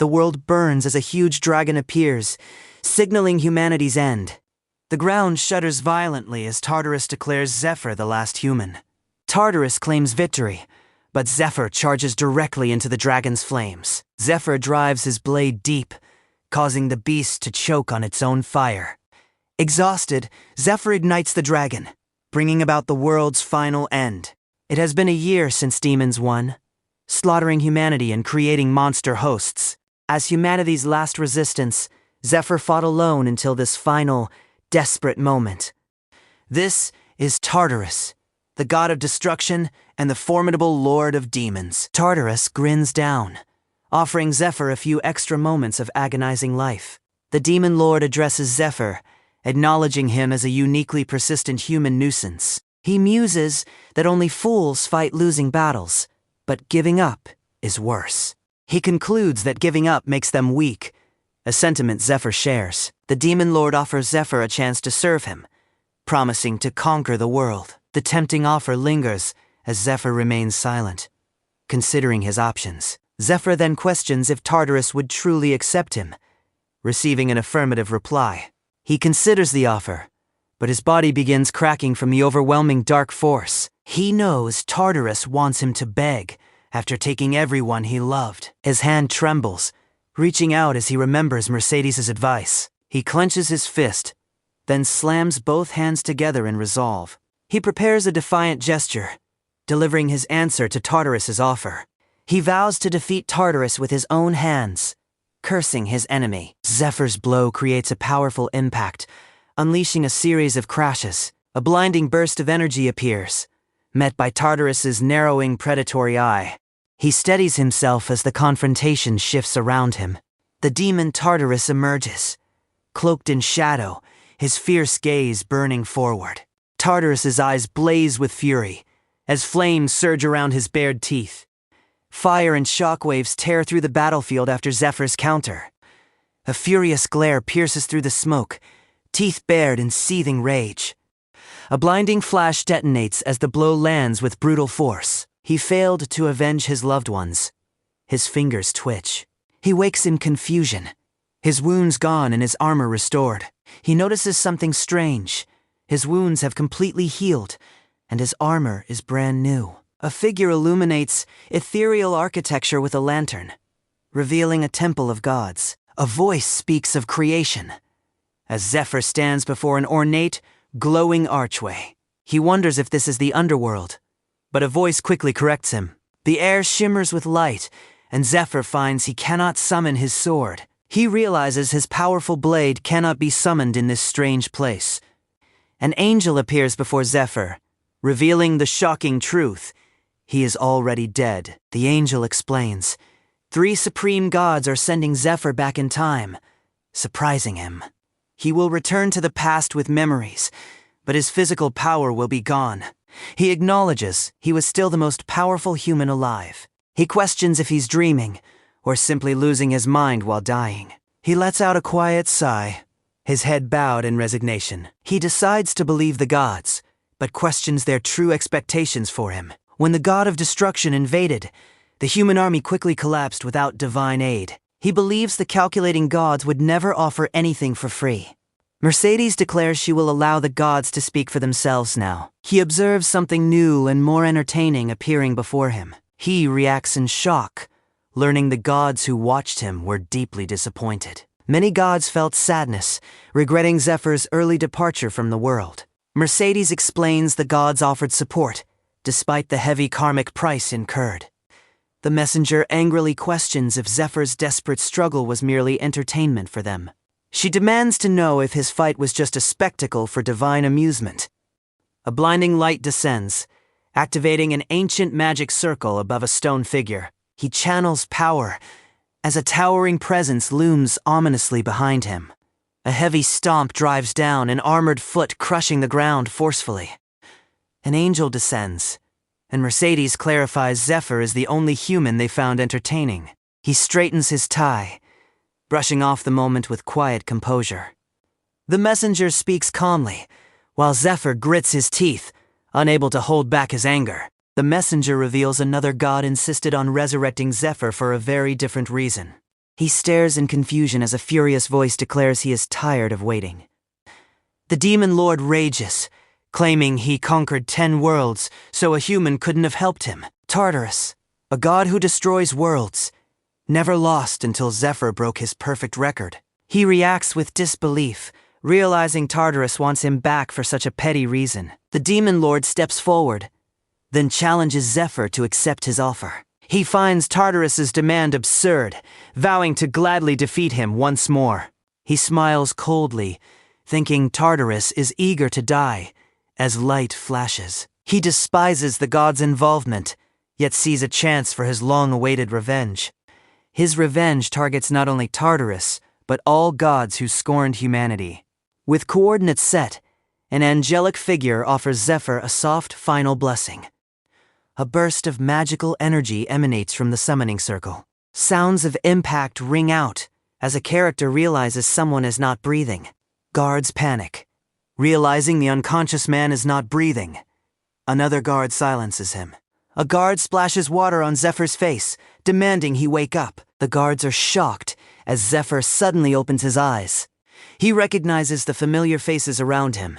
The world burns as a huge dragon appears, signaling humanity's end. The ground shudders violently as Tartarus declares Zephyr the last human. Tartarus claims victory, but Zephyr charges directly into the dragon's flames. Zephyr drives his blade deep, causing the beast to choke on its own fire. Exhausted, Zephyr ignites the dragon, bringing about the world's final end. It has been a year since demons won, slaughtering humanity and creating monster hosts. As humanity's last resistance, Zephyr fought alone until this final, desperate moment. This is Tartarus, the god of destruction and the formidable lord of demons. Tartarus grins down, offering Zephyr a few extra moments of agonizing life. The demon lord addresses Zephyr, acknowledging him as a uniquely persistent human nuisance. He muses that only fools fight losing battles, but giving up is worse. He concludes that giving up makes them weak, a sentiment Zephyr shares. The demon lord offers Zephyr a chance to serve him, promising to conquer the world. The tempting offer lingers as Zephyr remains silent, considering his options. Zephyr then questions if Tartarus would truly accept him, receiving an affirmative reply. He considers the offer, but his body begins cracking from the overwhelming dark force. He knows Tartarus wants him to beg after taking everyone he loved. His hand trembles, reaching out as he remembers Mercedes' advice. He clenches his fist, then slams both hands together in resolve. He prepares a defiant gesture, delivering his answer to Tartarus' offer. He vows to defeat Tartarus with his own hands, cursing his enemy. Zephyr's blow creates a powerful impact, unleashing a series of crashes. A blinding burst of energy appears, met by Tartarus' narrowing predatory eye. He steadies himself as the confrontation shifts around him. The demon Tartarus emerges, cloaked in shadow, his fierce gaze burning forward. Tartarus' eyes blaze with fury, as flames surge around his bared teeth. Fire and shockwaves tear through the battlefield after Zephyr's counter. A furious glare pierces through the smoke, teeth bared in seething rage. A blinding flash detonates as the blow lands with brutal force. He failed to avenge his loved ones. His fingers twitch. He wakes in confusion, his wounds gone and his armor restored. He notices something strange. His wounds have completely healed, and his armor is brand new. A figure illuminates ethereal architecture with a lantern, revealing a temple of gods. A voice speaks of creation, as Zephyr stands before an ornate, glowing archway. He wonders if this is the underworld, but a voice quickly corrects him. The air shimmers with light, and Zephyr finds he cannot summon his sword. He realizes his powerful blade cannot be summoned in this strange place. An angel appears before Zephyr, revealing the shocking truth. He is already dead. The angel explains, 3 supreme gods are sending Zephyr back in time, surprising him. He will return to the past with memories, but his physical power will be gone. He acknowledges he was still the most powerful human alive. He questions if he's dreaming, or simply losing his mind while dying. He lets out a quiet sigh, his head bowed in resignation. He decides to believe the gods, but questions their true expectations for him. When the god of destruction invaded, the human army quickly collapsed without divine aid. He believes the calculating gods would never offer anything for free. Mercedes declares she will allow the gods to speak for themselves now. He observes something new and more entertaining appearing before him. He reacts in shock, learning the gods who watched him were deeply disappointed. Many gods felt sadness, regretting Zephyr's early departure from the world. Mercedes explains the gods offered support, despite the heavy karmic price incurred. The messenger angrily questions if Zephyr's desperate struggle was merely entertainment for them. She demands to know if his fight was just a spectacle for divine amusement. A blinding light descends, activating an ancient magic circle above a stone figure. He channels power as a towering presence looms ominously behind him. A heavy stomp drives down, an armored foot crushing the ground forcefully. An angel descends, and Mercedes clarifies Zephyr is the only human they found entertaining. He straightens his tie, brushing off the moment with quiet composure. The messenger speaks calmly, while Zephyr grits his teeth, unable to hold back his anger. The messenger reveals another god insisted on resurrecting Zephyr for a very different reason. He stares in confusion as a furious voice declares he is tired of waiting. The demon lord rages, claiming he conquered 10 worlds, so a human couldn't have helped him. Tartarus, a god who destroys worlds, never lost until Zephyr broke his perfect record. He reacts with disbelief, realizing Tartarus wants him back for such a petty reason. The demon lord steps forward, then challenges Zephyr to accept his offer. He finds Tartarus's demand absurd, vowing to gladly defeat him once more. He smiles coldly, thinking Tartarus is eager to die, as light flashes. He despises the god's involvement, yet sees a chance for his long-awaited revenge. His revenge targets not only Tartarus, but all gods who scorned humanity. With coordinates set, an angelic figure offers Zephyr a soft final blessing. A burst of magical energy emanates from the summoning circle. Sounds of impact ring out as a character realizes someone is not breathing. Guards panic, realizing the unconscious man is not breathing. Another guard silences him. A guard splashes water on Zephyr's face, demanding he wake up. The guards are shocked as Zephyr suddenly opens his eyes. He recognizes the familiar faces around him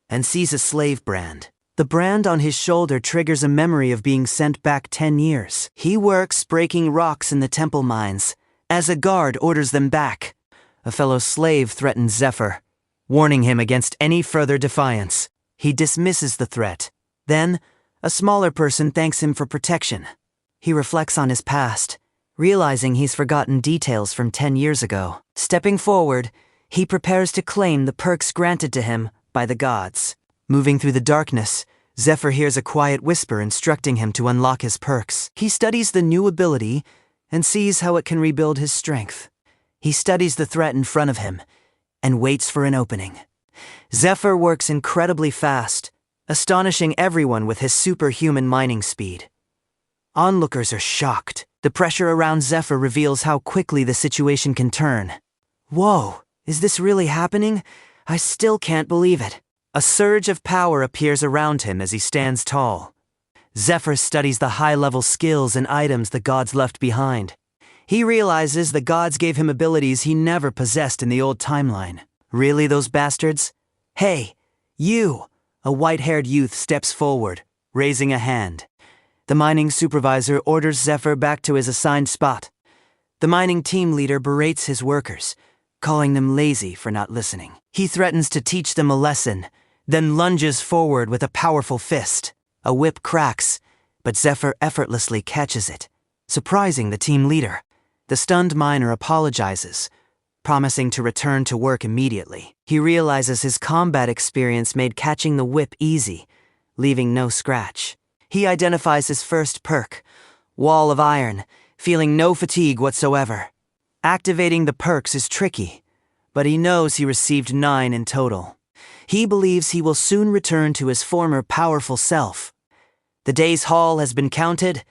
and sees a slave brand. The brand on his shoulder triggers a memory of being sent back 10 years. He works breaking rocks in the temple mines, as a guard orders them back. A fellow slave threatens Zephyr, warning him against any further defiance. He dismisses the threat. Then, a smaller person thanks him for protection. He reflects on his past, realizing he's forgotten details from 10 years ago. Stepping forward, he prepares to claim the perks granted to him by the gods. Moving through the darkness, Zephyr hears a quiet whisper instructing him to unlock his perks. He studies the new ability and sees how it can rebuild his strength. He studies the threat in front of him and waits for an opening. Zephyr works incredibly fast, astonishing everyone with his superhuman mining speed. Onlookers are shocked. The pressure around Zephyr reveals how quickly the situation can turn. Whoa, is this really happening? I still can't believe it. A surge of power appears around him as he stands tall. Zephyr studies the high-level skills and items the gods left behind. He realizes the gods gave him abilities he never possessed in the old timeline. Really, those bastards? Hey, you! A white-haired youth steps forward, raising a hand. The mining supervisor orders Zephyr back to his assigned spot. The mining team leader berates his workers, calling them lazy for not listening. He threatens to teach them a lesson, then lunges forward with a powerful fist. A whip cracks, but Zephyr effortlessly catches it, surprising the team leader. The stunned miner apologizes, promising to return to work immediately. He realizes his combat experience made catching the whip easy, leaving no scratch. He identifies his first perk, Wall of Iron, feeling no fatigue whatsoever. Activating the perks is tricky, but he knows he received 9 in total. He believes he will soon return to his former powerful self. The day's haul has been counted,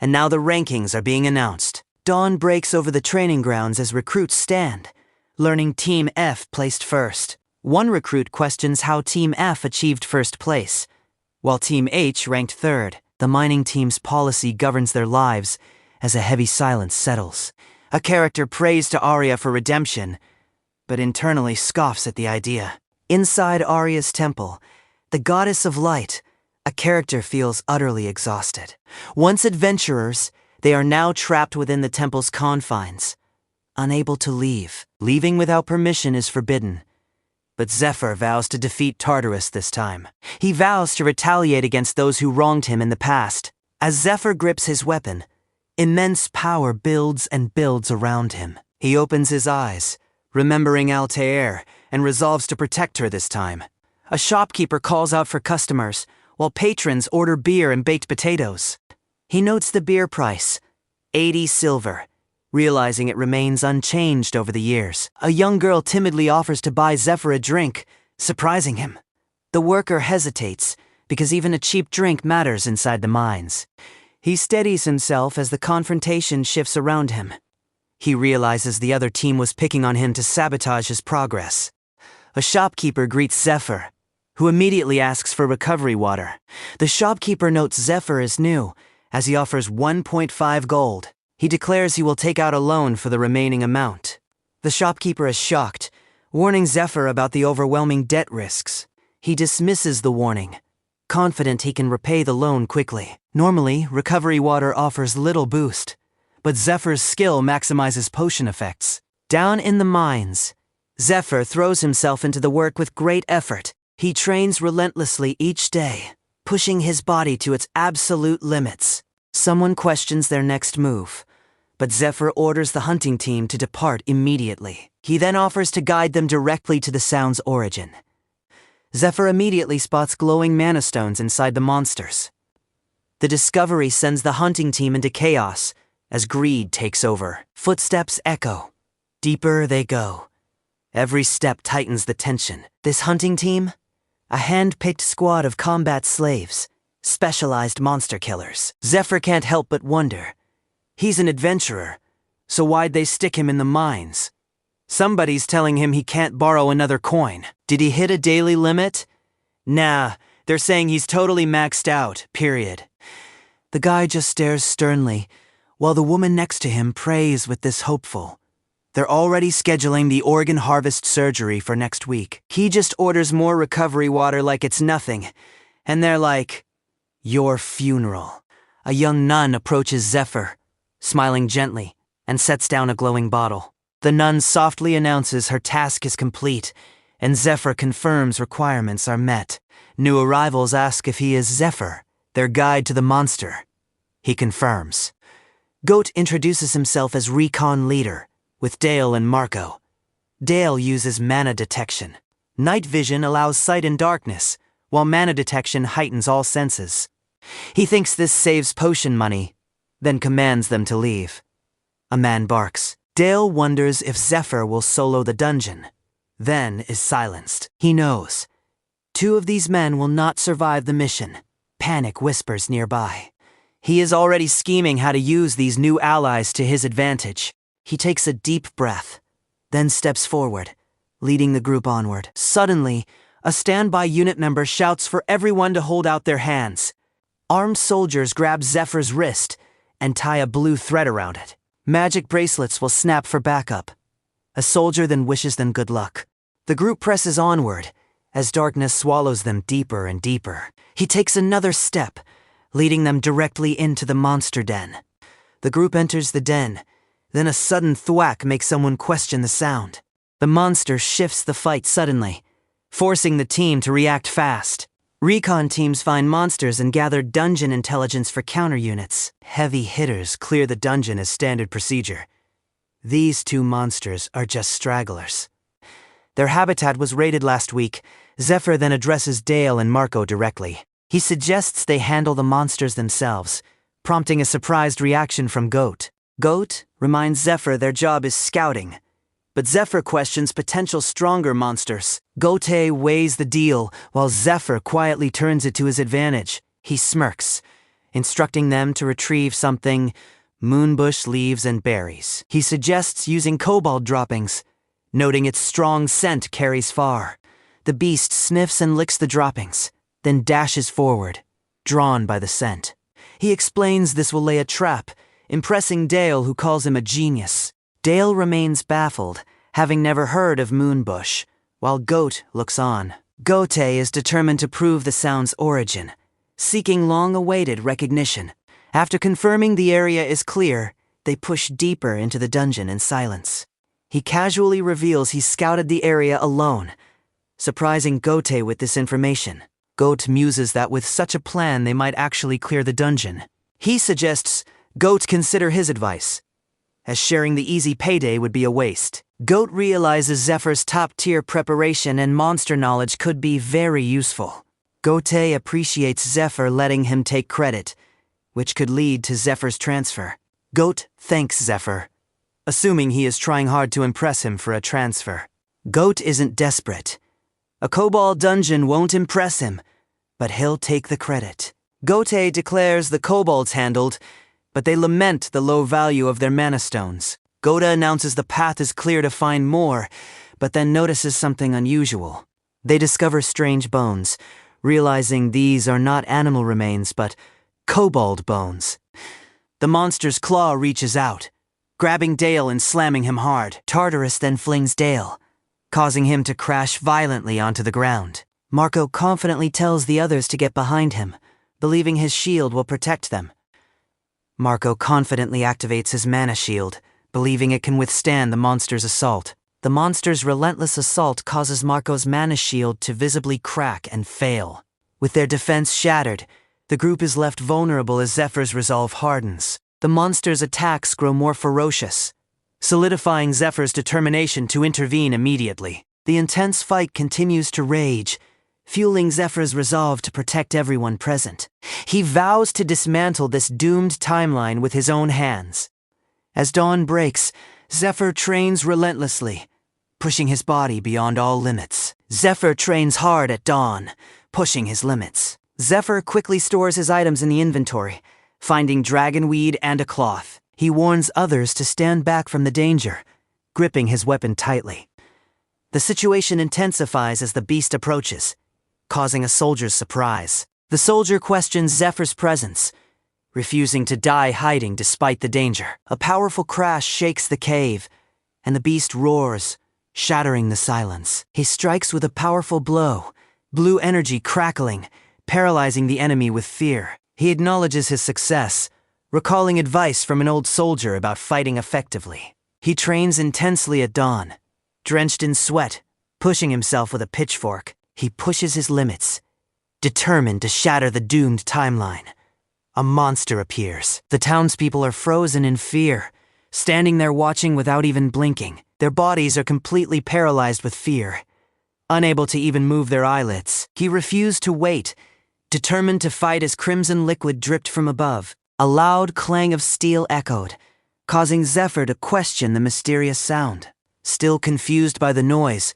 and now the rankings are being announced. Dawn breaks over the training grounds as recruits stand, learning Team F placed first. One recruit questions how Team F achieved first place, while Team H ranked third. The mining team's policy governs their lives as a heavy silence settles. A character prays to Arya for redemption, but internally scoffs at the idea. Inside Arya's temple, the goddess of light, a character feels utterly exhausted. Once adventurers, they are now trapped within the temple's confines, unable to leave. Leaving without permission is forbidden. But Zephyr vows to defeat Tartarus this time. He vows to retaliate against those who wronged him in the past. As Zephyr grips his weapon, immense power builds and builds around him. He opens his eyes, remembering Altair, and resolves to protect her this time. A shopkeeper calls out for customers, while patrons order beer and baked potatoes. He notes the beer price, 80 silver, realizing it remains unchanged over the years. A young girl timidly offers to buy Zephyr a drink, surprising him. The worker hesitates, because even a cheap drink matters inside the mines. He steadies himself as the confrontation shifts around him. He realizes the other team was picking on him to sabotage his progress. A shopkeeper greets Zephyr, who immediately asks for recovery water. The shopkeeper notes Zephyr is new, as he offers 1.5 gold. He declares he will take out a loan for the remaining amount. The shopkeeper is shocked, warning Zephyr about the overwhelming debt risks. He dismisses the warning, confident he can repay the loan quickly. Normally, recovery water offers little boost, but Zephyr's skill maximizes potion effects. Down in the mines, Zephyr throws himself into the work with great effort. He trains relentlessly each day, pushing his body to its absolute limits. Someone questions their next move, but Zephyr orders the hunting team to depart immediately. He then offers to guide them directly to the sound's origin. Zephyr immediately spots glowing mana stones inside the monsters. The discovery sends the hunting team into chaos as greed takes over. Footsteps echo. Deeper they go. Every step tightens the tension. This hunting team? A hand-picked squad of combat slaves, specialized monster killers. Zephyr can't help but wonder. He's an adventurer, so why'd they stick him in the mines? Somebody's telling him he can't borrow another coin. Did he hit a daily limit? Nah, they're saying he's totally maxed out, period. The guy just stares sternly, while the woman next to him prays with this hopeful. They're already scheduling the organ harvest surgery for next week. He just orders more recovery water like it's nothing, and they're like, "Your funeral." A young nun approaches Zephyr, smiling gently, and sets down a glowing bottle. The nun softly announces her task is complete, and Zephyr confirms requirements are met. New arrivals ask if he is Zephyr, their guide to the monster. He confirms. Goat introduces himself as recon leader, with Dale and Marco. Dale uses mana detection. Night vision allows sight in darkness, while mana detection heightens all senses. He thinks this saves potion money, then commands them to leave. A man barks. Dale wonders if Zephyr will solo the dungeon, then is silenced. He knows. Two of these men will not survive the mission. Panic whispers nearby. He is already scheming how to use these new allies to his advantage. He takes a deep breath, then steps forward, leading the group onward. Suddenly, a standby unit member shouts for everyone to hold out their hands. Armed soldiers grab Zephyr's wrist and tie a blue thread around it. Magic bracelets will snap for backup. A soldier then wishes them good luck. The group presses onward, as darkness swallows them deeper and deeper. He takes another step, leading them directly into the monster den. The group enters the den, then a sudden thwack makes someone question the sound. The monster shifts the fight suddenly, forcing the team to react fast. Recon teams find monsters and gather dungeon intelligence for counter units. Heavy hitters clear the dungeon as standard procedure. These two monsters are just stragglers. Their habitat was raided last week. Zephyr then addresses Dale and Marco directly. He suggests they handle the monsters themselves, prompting a surprised reaction from Goat. Goat reminds Zephyr their job is scouting, but Zephyr questions potential stronger monsters. Goat weighs the deal, while Zephyr quietly turns it to his advantage. He smirks, instructing them to retrieve something, moonbush leaves and berries. He suggests using kobold droppings, noting its strong scent carries far. The beast sniffs and licks the droppings, then dashes forward, drawn by the scent. He explains this will lay a trap, impressing Dale, who calls him a genius. Dale remains baffled, having never heard of moonbush, while Goat looks on. Goat is determined to prove the sound's origin, seeking long-awaited recognition. After confirming the area is clear, they push deeper into the dungeon in silence. He casually reveals he scouted the area alone, surprising Goat with this information. Goat muses that with such a plan they might actually clear the dungeon. He suggests Goat consider his advice, as sharing the easy payday would be a waste. Goat realizes Zephyr's top-tier preparation and monster knowledge could be very useful. Goat appreciates Zephyr letting him take credit, which could lead to Zephyr's transfer. Goat thanks Zephyr, assuming he is trying hard to impress him for a transfer. Goat isn't desperate. A kobold dungeon won't impress him, but he'll take the credit. Goat declares the kobolds handled, but they lament the low value of their mana stones. Goat announces the path is clear to find more, but then notices something unusual. They discover strange bones, realizing these are not animal remains, but kobold bones. The monster's claw reaches out, grabbing Dale and slamming him hard. Tartarus then flings Dale, causing him to crash violently onto the ground. Marco confidently tells the others to get behind him, believing his shield will protect them. Marco confidently activates his mana shield, believing it can withstand the monster's assault. The monster's relentless assault causes Marco's mana shield to visibly crack and fail. With their defense shattered, the group is left vulnerable as Zephyr's resolve hardens. The monster's attacks grow more ferocious, solidifying Zephyr's determination to intervene immediately. The intense fight continues to rage, fueling Zephyr's resolve to protect everyone present. He vows to dismantle this doomed timeline with his own hands. As dawn breaks, Zephyr trains relentlessly, pushing his body beyond all limits. Zephyr trains hard at dawn, pushing his limits. Zephyr quickly stores his items in the inventory, finding dragonweed and a cloth. He warns others to stand back from the danger, gripping his weapon tightly. The situation intensifies as the beast approaches, causing a soldier's surprise. The soldier questions Zephyr's presence, refusing to die hiding despite the danger. A powerful crash shakes the cave, and the beast roars, shattering the silence. He strikes with a powerful blow, blue energy crackling, paralyzing the enemy with fear. He acknowledges his success, recalling advice from an old soldier about fighting effectively. He trains intensely at dawn, drenched in sweat, pushing himself with a pitchfork. He pushes his limits, determined to shatter the doomed timeline. A monster appears. The townspeople are frozen in fear, standing there watching without even blinking. Their bodies are completely paralyzed with fear, unable to even move their eyelids. He refused to wait, determined to fight as crimson liquid dripped from above. A loud clang of steel echoed, causing Zephyr to question the mysterious sound. Still confused by the noise,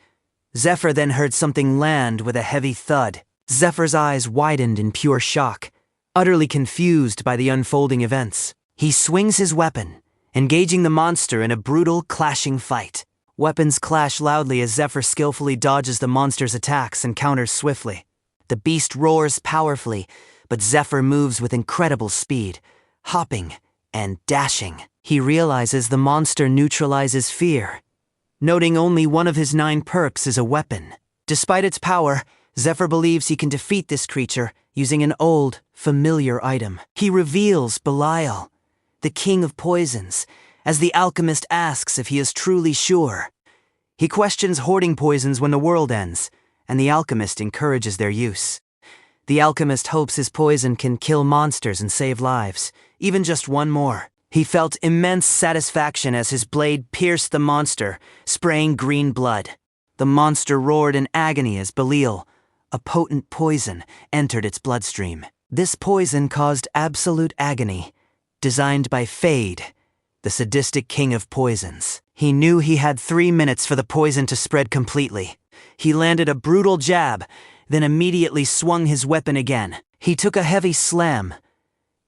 Zephyr then heard something land with a heavy thud. Zephyr's eyes widened in pure shock, utterly confused by the unfolding events. He swings his weapon, engaging the monster in a brutal, clashing fight. Weapons clash loudly as Zephyr skillfully dodges the monster's attacks and counters swiftly. The beast roars powerfully, but Zephyr moves with incredible speed, hopping and dashing. He realizes the monster neutralizes fear, noting only one of his 9 perks is a weapon. Despite its power, Zephyr believes he can defeat this creature using an old, familiar item. He reveals Belial, the king of poisons, as the alchemist asks if he is truly sure. He questions hoarding poisons when the world ends, and the alchemist encourages their use. The alchemist hopes his poison can kill monsters and save lives, even just one more. He felt immense satisfaction as his blade pierced the monster, spraying green blood. The monster roared in agony as Belial, a potent poison, entered its bloodstream. This poison caused absolute agony, designed by Fade, the sadistic king of poisons. He knew he had 3 minutes for the poison to spread completely. He landed a brutal jab, then immediately swung his weapon again. He took a heavy slam,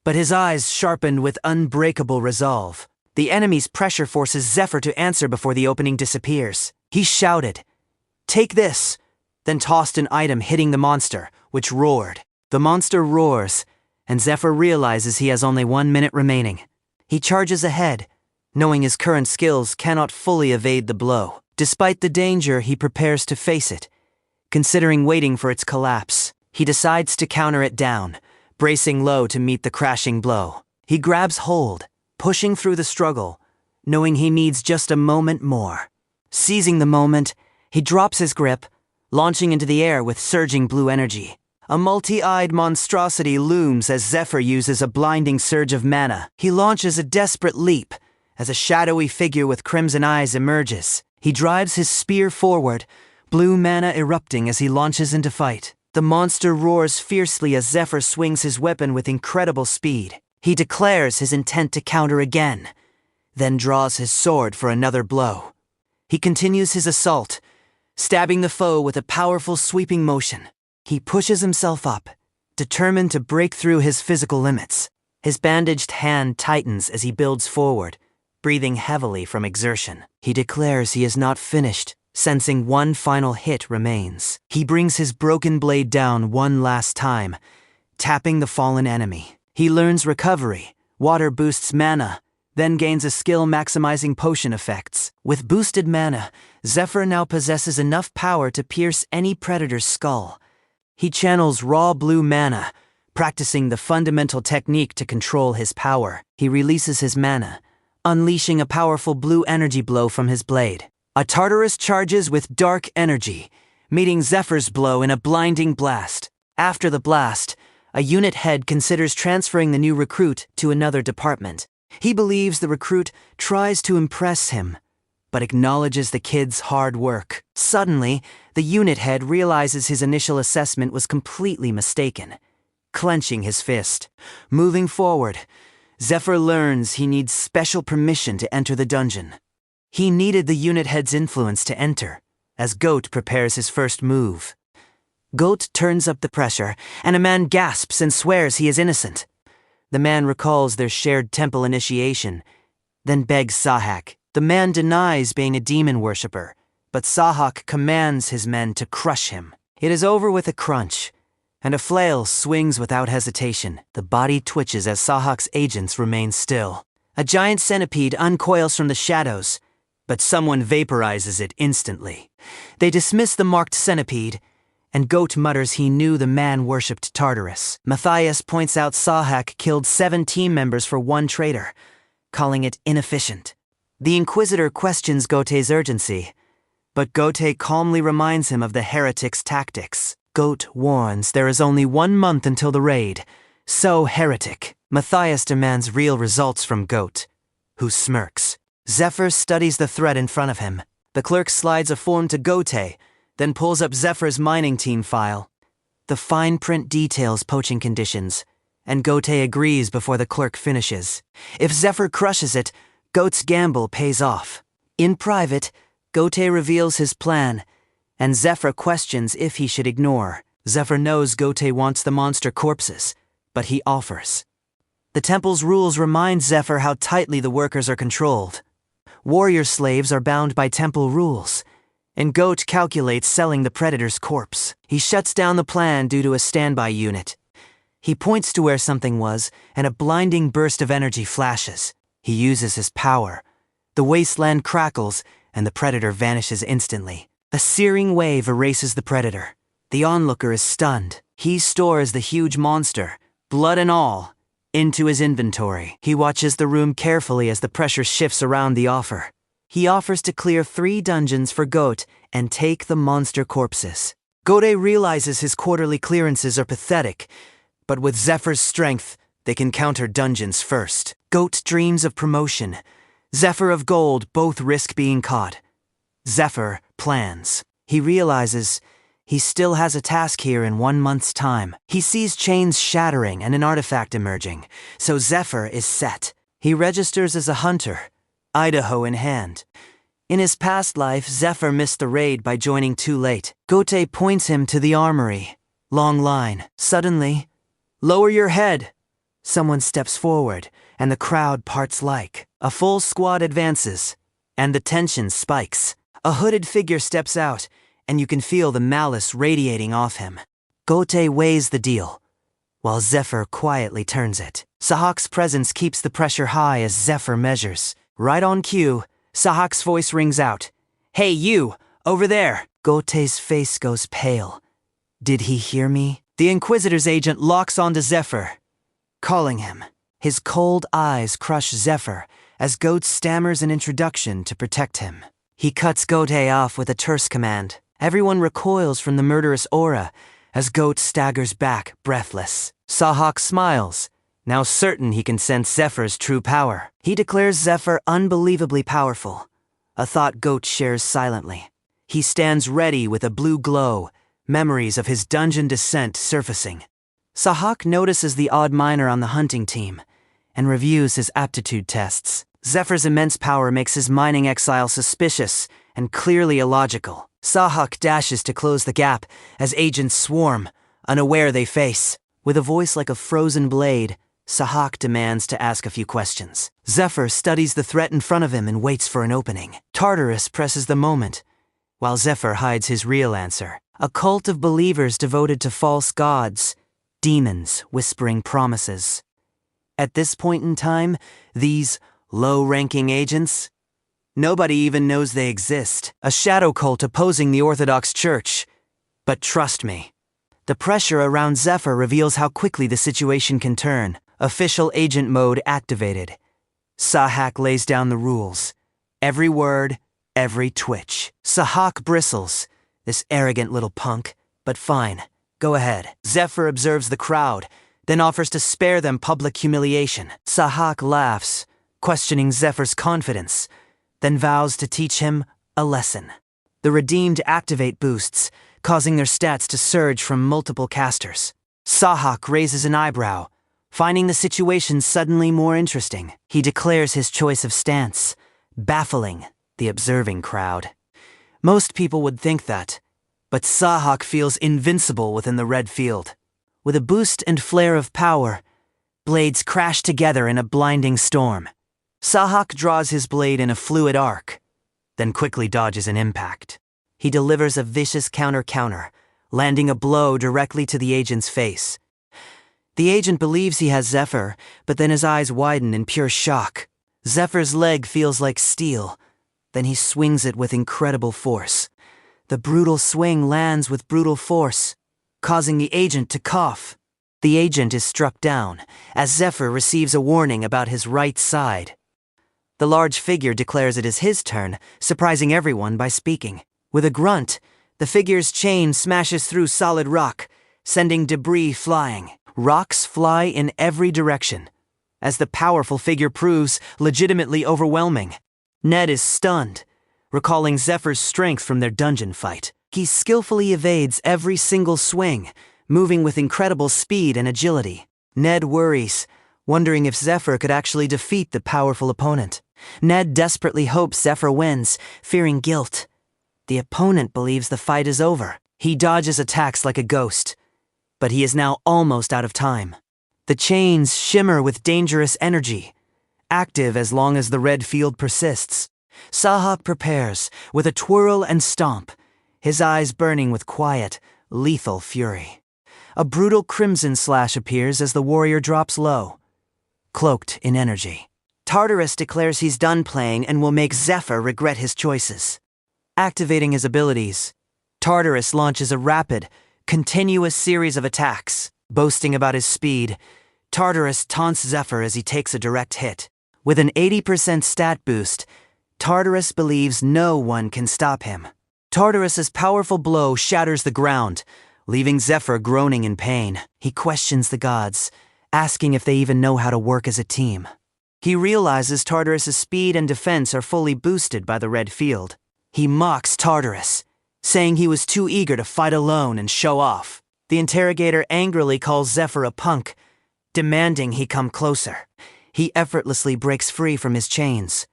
but his eyes sharpened with unbreakable resolve. The enemy's pressure forces Zephyr to answer before the opening disappears. He shouted, "Take this!" then tossed an item hitting the monster, which roared. The monster roars, and Zephyr realizes he has only 1 minute remaining. He charges ahead, knowing his current skills cannot fully evade the blow. Despite the danger, he prepares to face it, considering waiting for its collapse. He decides to counter it down, bracing low to meet the crashing blow. He grabs hold, pushing through the struggle, knowing he needs just a moment more. Seizing the moment, he drops his grip, launching into the air with surging blue energy. A multi-eyed monstrosity looms as Zephyr uses a blinding surge of mana. He launches a desperate leap as a shadowy figure with crimson eyes emerges. He drives his spear forward, blue mana erupting as he launches into fight. The monster roars fiercely as Zephyr swings his weapon with incredible speed. He declares his intent to counter again, then draws his sword for another blow. He continues his assault, stabbing the foe with a powerful sweeping motion. He pushes himself up, determined to break through his physical limits. His bandaged hand tightens as he builds forward, breathing heavily from exertion. He declares he is not finished, sensing one final hit remains. He brings his broken blade down one last time, tapping the fallen enemy. He learns recovery, Water boosts mana, then gains a skill maximizing potion effects. With boosted mana, Zephyr now possesses enough power to pierce any predator's skull. He channels raw blue mana, practicing the fundamental technique to control his power. He releases his mana, unleashing a powerful blue energy blow from his blade. A Tartarus charges with dark energy, meeting Zephyr's blow in a blinding blast. After the blast, a unit head considers transferring the new recruit to another department. He believes the recruit tries to impress him, but acknowledges the kid's hard work. Suddenly, the unit head realizes his initial assessment was completely mistaken, clenching his fist. Moving forward, Zephyr learns he needs special permission to enter the dungeon. He needed the unit head's influence to enter, as Goat prepares his first move. Goat turns up the pressure, and a man gasps and swears he is innocent. The man recalls their shared temple initiation, then begs Sahak. The man denies being a demon worshipper, but Sahak commands his men to crush him. It is over with a crunch, and a flail swings without hesitation. The body twitches as Sahak's agents remain still. A giant centipede uncoils from the shadows, but someone vaporizes it instantly. They dismiss the marked centipede, and Goat mutters he knew the man worshipped Tartarus. Matthias points out Sahak killed 7 team members for 1 traitor, calling it inefficient. The Inquisitor questions Goate's urgency, but Goate calmly reminds him of the heretic's tactics. Goat warns there is only 1 month until the raid, so heretic. Matthias demands real results from Goat, who smirks. Zephyr studies the threat in front of him. The clerk slides a form to Goate, then pulls up Zephyr's mining team file. The fine print details poaching conditions, and Goate agrees before the clerk finishes. If Zephyr crushes it, Goat's gamble pays off. In private, Goate reveals his plan, and Zephyr questions if he should ignore. Zephyr knows Goate wants the monster corpses, but he offers. The temple's rules remind Zephyr how tightly the workers are controlled. Warrior slaves are bound by temple rules, and Goat calculates selling the predator's corpse. He shuts down the plan due to a standby unit. He points to where something was, and a blinding burst of energy flashes. He uses his power. The wasteland crackles, and the predator vanishes instantly. A searing wave erases the predator. The onlooker is stunned. He stores the huge monster, blood and all, into his inventory. He watches the room carefully as the pressure shifts around the offer. He offers to clear 3 dungeons for Goat and take the monster corpses. Goate realizes his quarterly clearances are pathetic, but with Zephyr's strength, they can counter dungeons first. Goat dreams of promotion. Zephyr of Gold both risk being caught. Zephyr plans. He realizes he still has a task here in 1 month's time. He sees chains shattering and an artifact emerging, so Zephyr is set. He registers as a hunter, Idaho in hand. In his past life, Zephyr missed the raid by joining too late. Goate points him to the armory. Long line. Suddenly, lower your head. Someone steps forward, and the crowd parts like. A full squad advances, and the tension spikes. A hooded figure steps out, and you can feel the malice radiating off him. Goate weighs the deal, while Zephyr quietly turns it. Sahak's presence keeps the pressure high as Zephyr measures. Right on cue, Sahak's voice rings out. "Hey you, over there!" Goate's face goes pale. Did he hear me? The Inquisitor's agent locks onto Zephyr, calling him. His cold eyes crush Zephyr as Goat stammers an introduction to protect him. He cuts Goate off with a terse command. Everyone recoils from the murderous aura as Goat staggers back, breathless. Sahak smiles, now certain he can sense Zephyr's true power. He declares Zephyr unbelievably powerful, a thought Goat shares silently. He stands ready with a blue glow, memories of his dungeon descent surfacing. Sahak notices the odd miner on the hunting team and reviews his aptitude tests. Zephyr's immense power makes his mining exile suspicious and clearly illogical. Sahak dashes to close the gap as agents swarm, unaware they face. With a voice like a frozen blade, Sahak demands to ask a few questions. Zephyr studies the threat in front of him and waits for an opening. Tartarus presses the moment, while Zephyr hides his real answer. A cult of believers devoted to false gods, demons whispering promises. At this point in time, these low-ranking agents, nobody even knows they exist. A shadow cult opposing the Orthodox Church. But trust me, the pressure around Zephyr reveals how quickly the situation can turn. Official agent mode activated. Sahak lays down the rules. Every word, every twitch. Sahak bristles. This arrogant little punk. But fine, go ahead. Zephyr observes the crowd, then offers to spare them public humiliation. Sahak laughs, questioning Zephyr's confidence, then vows to teach him a lesson. The redeemed activate boosts, causing their stats to surge from multiple casters. Sahak raises an eyebrow, finding the situation suddenly more interesting. He declares his choice of stance, baffling the observing crowd. Most people would think that, but Sahak feels invincible within the red field. With a boost and flare of power, blades crash together in a blinding storm. Sahak draws his blade in a fluid arc, then quickly dodges an impact. He delivers a vicious counter, landing a blow directly to the agent's face. The agent believes he has Zephyr, but then his eyes widen in pure shock. Zephyr's leg feels like steel, then he swings it with incredible force. The brutal swing lands with brutal force, causing the agent to cough. The agent is struck down, as Zephyr receives a warning about his right side. The large figure declares it is his turn, surprising everyone by speaking. With a grunt, the figure's chain smashes through solid rock, sending debris flying. Rocks fly in every direction, as the powerful figure proves legitimately overwhelming. Ned is stunned, recalling Zephyr's strength from their dungeon fight. He skillfully evades every single swing, moving with incredible speed and agility. Ned worries, wondering if Zephyr could actually defeat the powerful opponent. Ned desperately hopes Zephyr wins, fearing guilt. The opponent believes the fight is over. He dodges attacks like a ghost, but he is now almost out of time. The chains shimmer with dangerous energy, active as long as the red field persists. Sahak prepares, with a twirl and stomp, his eyes burning with quiet, lethal fury. A brutal crimson slash appears as the warrior drops low, cloaked in energy. Tartarus declares he's done playing and will make Zephyr regret his choices. Activating his abilities, Tartarus launches a rapid, continuous series of attacks. Boasting about his speed, Tartarus taunts Zephyr as he takes a direct hit. With an 80% stat boost, Tartarus believes no one can stop him. Tartarus's powerful blow shatters the ground, leaving Zephyr groaning in pain. He questions the gods, asking if they even know how to work as a team. He realizes Tartarus's speed and defense are fully boosted by the red field. He mocks Tartarus, saying he was too eager to fight alone and show off. The interrogator angrily calls Zephyr a punk, demanding he come closer. He effortlessly breaks free from his chains,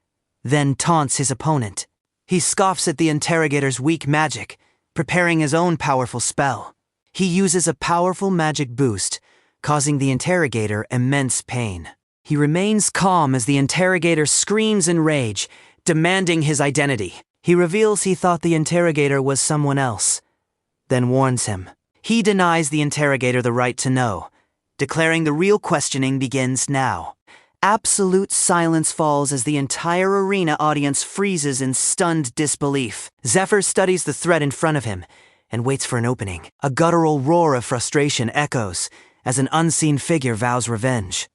then taunts his opponent. He scoffs at the interrogator's weak magic, preparing his own powerful spell. He uses a powerful magic boost, causing the interrogator immense pain. He remains calm as the interrogator screams in rage, demanding his identity. He reveals he thought the interrogator was someone else, then warns him. He denies the interrogator the right to know, declaring the real questioning begins now. Absolute silence falls as the entire arena audience freezes in stunned disbelief. Zephyr studies the threat in front of him and waits for an opening. A guttural roar of frustration echoes as an unseen figure vows revenge.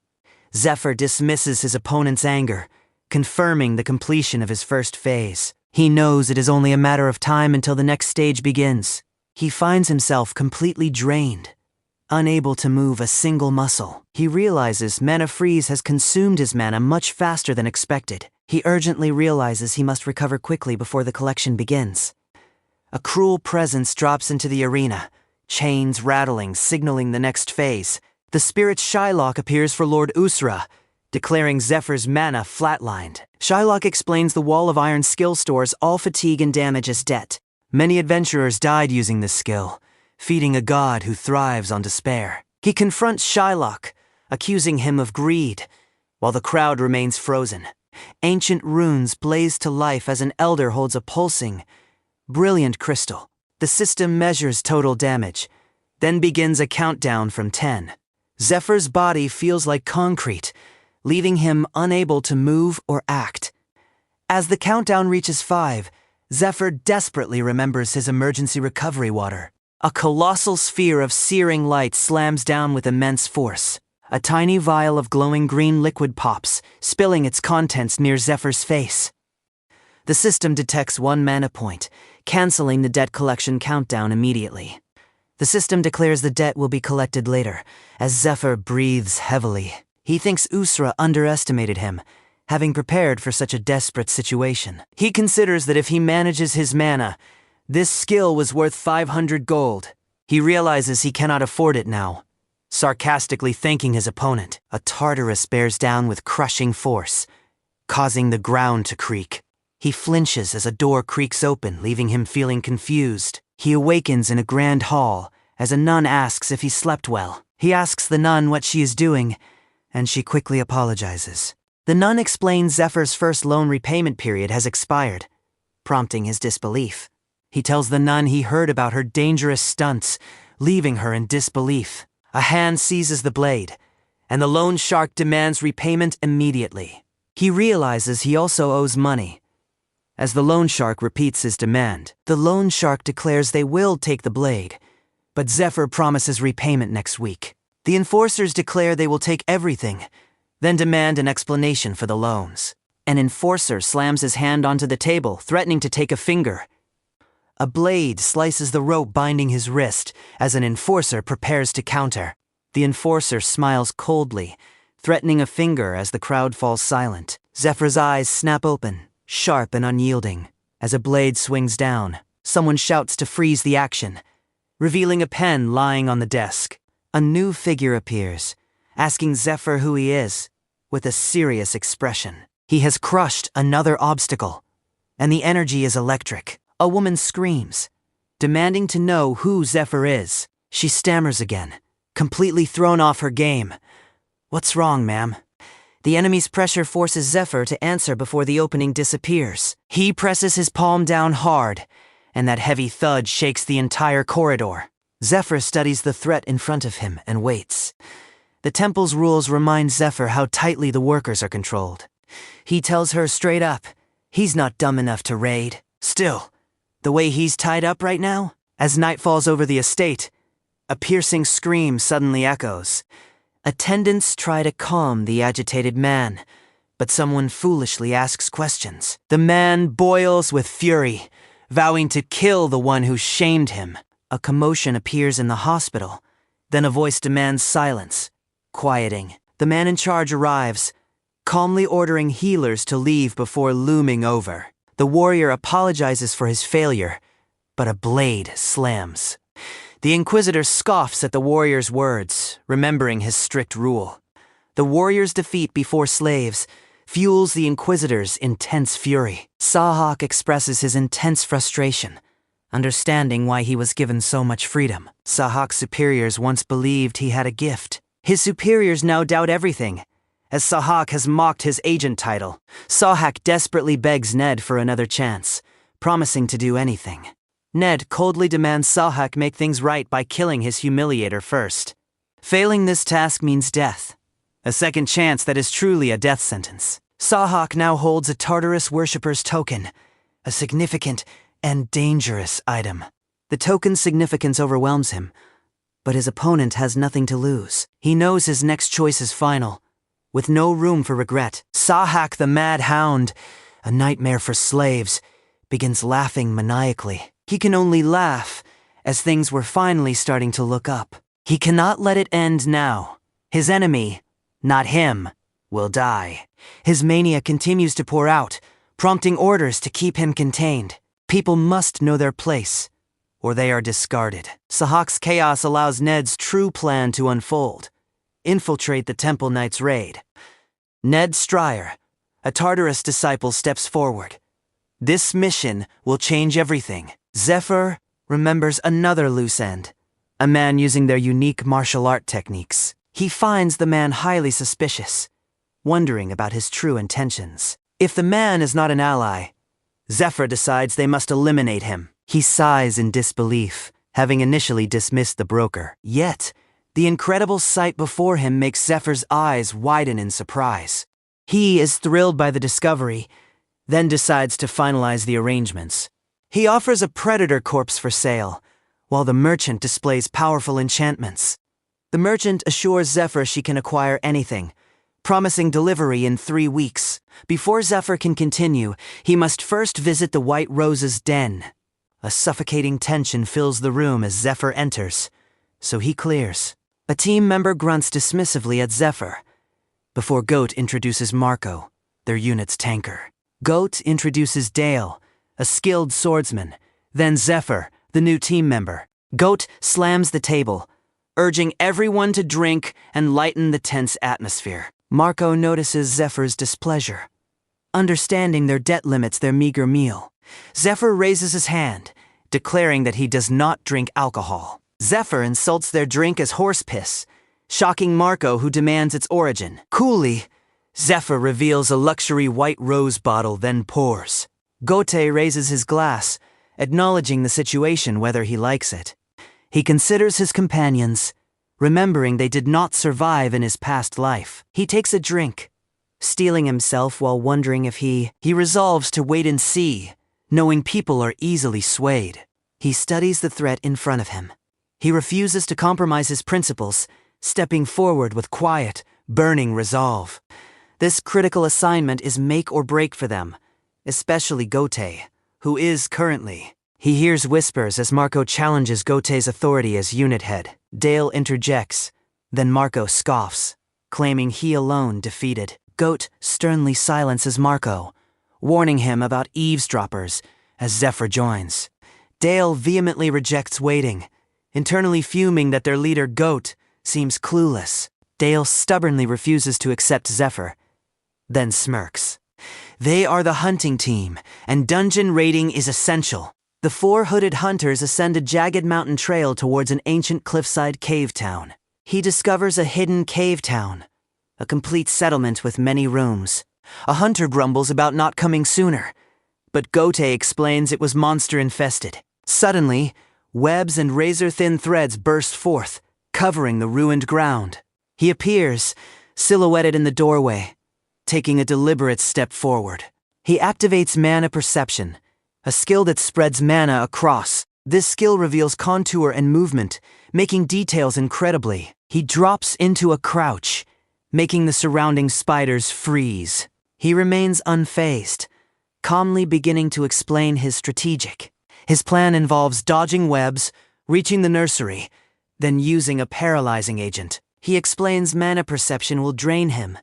Zephyr dismisses his opponent's anger, confirming the completion of his first phase. He knows it is only a matter of time until the next stage begins. He finds himself completely drained, unable to move a single muscle. He realizes mana freeze has consumed his mana much faster than expected. He urgently realizes he must recover quickly before the collection begins. A cruel presence drops into the arena, chains rattling, signaling the next phase. The spirit Shylock appears for Lord Usra, declaring Zephyr's mana flatlined. Shylock explains the Wall of Iron skill stores all fatigue and damage as debt. Many adventurers died using this skill, feeding a god who thrives on despair. He confronts Shylock, accusing him of greed, while the crowd remains frozen. Ancient runes blaze to life as an elder holds a pulsing, brilliant crystal. The system measures total damage, then begins a countdown from 10. Zephyr's body feels like concrete, leaving him unable to move or act. As the countdown reaches 5, Zephyr desperately remembers his emergency recovery water. A colossal sphere of searing light slams down with immense force. A tiny vial of glowing green liquid pops, spilling its contents near Zephyr's face. The system detects 1 mana point, canceling the debt collection countdown immediately. The system declares the debt will be collected later, as Zephyr breathes heavily. He thinks Usra underestimated him, having prepared for such a desperate situation. He considers that if he manages his mana, this skill was worth 500 gold. He realizes he cannot afford it now. Sarcastically thanking his opponent, a Tartarus bears down with crushing force, causing the ground to creak. He flinches as a door creaks open, leaving him feeling confused. He awakens in a grand hall, as a nun asks if he slept well. He asks the nun what she is doing, and she quickly apologizes. The nun explains Zephyr's first loan repayment period has expired, prompting his disbelief. He tells the nun he heard about her dangerous stunts, leaving her in disbelief. A hand seizes the blade, and the loan shark demands repayment immediately. He realizes he also owes money. As the loan shark repeats his demand, the loan shark declares they will take the blade, but Zephyr promises repayment next week. The enforcers declare they will take everything, then demand an explanation for the loans. An enforcer slams his hand onto the table, threatening to take a finger. A blade slices the rope binding his wrist as an enforcer prepares to counter. The enforcer smiles coldly, threatening a finger as the crowd falls silent. Zephyr's eyes snap open, sharp and unyielding. As a blade swings down, someone shouts to freeze the action, revealing a pen lying on the desk. A new figure appears, asking Zephyr who he is, with a serious expression. He has crushed another obstacle, and the energy is electric. A woman screams, demanding to know who Zephyr is. She stammers again, completely thrown off her game. "What's wrong, ma'am?" The enemy's pressure forces Zephyr to answer before the opening disappears. He presses his palm down hard, and that heavy thud shakes the entire corridor. Zephyr studies the threat in front of him and waits. The temple's rules remind Zephyr how tightly the workers are controlled. He tells her straight up, he's not dumb enough to raid. Still, the way he's tied up right now? As night falls over the estate, a piercing scream suddenly echoes. Attendants try to calm the agitated man, but someone foolishly asks questions. The man boils with fury, vowing to kill the one who shamed him. A commotion appears in the hospital, then a voice demands silence, quieting. The man in charge arrives, calmly ordering healers to leave before looming over. The warrior apologizes for his failure, but a blade slams. The Inquisitor scoffs at the warrior's words, remembering his strict rule. The warrior's defeat before slaves fuels the Inquisitor's intense fury. Sahak expresses his intense frustration, understanding why he was given so much freedom. Sahak's superiors once believed he had a gift. His superiors now doubt everything, as Sahak has mocked his agent title. Sahak desperately begs Ned for another chance, promising to do anything. Ned coldly demands Sahak make things right by killing his humiliator first. Failing this task means death, a second chance that is truly a death sentence. Sahak now holds a Tartarus worshipper's token, a significant and dangerous item. The token's significance overwhelms him, but his opponent has nothing to lose. He knows his next choice is final, with no room for regret. Sahak the Mad Hound, a nightmare for slaves, begins laughing maniacally. He can only laugh, as things were finally starting to look up. He cannot let it end now. His enemy, not him, will die. His mania continues to pour out, prompting orders to keep him contained. People must know their place, or they are discarded. Sahak's chaos allows Ned's true plan to unfold: infiltrate the Temple Knight's raid. Ned Stryer, a Tartarus disciple, steps forward. This mission will change everything. Zephyr remembers another loose end, a man using their unique martial art techniques. He finds the man highly suspicious, wondering about his true intentions. If the man is not an ally, Zephyr decides they must eliminate him. He sighs in disbelief, having initially dismissed the broker. Yet, The incredible sight before him makes Zephyr's eyes widen in surprise. He is thrilled by the discovery, then decides to finalize the arrangements. He offers a predator corpse for sale, while the merchant displays powerful enchantments. The merchant assures Zephyr she can acquire anything, promising delivery in 3 weeks. Before Zephyr can continue, he must first visit the White Rose's den. A suffocating tension fills the room as Zephyr enters, so he clears. A team member grunts dismissively at Zephyr, before Goat introduces Marco, their unit's tanker. Goat introduces Dale, a skilled swordsman, then Zephyr, the new team member. Goat slams the table, urging everyone to drink and lighten the tense atmosphere. Marco notices Zephyr's displeasure, understanding their debt limits their meager meal. Zephyr raises his hand, declaring that he does not drink alcohol. Zephyr insults their drink as horse piss, shocking Marco, who demands its origin. Coolly, Zephyr reveals a luxury White Rose bottle, then pours. Gote raises his glass, acknowledging the situation whether he likes it. He considers his companions, remembering they did not survive in his past life. He takes a drink, steeling himself while wondering if he resolves to wait and see, knowing people are easily swayed. He studies the threat in front of him. He refuses to compromise his principles, stepping forward with quiet, burning resolve. This critical assignment is make or break for them, especially Gote, who is currently. He hears whispers as Marco challenges Gote's authority as unit head. Dale interjects, then Marco scoffs, claiming he alone defeated. Goat sternly silences Marco, warning him about eavesdroppers as Zephyr joins. Dale vehemently rejects waiting, internally fuming that their leader Goat seems clueless. Dale stubbornly refuses to accept Zephyr, then smirks. They are the hunting team, and dungeon raiding is essential. The 4 hooded hunters ascend a jagged mountain trail towards an ancient cliffside cave town. He discovers a hidden cave town, a complete settlement with many rooms. A hunter grumbles about not coming sooner, but Gote explains it was monster-infested. Suddenly, webs and razor-thin threads burst forth, covering the ruined ground. He appears, silhouetted in the doorway, taking a deliberate step forward. He activates mana perception, a skill that spreads mana across. This skill reveals contour and movement, making details incredibly. He drops into a crouch, making the surrounding spiders freeze. He remains unfazed, calmly beginning to explain his strategic. His plan involves dodging webs, reaching the nursery, then using a paralyzing agent. He explains mana perception will drain him,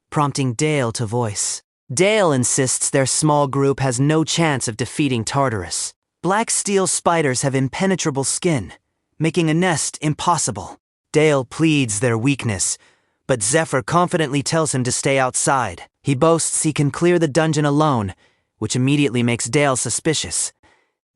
prompting Dale to voice. Dale insists their small group has no chance of defeating Tartarus. Black steel spiders have impenetrable skin, making a nest impossible. Dale pleads their weakness, but Zephyr confidently tells him to stay outside. He boasts he can clear the dungeon alone, which immediately makes Dale suspicious.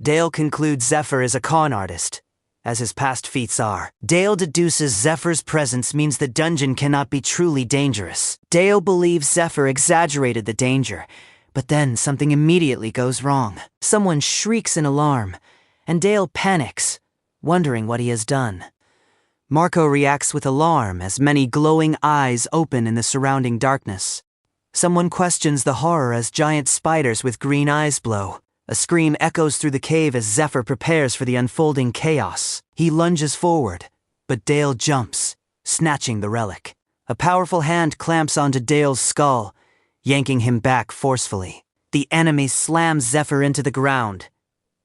Dale concludes Zephyr is a con artist, as his past feats are. Dale deduces Zephyr's presence means the dungeon cannot be truly dangerous. Dale believes Zephyr exaggerated the danger, but then something immediately goes wrong. Someone shrieks in alarm, and Dale panics, wondering what he has done. Marco reacts with alarm as many glowing eyes open in the surrounding darkness. Someone questions the horror as giant spiders with green eyes blow. A scream echoes through the cave as Zephyr prepares for the unfolding chaos. He lunges forward, but Dale jumps, snatching the relic. A powerful hand clamps onto Dale's skull, yanking him back forcefully. The enemy slams Zephyr into the ground,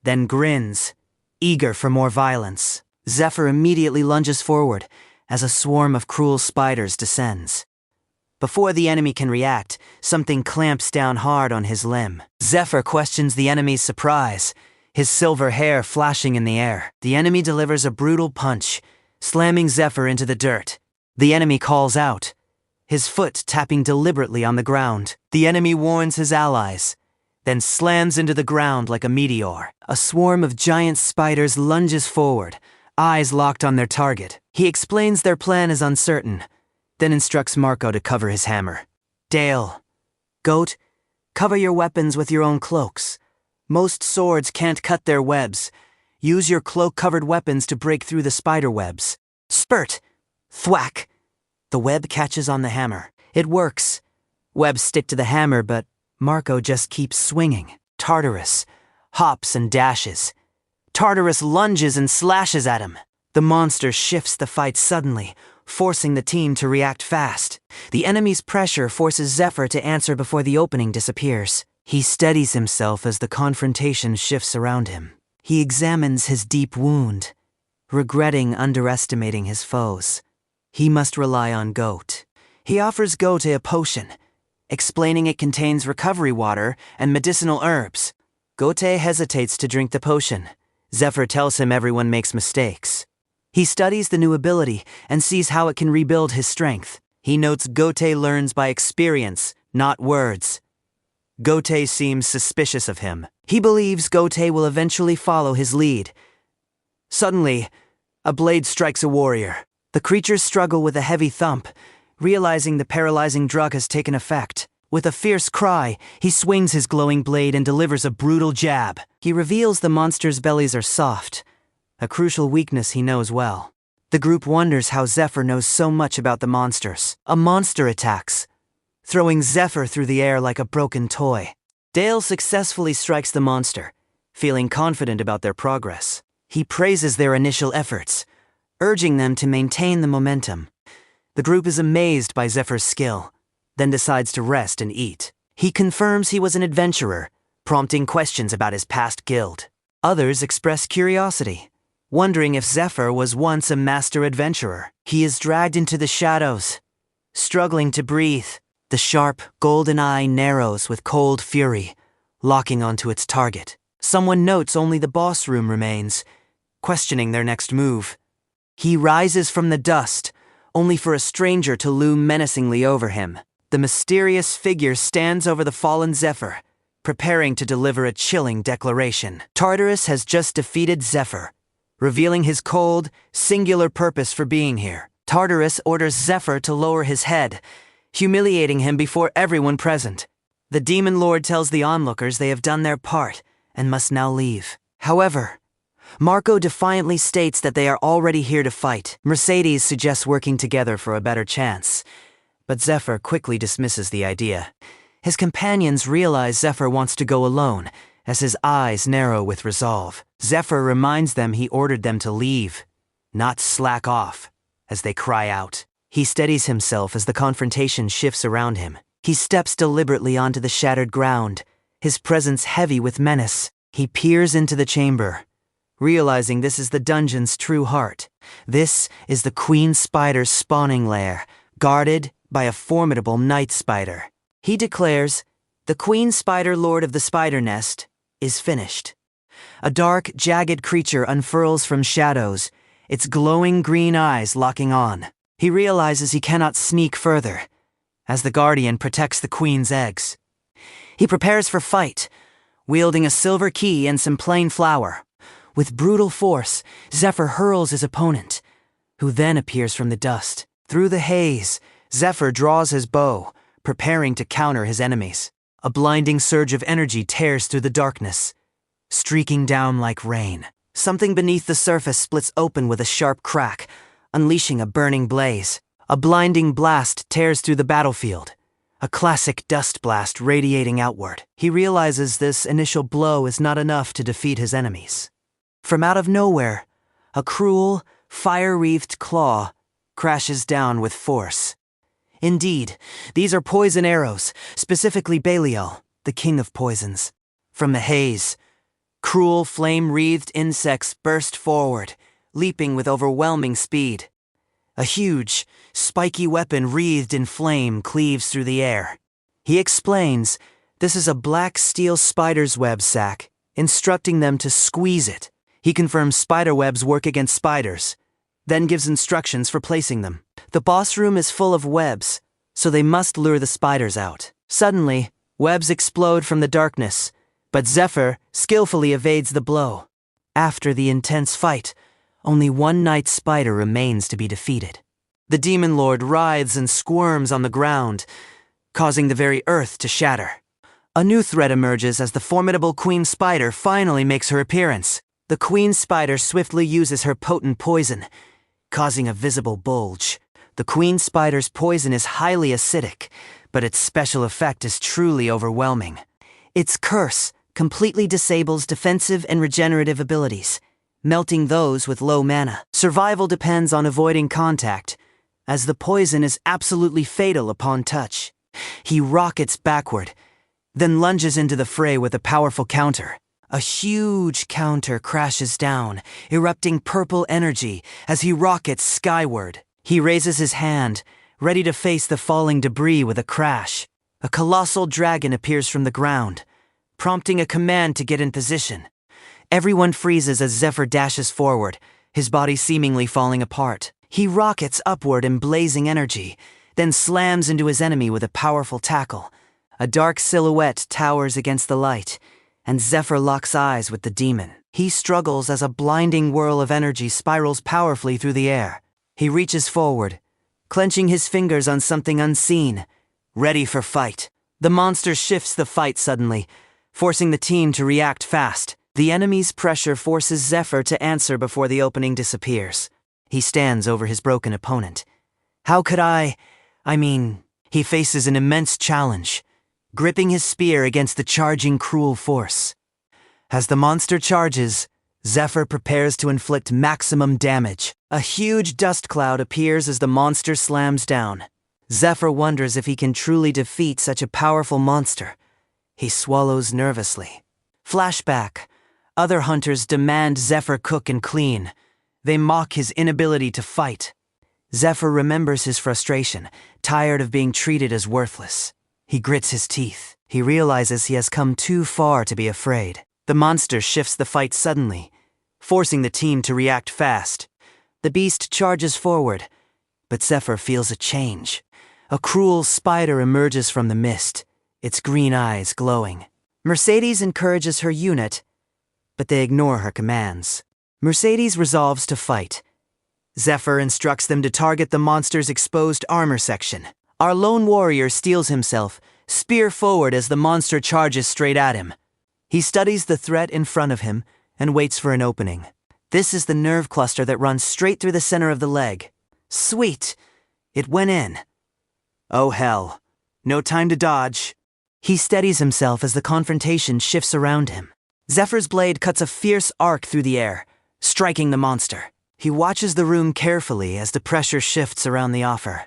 then grins, eager for more violence. Zephyr immediately lunges forward as a swarm of cruel spiders descends. Before the enemy can react, something clamps down hard on his limb. Zephyr questions the enemy's surprise, his silver hair flashing in the air. The enemy delivers a brutal punch, slamming Zephyr into the dirt. The enemy calls out, his foot tapping deliberately on the ground. The enemy warns his allies, then slams into the ground like a meteor. A swarm of giant spiders lunges forward, eyes locked on their target. He explains their plan is uncertain, then instructs Marco to cover his hammer. Dale, Goat, cover your weapons with your own cloaks. Most swords can't cut their webs. Use your cloak-covered weapons to break through the spider webs. Spurt, Thwack! The web catches on the hammer. It works. Webs stick to the hammer, but Marco just keeps swinging. Tartarus hops and dashes. Tartarus lunges and slashes at him. The monster shifts the fight suddenly, forcing the team to react fast. The enemy's pressure forces Zephyr to answer before the opening disappears. He steadies himself as the confrontation shifts around him. He examines his deep wound, regretting underestimating his foes. He must rely on Goat. He offers Goat a potion, explaining it contains recovery water and medicinal herbs. Goat hesitates to drink the potion. Zephyr tells him everyone makes mistakes. He studies the new ability and sees how it can rebuild his strength. He notes Goat learns by experience, not words. Goat seems suspicious of him. He believes Goat will eventually follow his lead. Suddenly, a blade strikes a warrior. The creatures struggle with a heavy thump, realizing the paralyzing drug has taken effect. With a fierce cry, he swings his glowing blade and delivers a brutal jab. He reveals the monster's bellies are soft, a crucial weakness he knows well. The group wonders how Zephyr knows so much about the monsters. A monster attacks, throwing Zephyr through the air like a broken toy. Dale successfully strikes the monster, feeling confident about their progress. He praises their initial efforts, urging them to maintain the momentum. The group is amazed by Zephyr's skill, then decides to rest and eat. He confirms he was an adventurer, prompting questions about his past guild. Others express curiosity, wondering if Zephyr was once a master adventurer. He is dragged into the shadows, struggling to breathe. The sharp, golden eye narrows with cold fury, locking onto its target. Someone notes only the boss room remains, questioning their next move. He rises from the dust, only for a stranger to loom menacingly over him. The mysterious figure stands over the fallen Zephyr, preparing to deliver a chilling declaration. Tartarus has just defeated Zephyr, revealing his cold, singular purpose for being here. Tartarus orders Zephyr to lower his head, humiliating him before everyone present. The Demon Lord tells the onlookers they have done their part and must now leave. However, Marco defiantly states that they are already here to fight. Mercedes suggests working together for a better chance, but Zephyr quickly dismisses the idea. His companions realize Zephyr wants to go alone, as his eyes narrow with resolve. Zephyr reminds them he ordered them to leave, not slack off, as they cry out. He steadies himself as the confrontation shifts around him. He steps deliberately onto the shattered ground, his presence heavy with menace. He peers into the chamber, realizing this is the dungeon's true heart. This is the Queen Spider's spawning lair, guarded by a formidable night spider. He declares, "The Queen Spider, Lord of the Spider Nest, is finished." A dark, jagged creature unfurls from shadows, its glowing green eyes locking on. He realizes he cannot sneak further, as the Guardian protects the Queen's eggs. He prepares for fight, wielding a silver key and some plain flour. With brutal force, Zephyr hurls his opponent, who then appears from the dust. Through the haze, Zephyr draws his bow, preparing to counter his enemies. A blinding surge of energy tears through the darkness, streaking down like rain. Something beneath the surface splits open with a sharp crack, unleashing a burning blaze. A blinding blast tears through the battlefield, a classic dust blast radiating outward. He realizes this initial blow is not enough to defeat his enemies. From out of nowhere, a cruel, fire-wreathed claw crashes down with force. Indeed, these are poison arrows, specifically Belial, the king of poisons. From the haze, cruel, flame-wreathed insects burst forward, leaping with overwhelming speed. A huge, spiky weapon wreathed in flame cleaves through the air. He explains this is a black steel spider's web sac, instructing them to squeeze it. He confirms spider webs work against spiders, then gives instructions for placing them. The boss room is full of webs, so they must lure the spiders out. Suddenly, webs explode from the darkness, but Zephyr skillfully evades the blow. After the intense fight, only one night spider remains to be defeated. The Demon Lord writhes and squirms on the ground, causing the very earth to shatter. A new threat emerges as the formidable Queen Spider finally makes her appearance. The Queen Spider swiftly uses her potent poison, causing a visible bulge. The queen spider's poison is highly acidic, but its special effect is truly overwhelming. Its curse completely disables defensive and regenerative abilities, melting those with low mana. Survival depends on avoiding contact, as the poison is absolutely fatal upon touch. He rockets backward, then lunges into the fray with a powerful counter. A huge counter crashes down, erupting purple energy as he rockets skyward. He raises his hand, ready to face the falling debris with a crash. A colossal dragon appears from the ground, prompting a command to get in position. Everyone freezes as Zephyr dashes forward, his body seemingly falling apart. He rockets upward in blazing energy, then slams into his enemy with a powerful tackle. A dark silhouette towers against the light, and Zephyr locks eyes with the demon. He struggles as a blinding whirl of energy spirals powerfully through the air. He reaches forward, clenching his fingers on something unseen, ready for fight. The monster shifts the fight suddenly, forcing the team to react fast. The enemy's pressure forces Zephyr to answer before the opening disappears. He stands over his broken opponent. How could he faces an immense challenge, gripping his spear against the charging cruel force. As the monster charges, Zephyr prepares to inflict maximum damage. A huge dust cloud appears as the monster slams down. Zephyr wonders if he can truly defeat such a powerful monster. He swallows nervously. Flashback. Other hunters demand Zephyr cook and clean. They mock his inability to fight. Zephyr remembers his frustration, tired of being treated as worthless. He grits his teeth. He realizes he has come too far to be afraid. The monster shifts the fight suddenly, forcing the team to react fast. The beast charges forward, but Zephyr feels a change. A cruel spider emerges from the mist, its green eyes glowing. Mercedes encourages her unit, but they ignore her commands. Mercedes resolves to fight. Zephyr instructs them to target the monster's exposed armor section. Our lone warrior steels himself, spear forward as the monster charges straight at him. He studies the threat in front of him and waits for an opening. This is the nerve cluster that runs straight through the center of the leg. Sweet! It went in. Oh hell. No time to dodge. He steadies himself as the confrontation shifts around him. Zephyr's blade cuts a fierce arc through the air, striking the monster. He watches the room carefully as the pressure shifts around the offer.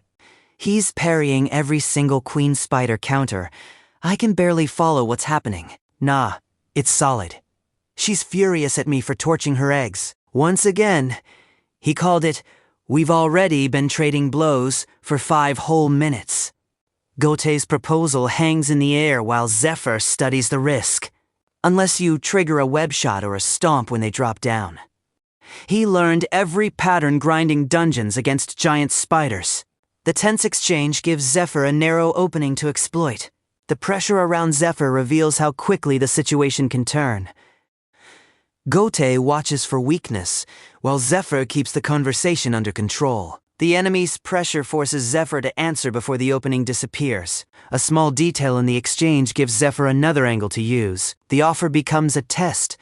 He's parrying every single queen spider counter. I can barely follow what's happening. Nah, it's solid. She's furious at me for torching her eggs. Once again, he called it, "We've already been trading blows for 5 whole minutes." Gotei's proposal hangs in the air while Zephyr studies the risk. Unless you trigger a web shot or a stomp when they drop down. He learned every pattern grinding dungeons against giant spiders. The tense exchange gives Zephyr a narrow opening to exploit. The pressure around Zephyr reveals how quickly the situation can turn. Gotei watches for weakness, while Zephyr keeps the conversation under control. The enemy's pressure forces Zephyr to answer before the opening disappears. A small detail in the exchange gives Zephyr another angle to use. The offer becomes a test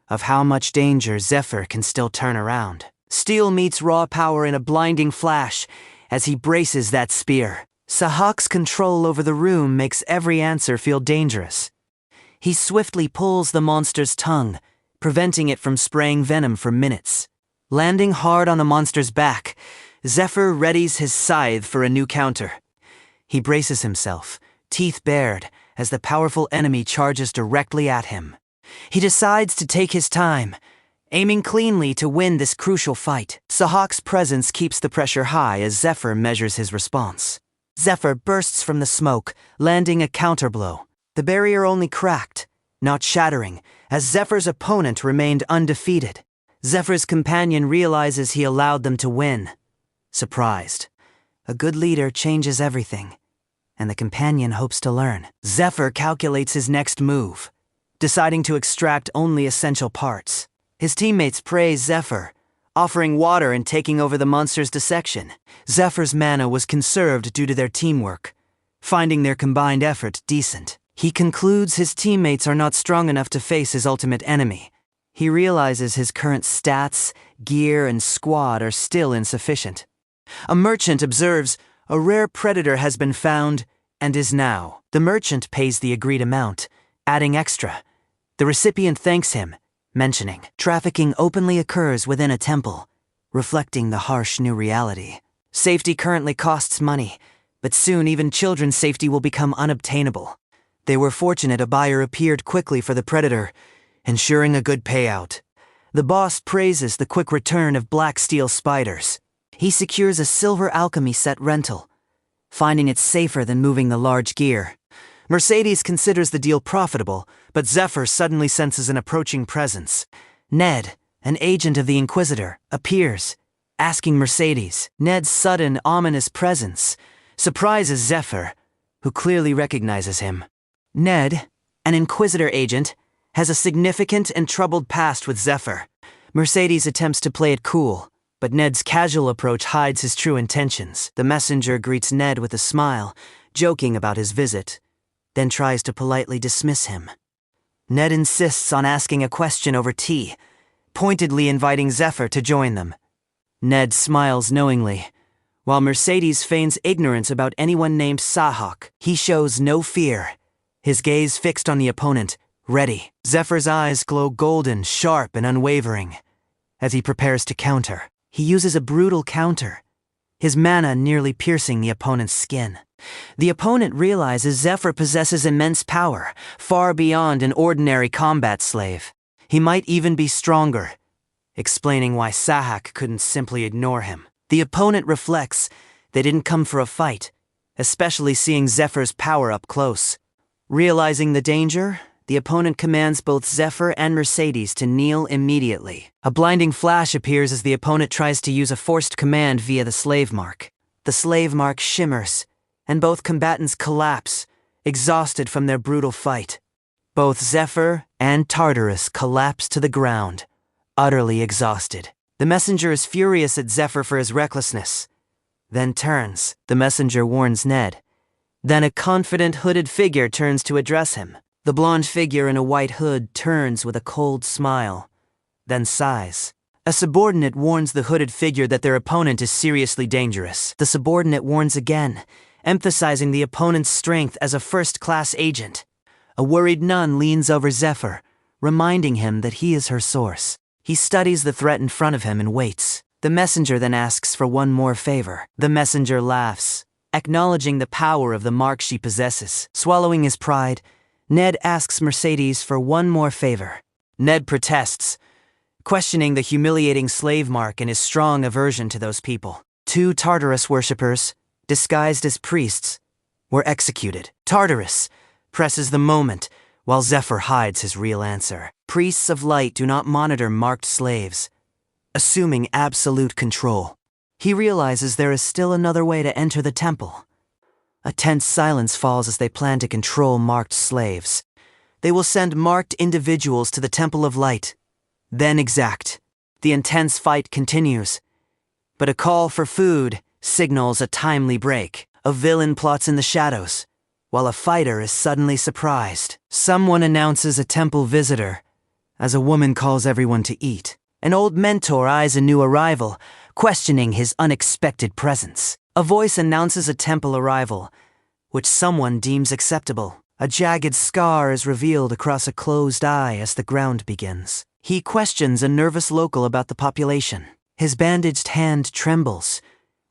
of how much danger Zephyr can still turn around. Steel meets raw power in a blinding flash as he braces that spear. Sahak's control over the room makes every answer feel dangerous. He swiftly pulls the monster's tongue, preventing it from spraying venom for minutes. Landing hard on the monster's back, Zephyr readies his scythe for a new counter. He braces himself, teeth bared, as the powerful enemy charges directly at him. He decides to take his time, aiming cleanly to win this crucial fight. Sahak's presence keeps the pressure high as Zephyr measures his response. Zephyr bursts from the smoke, landing a counterblow. The barrier only cracked, not shattering, as Zephyr's opponent remained undefeated. Zephyr's companion realizes he allowed them to win. Surprised. A good leader changes everything, and the companion hopes to learn. Zephyr calculates his next move, deciding to extract only essential parts. His teammates praise Zephyr, offering water and taking over the monster's dissection. Zephyr's mana was conserved due to their teamwork, finding their combined effort decent. He concludes his teammates are not strong enough to face his ultimate enemy. He realizes his current stats, gear, and squad are still insufficient. A merchant observes, "A rare predator has been found and is now." The merchant pays the agreed amount, adding extra. The recipient thanks him, mentioning, "Trafficking openly occurs within a temple," reflecting the harsh new reality. Safety currently costs money, but soon even children's safety will become unobtainable. They were fortunate a buyer appeared quickly for the predator, ensuring a good payout. The boss praises the quick return of black steel spiders. He secures a silver alchemy set rental, finding it safer than moving the large gear. Mercedes considers the deal profitable, but Zephyr suddenly senses an approaching presence. Ned, an agent of the Inquisitor, appears, asking Mercedes. Ned's sudden, ominous presence surprises Zephyr, who clearly recognizes him. Ned, an Inquisitor agent, has a significant and troubled past with Zephyr. Mercedes attempts to play it cool, but Ned's casual approach hides his true intentions. The messenger greets Ned with a smile, joking about his visit, then tries to politely dismiss him. Ned insists on asking a question over tea, pointedly inviting Zephyr to join them. Ned smiles knowingly, while Mercedes feigns ignorance about anyone named Sahak. He shows no fear, his gaze fixed on the opponent, ready. Zephyr's eyes glow golden, sharp, and unwavering. As he prepares to counter, he uses a brutal counter, his mana nearly piercing the opponent's skin. The opponent realizes Zephyr possesses immense power, far beyond an ordinary combat slave. He might even be stronger, explaining why Sahak couldn't simply ignore him. The opponent reflects they didn't come for a fight, especially seeing Zephyr's power up close. Realizing the danger, the opponent commands both Zephyr and Mercedes to kneel immediately. A blinding flash appears as the opponent tries to use a forced command via the slave mark. The slave mark shimmers, and both combatants collapse, exhausted from their brutal fight. Both Zephyr and Tartarus collapse to the ground, utterly exhausted. The messenger is furious at Zephyr for his recklessness, then turns. The messenger warns Ned. Then a confident hooded figure turns to address him. The blonde figure in a white hood turns with a cold smile, then sighs. A subordinate warns the hooded figure that their opponent is seriously dangerous. The subordinate warns again, emphasizing the opponent's strength as a first-class agent. A worried nun leans over Zephyr, reminding him that he is her source. He studies the threat in front of him and waits. The messenger then asks for one more favor. The messenger laughs, acknowledging the power of the mark she possesses. Swallowing his pride, Ned asks Mercedes for one more favor. Ned protests, questioning the humiliating slave mark and his strong aversion to those people. 2 Tartarus worshippers, disguised as priests, were executed. Tartarus presses the moment, while Zephyr hides his real answer. Priests of light do not monitor marked slaves, assuming absolute control. He realizes there is still another way to enter the temple. A tense silence falls as they plan to control marked slaves. They will send marked individuals to the Temple of Light, then exact. The intense fight continues, but a call for food signals a timely break. A villain plots in the shadows, while a fighter is suddenly surprised. Someone announces a temple visitor, as a woman calls everyone to eat. An old mentor eyes a new arrival, questioning his unexpected presence. A voice announces a temple arrival, which someone deems acceptable. A jagged scar is revealed across a closed eye as the ground begins. He questions a nervous local about the population. His bandaged hand trembles,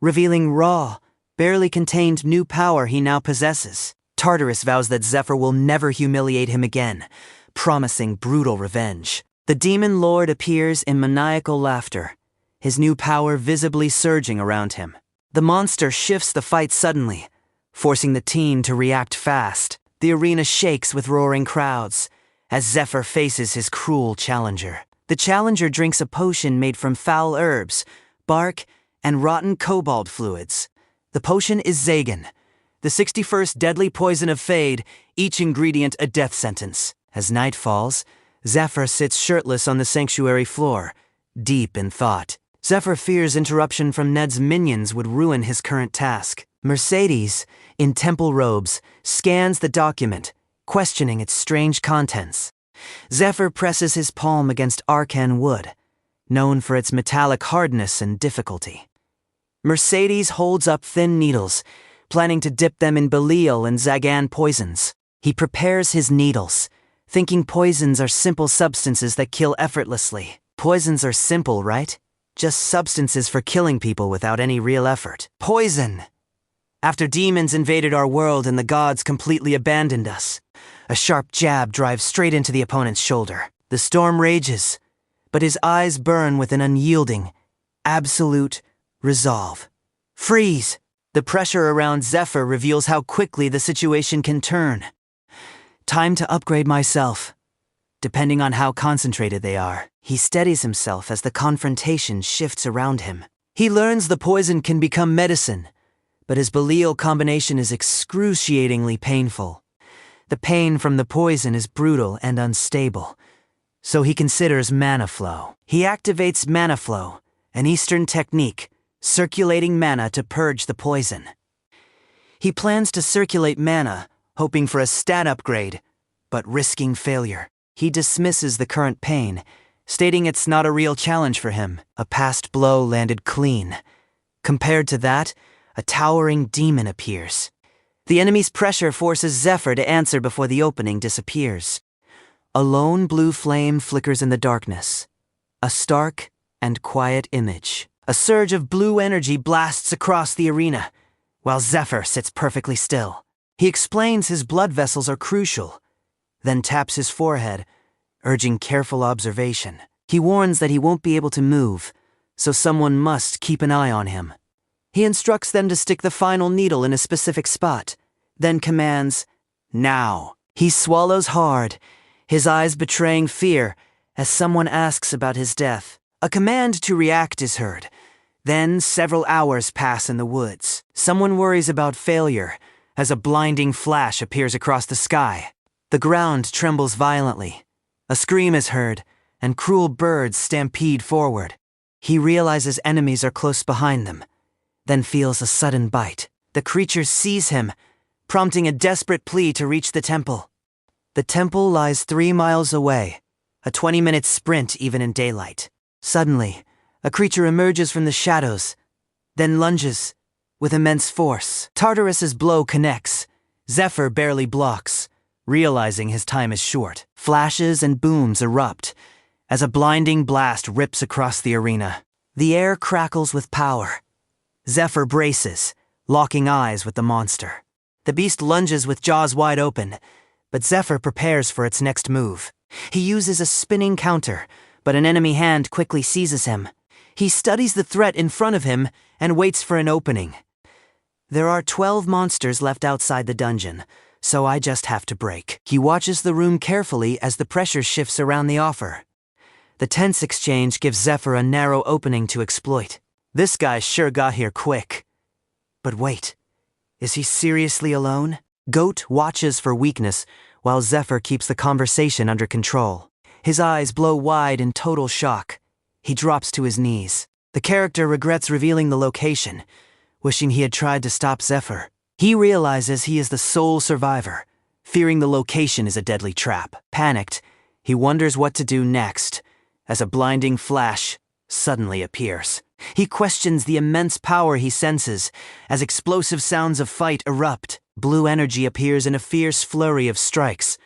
revealing raw, barely contained new power he now possesses. Tartarus vows that Zephyr will never humiliate him again, promising brutal revenge. The demon lord appears in maniacal laughter, his new power visibly surging around him. The monster shifts the fight suddenly, forcing the team to react fast. The arena shakes with roaring crowds as Zephyr faces his cruel challenger. The challenger drinks a potion made from foul herbs, bark, and rotten cobalt fluids. The potion is Zagan, the 61st deadly poison of Fade, each ingredient a death sentence. As night falls, Zephyr sits shirtless on the sanctuary floor, deep in thought. Zephyr fears interruption from Ned's minions would ruin his current task. Mercedes, in temple robes, scans the document, questioning its strange contents. Zephyr presses his palm against Arcan wood, known for its metallic hardness and difficulty. Mercedes holds up thin needles, planning to dip them in Belial and Zagan poisons. He prepares his needles, thinking poisons are simple substances that kill effortlessly. Poisons are simple, right? Just substances for killing people without any real effort. Poison! After demons invaded our world and the gods completely abandoned us, a sharp jab drives straight into the opponent's shoulder. The storm rages, but his eyes burn with an unyielding, absolute resolve. Freeze! The pressure around Zephyr reveals how quickly the situation can turn. Time to upgrade myself. Depending on how concentrated they are, he steadies himself as the confrontation shifts around him. He learns the poison can become medicine, but his Belial combination is excruciatingly painful. The pain from the poison is brutal and unstable, so he considers mana flow. He activates mana flow, an Eastern technique, circulating mana to purge the poison. He plans to circulate mana, hoping for a stat upgrade, but risking failure. He dismisses the current pain, stating it's not a real challenge for him. A past blow landed clean. Compared to that, a towering demon appears. The enemy's pressure forces Zephyr to answer before the opening disappears. A lone blue flame flickers in the darkness. A stark and quiet image. A surge of blue energy blasts across the arena, while Zephyr sits perfectly still. He explains his blood vessels are crucial, then taps his forehead, urging careful observation. He warns that he won't be able to move, so someone must keep an eye on him. He instructs them to stick the final needle in a specific spot, then commands, "Now." He swallows hard, his eyes betraying fear as someone asks about his death. A command to react is heard. Then several hours pass in the woods. Someone worries about failure as a blinding flash appears across the sky. The ground trembles violently. A scream is heard, and cruel birds stampede forward. He realizes enemies are close behind them, then feels a sudden bite. The creature sees him, prompting a desperate plea to reach the temple. The temple lies 3 miles away, a 20-minute sprint even in daylight. Suddenly, a creature emerges from the shadows, then lunges with immense force. Tartarus's blow connects. Zephyr barely blocks, realizing his time is short. Flashes and booms erupt as a blinding blast rips across the arena. The air crackles with power. Zephyr braces, locking eyes with the monster. The beast lunges with jaws wide open, but Zephyr prepares for its next move. He uses a spinning counter, but an enemy hand quickly seizes him. He studies the threat in front of him and waits for an opening. There are 12 monsters left outside the dungeon, so I just have to break. He watches the room carefully as the pressure shifts around the offer. The tense exchange gives Zephyr a narrow opening to exploit. This guy sure got here quick. But wait, is he seriously alone? Goat watches for weakness while Zephyr keeps the conversation under control. His eyes blow wide in total shock. He drops to his knees. The character regrets revealing the location, wishing he had tried to stop Zephyr. He realizes he is the sole survivor, fearing the location is a deadly trap. Panicked, he wonders what to do next, as a blinding flash suddenly appears. He questions the immense power he senses as explosive sounds of fight erupt. Blue energy appears in a fierce flurry of strikes,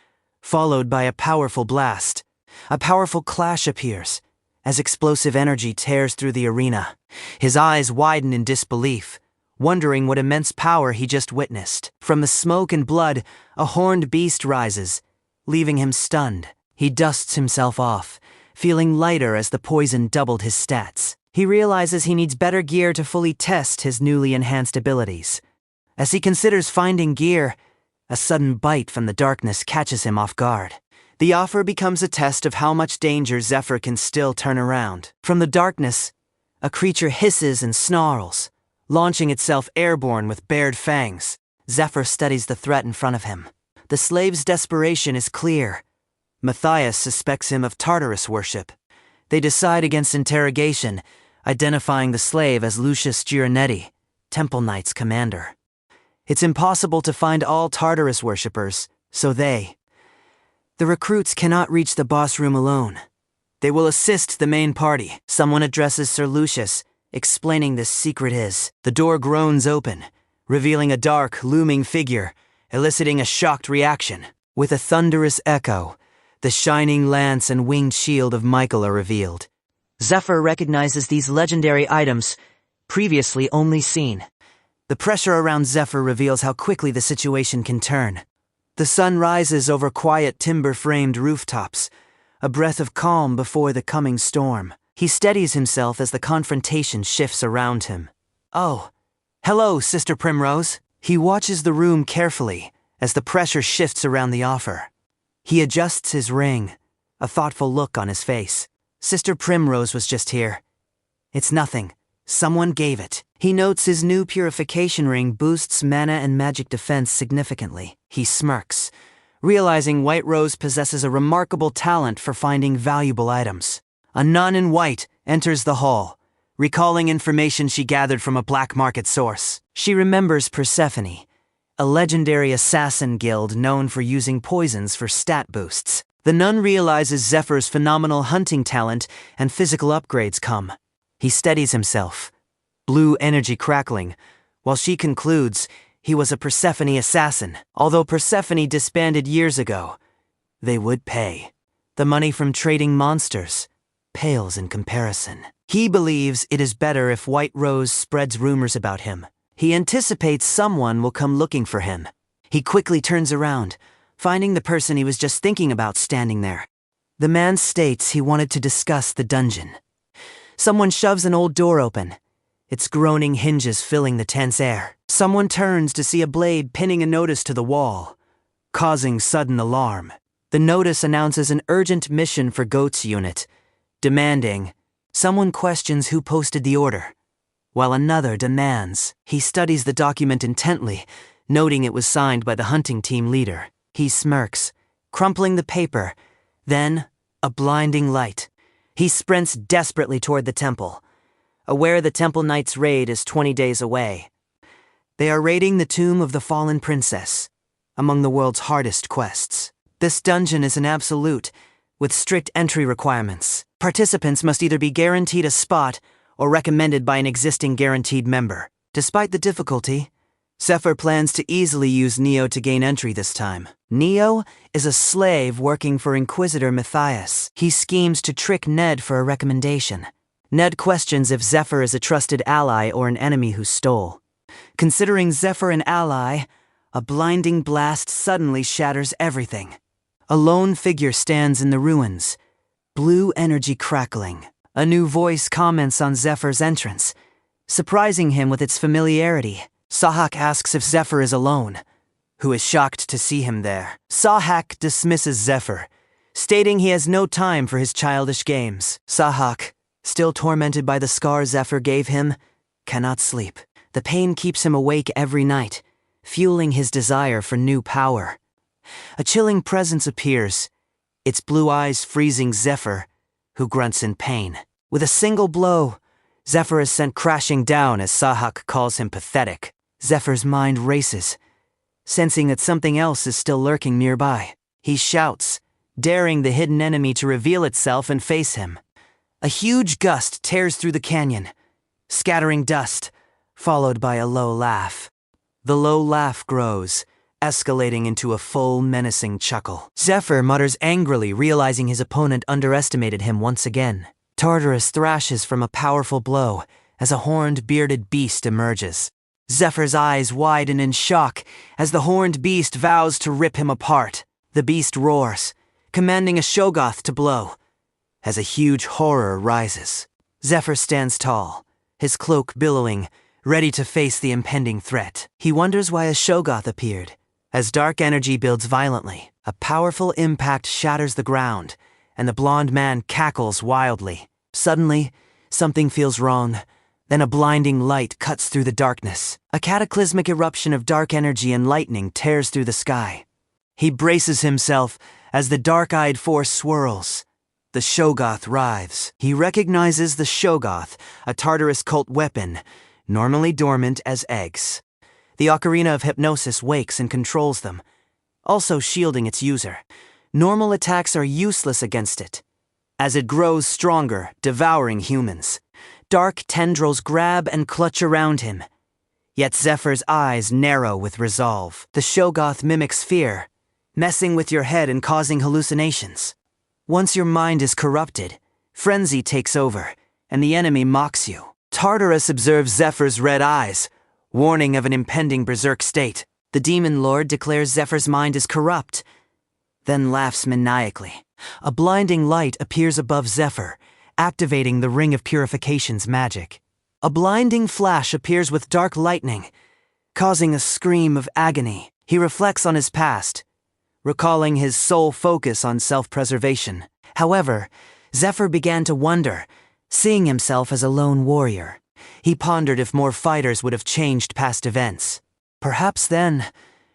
followed by a powerful blast. A powerful clash appears as explosive energy tears through the arena. His eyes widen in disbelief, wondering what immense power he just witnessed. From the smoke and blood, a horned beast rises, leaving him stunned. He dusts himself off, feeling lighter as the poison doubled his stats. He realizes he needs better gear to fully test his newly enhanced abilities. As he considers finding gear, a sudden bite from the darkness catches him off guard. The offer becomes a test of how much danger Zephyr can still turn around. From the darkness, a creature hisses and snarls, launching itself airborne with bared fangs. Zephyr studies the threat in front of him. The slave's desperation is clear. Matthias suspects him of Tartarus worship. They decide against interrogation, identifying the slave as Lucius Giornetti, Temple Knight's commander. It's impossible to find all Tartarus worshippers, so they The recruits cannot reach the boss room alone. They will assist the main party. Someone addresses Sir Lucius, explaining this secret is. The door groans open, revealing a dark, looming figure, eliciting a shocked reaction. With a thunderous echo, the shining lance and winged shield of Michael are revealed. Zephyr recognizes these legendary items, previously only seen. The pressure around Zephyr reveals how quickly the situation can turn. The sun rises over quiet timber-framed rooftops, a breath of calm before the coming storm. He steadies himself as the confrontation shifts around him. Oh, hello, Sister Primrose. He watches the room carefully as the pressure shifts around the offer. He adjusts his ring, a thoughtful look on his face. Sister Primrose was just here. It's nothing. Someone gave it. He notes his new purification ring boosts mana and magic defense significantly. He smirks, realizing White Rose possesses a remarkable talent for finding valuable items. A nun in white enters the hall, recalling information she gathered from a black market source. She remembers Persephone, a legendary assassin guild known for using poisons for stat boosts. The nun realizes Zephyr's phenomenal hunting talent and physical upgrades come. He steadies himself, blue energy crackling, while she concludes he was a Persephone assassin. Although Persephone disbanded years ago, they would pay. The money from trading monsters pales in comparison. He believes it is better if White Rose spreads rumors about him. He anticipates someone will come looking for him. He quickly turns around, finding the person he was just thinking about standing there. The man states he wanted to discuss the dungeon. Someone shoves an old door open, its groaning hinges filling the tense air. Someone turns to see a blade pinning a notice to the wall, causing sudden alarm. The notice announces an urgent mission for Goat's unit, demanding. Someone questions who posted the order, while another demands. He studies the document intently, noting it was signed by the hunting team leader. He smirks, crumpling the paper. Then, a blinding light. He sprints desperately toward the temple, aware the Temple Knight's raid is 20 days away. They are raiding the tomb of the fallen princess, among the world's hardest quests. This dungeon is an absolute, with strict entry requirements. Participants must either be guaranteed a spot or recommended by an existing guaranteed member. Despite the difficulty, Zephyr plans to easily use Neo to gain entry this time. Neo is a slave working for Inquisitor Matthias. He schemes to trick Ned for a recommendation. Ned questions if Zephyr is a trusted ally or an enemy who stole. Considering Zephyr an ally, a blinding blast suddenly shatters everything. A lone figure stands in the ruins, blue energy crackling. A new voice comments on Zephyr's entrance, surprising him with its familiarity. Sahak asks if Zephyr is alone, who is shocked to see him there. Sahak dismisses Zephyr, stating he has no time for his childish games. Sahak, still tormented by the scar Zephyr gave him, cannot sleep. The pain keeps him awake every night, fueling his desire for new power. A chilling presence appears, its blue eyes freezing Zephyr, who grunts in pain. With a single blow, Zephyr is sent crashing down as Sahak calls him pathetic. Zephyr's mind races, sensing that something else is still lurking nearby. He shouts, daring the hidden enemy to reveal itself and face him. A huge gust tears through the canyon, scattering dust, followed by a low laugh. The low laugh grows, escalating into a full, menacing chuckle. Zephyr mutters angrily, realizing his opponent underestimated him once again. Tartarus thrashes from a powerful blow as a horned, bearded beast emerges. Zephyr's eyes widen in shock as the horned beast vows to rip him apart. The beast roars, commanding a Shoggoth to blow, as a huge horror rises. Zephyr stands tall, his cloak billowing, ready to face the impending threat. He wonders why a Shoggoth appeared. As dark energy builds violently, a powerful impact shatters the ground, and the blond man cackles wildly. Suddenly, something feels wrong. Then a blinding light cuts through the darkness. A cataclysmic eruption of dark energy and lightning tears through the sky. He braces himself as the dark-eyed force swirls. The Shoggoth writhes. He recognizes the Shoggoth, a Tartarus cult weapon, normally dormant as eggs. The Ocarina of Hypnosis wakes and controls them, also shielding its user. Normal attacks are useless against it, as it grows stronger, devouring humans. Dark tendrils grab and clutch around him. Yet Zephyr's eyes narrow with resolve. The Shoggoth mimics fear, messing with your head and causing hallucinations. Once your mind is corrupted, frenzy takes over, and the enemy mocks you. Tartarus observes Zephyr's red eyes, warning of an impending berserk state. The Demon Lord declares Zephyr's mind is corrupt, then laughs maniacally. A blinding light appears above Zephyr, activating the Ring of Purification's magic. A blinding flash appears with dark lightning, causing a scream of agony. He reflects on his past, recalling his sole focus on self-preservation. However, Zephyr began to wonder, seeing himself as a lone warrior. He pondered if more fighters would have changed past events. Perhaps then,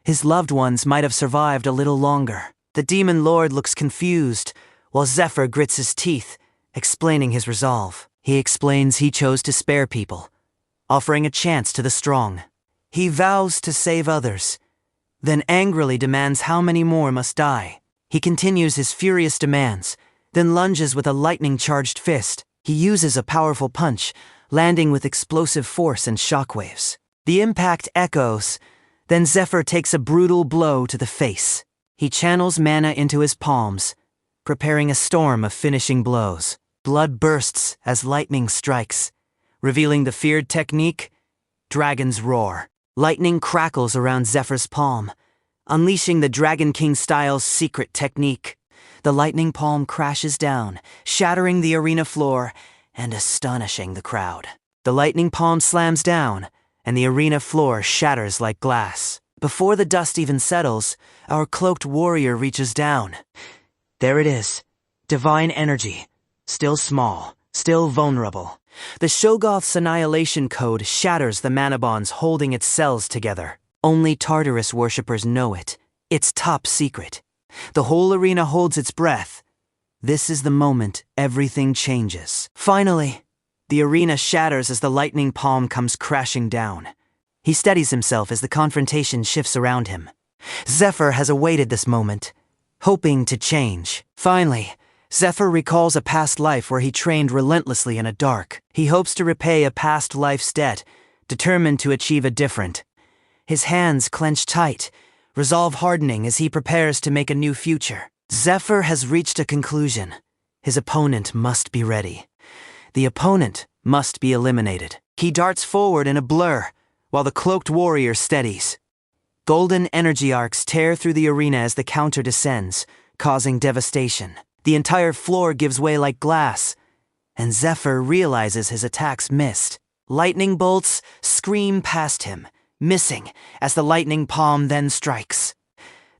his loved ones might have survived a little longer. The Demon Lord looks confused, while Zephyr grits his teeth, explaining his resolve. He explains he chose to spare people, offering a chance to the strong. He vows to save others, then angrily demands how many more must die. He continues his furious demands, then lunges with a lightning-charged fist. He uses a powerful punch, landing with explosive force and shockwaves. The impact echoes, then Zephyr takes a brutal blow to the face. He channels mana into his palms, preparing a storm of finishing blows. Blood bursts as lightning strikes, revealing the feared technique, Dragon's Roar. Lightning crackles around Zephyr's palm, unleashing the Dragon King-style's secret technique. The lightning palm crashes down, shattering the arena floor and astonishing the crowd. The lightning palm slams down, and the arena floor shatters like glass. Before the dust even settles, our cloaked warrior reaches down. There it is, divine energy, still small, still vulnerable. The Shoggoth's annihilation code shatters the mana bonds holding its cells together. Only Tartarus worshippers know it. It's top secret. The whole arena holds its breath. This is the moment everything changes. Finally, the arena shatters as the lightning palm comes crashing down. He steadies himself as the confrontation shifts around him. Zephyr has awaited this moment, hoping to change. Finally, Zephyr recalls a past life where he trained relentlessly in a dark. He hopes to repay a past life's debt, determined to achieve a different. His hands clench tight, resolve hardening as he prepares to make a new future. Zephyr has reached a conclusion. His opponent must be ready. The opponent must be eliminated. He darts forward in a blur, while the cloaked warrior steadies. Golden energy arcs tear through the arena as the counter descends, causing devastation. The entire floor gives way like glass, and Zephyr realizes his attacks missed. Lightning bolts scream past him, missing as the lightning palm then strikes.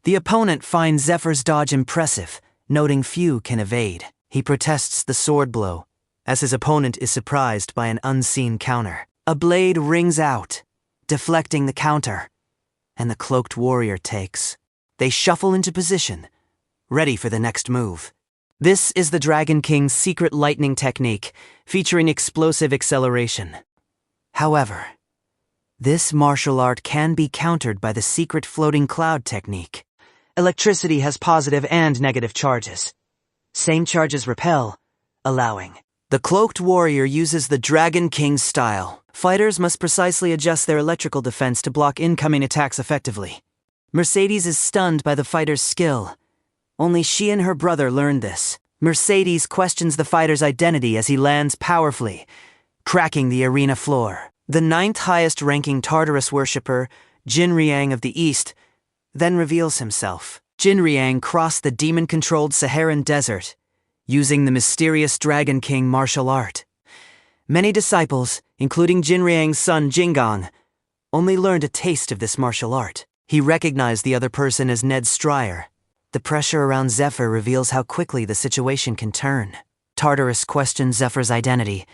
The opponent finds Zephyr's dodge impressive, noting few can evade. He protests the sword blow, as his opponent is surprised by an unseen counter. A blade rings out, deflecting the counter, and the cloaked warrior takes. They shuffle into position, ready for the next move. This is the Dragon King's secret lightning technique, featuring explosive acceleration. However, this martial art can be countered by the secret floating cloud technique. Electricity has positive and negative charges. Same charges repel, allowing. The cloaked warrior uses the Dragon King style. Fighters must precisely adjust their electrical defense to block incoming attacks effectively. Mercedes is stunned by the fighter's skill. Only she and her brother learned this. Mercedes questions the fighter's identity as he lands powerfully, cracking the arena floor. The 9th highest ranking Tartarus worshipper, Jinriang of the East, then reveals himself. Jinriang crossed the demon-controlled Saharan desert, using the mysterious Dragon King martial art. Many disciples, including Jinriang's son Jinggang, only learned a taste of this martial art. He recognized the other person as Ned Stryer. The pressure around Zephyr reveals how quickly the situation can turn. Tartarus questioned Zephyr's identity,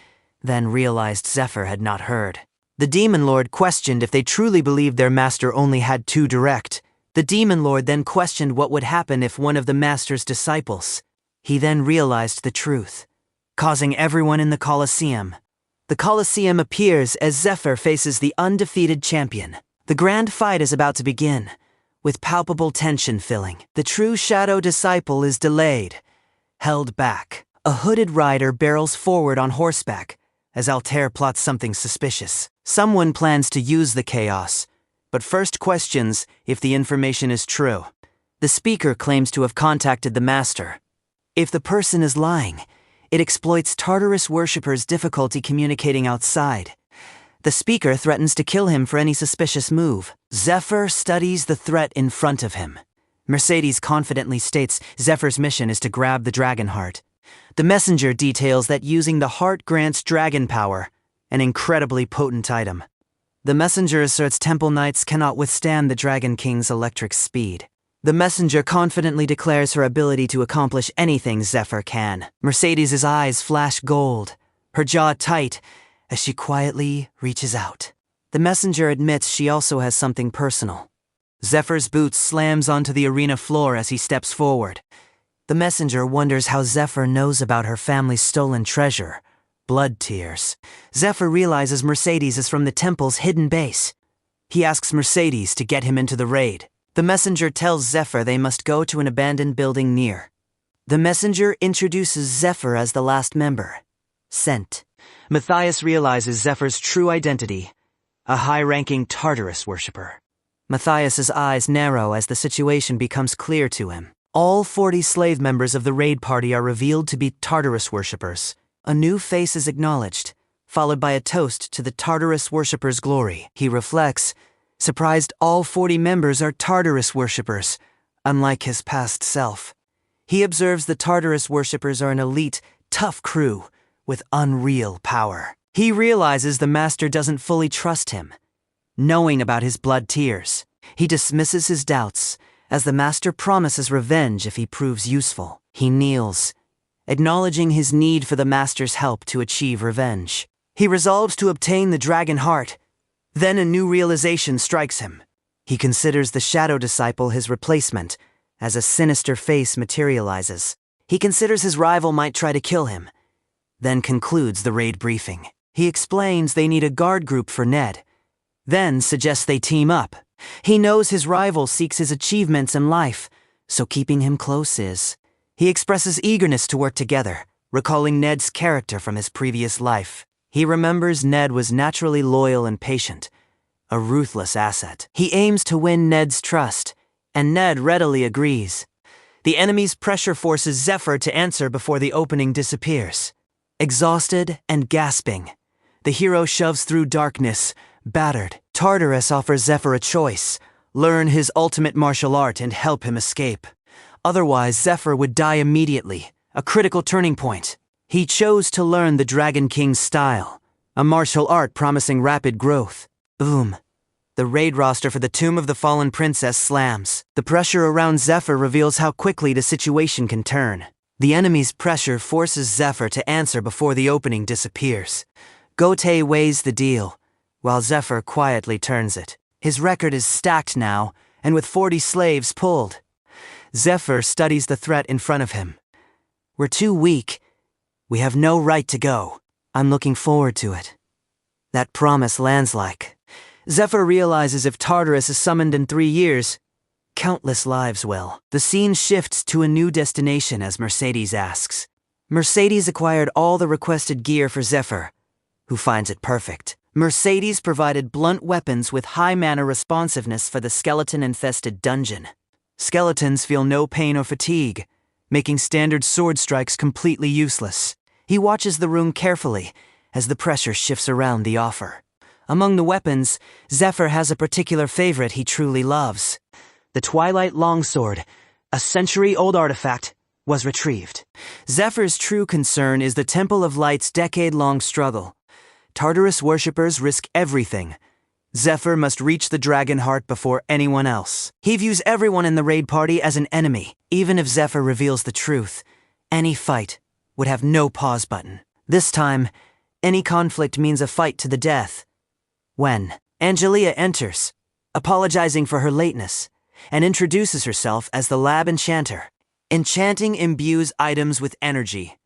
then realized Zephyr had not heard. The Demon Lord questioned if they truly believed their master only had 2 direct. The Demon Lord then questioned what would happen if one of the master's disciples. He then realized the truth, causing everyone in the Colosseum. The Colosseum appears as Zephyr faces the undefeated champion. The grand fight is about to begin, with palpable tension filling. The true shadow disciple is delayed, held back. A hooded rider barrels forward on horseback as Altair plots something suspicious. Someone plans to use the chaos, but first questions if the information is true. The speaker claims to have contacted the master. If the person is lying, it exploits Tartarus worshippers' difficulty communicating outside. The speaker threatens to kill him for any suspicious move. Zephyr studies the threat in front of him. Mercedes confidently states Zephyr's mission is to grab the dragon heart. The messenger details that using the heart grants dragon power, an incredibly potent item. The messenger asserts Temple Knights cannot withstand the Dragon King's electric speed. The messenger confidently declares her ability to accomplish anything Zephyr can. Mercedes' eyes flash gold, her jaw tight, as she quietly reaches out. The messenger admits she also has something personal. Zephyr's boot slams onto the arena floor as he steps forward. The messenger wonders how Zephyr knows about her family's stolen treasure, blood tears. Zephyr realizes Mercedes is from the temple's hidden base. He asks Mercedes to get him into the raid. The messenger tells Zephyr they must go to an abandoned building near. The messenger introduces Zephyr as the last member, Sent. Matthias realizes Zephyr's true identity, a high-ranking Tartarus worshipper. Matthias's eyes narrow as the situation becomes clear to him. All 40 slave members of the raid party are revealed to be Tartarus worshippers. A new face is acknowledged, followed by a toast to the Tartarus worshippers' glory. He reflects, surprised all 40 members are Tartarus worshippers, unlike his past self. He observes the Tartarus worshippers are an elite, tough crew with unreal power. He realizes the master doesn't fully trust him. Knowing about his blood tears, he dismisses his doubts, as the master promises revenge if he proves useful. He kneels, acknowledging his need for the master's help to achieve revenge. He resolves to obtain the dragon heart. Then a new realization strikes him. He considers the shadow disciple his replacement, as a sinister face materializes. He considers his rival might try to kill him, then concludes the raid briefing. He explains they need a guard group for Ned, then suggests they team up. He knows his rival seeks his achievements in life, so keeping him close is. He expresses eagerness to work together, recalling Ned's character from his previous life. He remembers Ned was naturally loyal and patient, a ruthless asset. He aims to win Ned's trust, and Ned readily agrees. The enemy's pressure forces Zephyr to answer before the opening disappears. Exhausted and gasping, the hero shoves through darkness, battered. Tartarus offers Zephyr a choice: learn his ultimate martial art and help him escape. Otherwise, Zephyr would die immediately, a critical turning point. He chose to learn the Dragon King's style, a martial art promising rapid growth. Boom. The raid roster for the Tomb of the Fallen Princess slams. The pressure around Zephyr reveals how quickly the situation can turn. The enemy's pressure forces Zephyr to answer before the opening disappears. Gotay weighs the deal, while Zephyr quietly turns it. His record is stacked now, and with 40 slaves pulled. Zephyr studies the threat in front of him. We're too weak. We have no right to go. I'm looking forward to it. That promise lands like. Zephyr realizes if Tartarus is summoned in 3 years, countless lives will. The scene shifts to a new destination as Mercedes asks. Mercedes acquired all the requested gear for Zephyr, who finds it perfect. Mercedes provided blunt weapons with high mana responsiveness for the skeleton-infested dungeon. Skeletons feel no pain or fatigue, making standard sword strikes completely useless. He watches the room carefully as the pressure shifts around the offer. Among the weapons, Zephyr has a particular favorite he truly loves. The Twilight Longsword, a century-old artifact, was retrieved. Zephyr's true concern is the Temple of Light's decade-long struggle. Tartarus worshippers risk everything. Zephyr must reach the dragon heart before anyone else. He views everyone in the raid party as an enemy. Even if Zephyr reveals the truth, any fight would have no pause button. This time, any conflict means a fight to the death. When Angelia enters, apologizing for her lateness, and introduces herself as the lab enchanter. Enchanting imbues items with energy.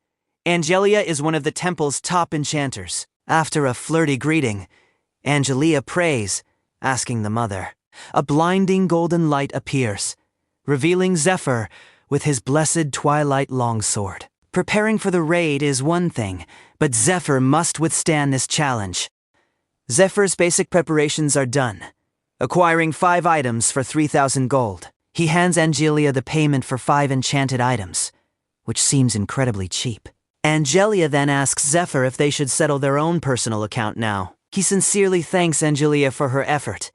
Angelia is one of the temple's top enchanters. After a flirty greeting, Angelia prays, asking the mother, a blinding golden light appears, revealing Zephyr with his blessed twilight longsword. Preparing for the raid is one thing, but Zephyr must withstand this challenge. Zephyr's basic preparations are done, acquiring 5 items for 3,000 gold. He hands Angelia the payment for 5 enchanted items, which seems incredibly cheap. Angelia then asks Zephyr if they should settle their own personal account now. He sincerely thanks Angelia for her effort,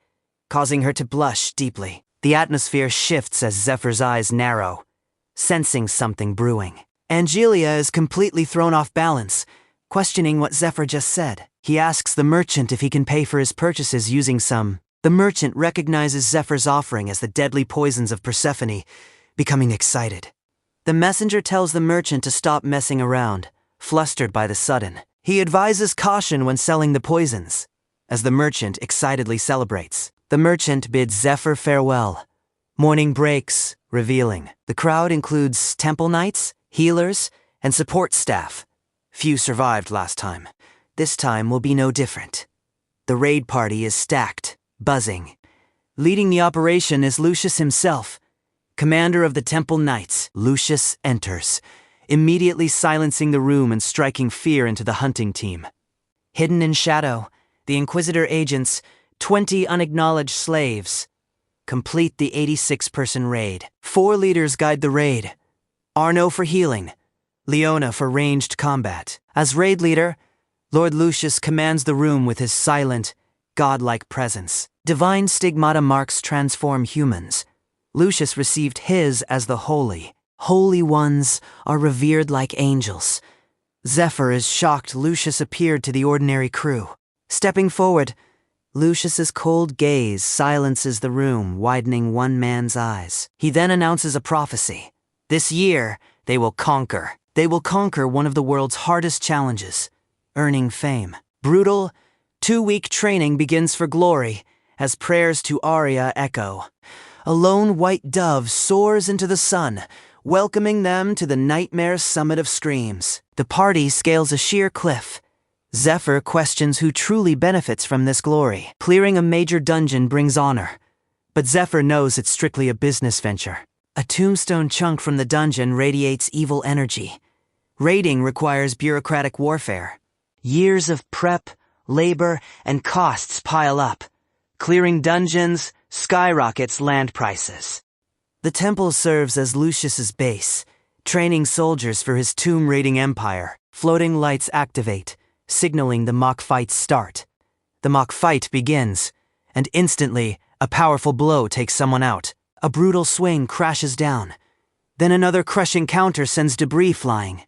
causing her to blush deeply. The atmosphere shifts as Zephyr's eyes narrow, sensing something brewing. Angelia is completely thrown off balance, questioning what Zephyr just said. He asks the merchant if he can pay for his purchases using some. The merchant recognizes Zephyr's offering as the deadly poisons of Persephone, becoming excited. The messenger tells the merchant to stop messing around, flustered by the sudden. He advises caution when selling the poisons, as the merchant excitedly celebrates. The merchant bids Zephyr farewell. Morning breaks, revealing. The crowd includes temple knights, healers, and support staff. Few survived last time. This time will be no different. The raid party is stacked, buzzing. Leading the operation is Lucius himself, commander of the Temple Knights. Lucius enters, immediately silencing the room and striking fear into the hunting team. Hidden in shadow, the Inquisitor agents, 20 unacknowledged slaves, complete the 86-person raid. 4 leaders guide the raid. Arno for healing, Leona for ranged combat. As raid leader, Lord Lucius commands the room with his silent, godlike presence. Divine stigmata marks transform humans. Lucius received his as the holy. Holy ones are revered like angels. Zephyr is shocked Lucius appeared to the ordinary crew. Stepping forward, Lucius's cold gaze silences the room, widening one man's eyes. He then announces a prophecy. This year, they will conquer. They will conquer one of the world's hardest challenges, earning fame. Brutal, 2-week training begins for glory, as prayers to Arya echo. A lone white dove soars into the sun, welcoming them to the nightmare summit of screams. The party scales a sheer cliff. Zephyr questions who truly benefits from this glory. Clearing a major dungeon brings honor, but Zephyr knows it's strictly a business venture. A tombstone chunk from the dungeon radiates evil energy. Raiding requires bureaucratic warfare. Years of prep, labor, and costs pile up. Clearing dungeons skyrockets land prices. The temple serves as Lucius's base, training soldiers for his tomb-raiding empire. Floating lights activate, signaling the mock fight's start. The mock fight begins, and instantly, a powerful blow takes someone out. A brutal swing crashes down. Then another crushing counter sends debris flying.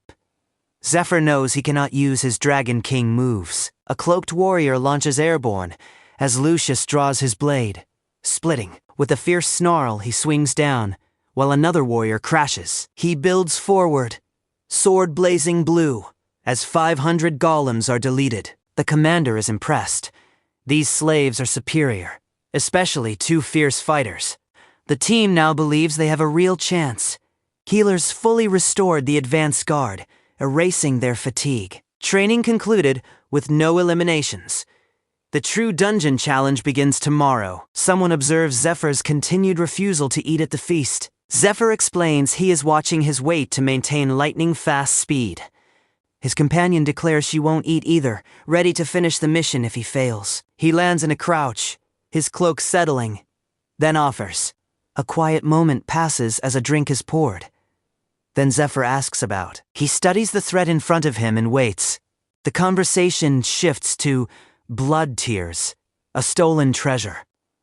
Zephyr knows he cannot use his Dragon King moves. A cloaked warrior launches airborne, as Lucius draws his blade, splitting. With a fierce snarl, he swings down, while another warrior crashes. He builds forward, sword blazing blue, as 500 golems are deleted. The commander is impressed. These slaves are superior, especially 2 fierce fighters. The team now believes they have a real chance. Healers fully restored the advanced guard, erasing their fatigue. Training concluded with no eliminations. The true dungeon challenge begins tomorrow. Someone observes Zephyr's continued refusal to eat at the feast. Zephyr explains he is watching his weight to maintain lightning-fast speed. His companion declares she won't eat either, ready to finish the mission if he fails. He lands in a crouch, his cloak settling, then offers. A quiet moment passes as a drink is poured. Then Zephyr asks about. He studies the threat in front of him and waits. The conversation shifts to blood tears, a stolen treasure.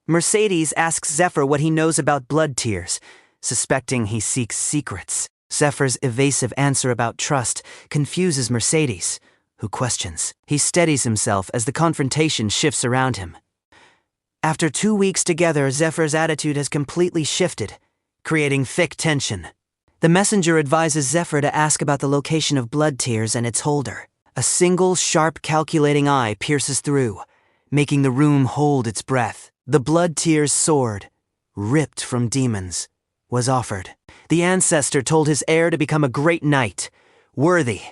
Mercedes asks Zephyr what he knows about blood tears, suspecting he seeks secrets. Zephyr's evasive answer about trust confuses Mercedes, who questions. He steadies himself as the confrontation shifts around him. After 2 weeks together, Zephyr's attitude has completely shifted, creating thick tension. The messenger advises Zephyr to ask about the location of blood tears and its holder. A single, sharp, calculating eye pierces through, making the room hold its breath. The blood tear's sword, ripped from demons, was offered. The ancestor told his heir to become a great knight, worthy.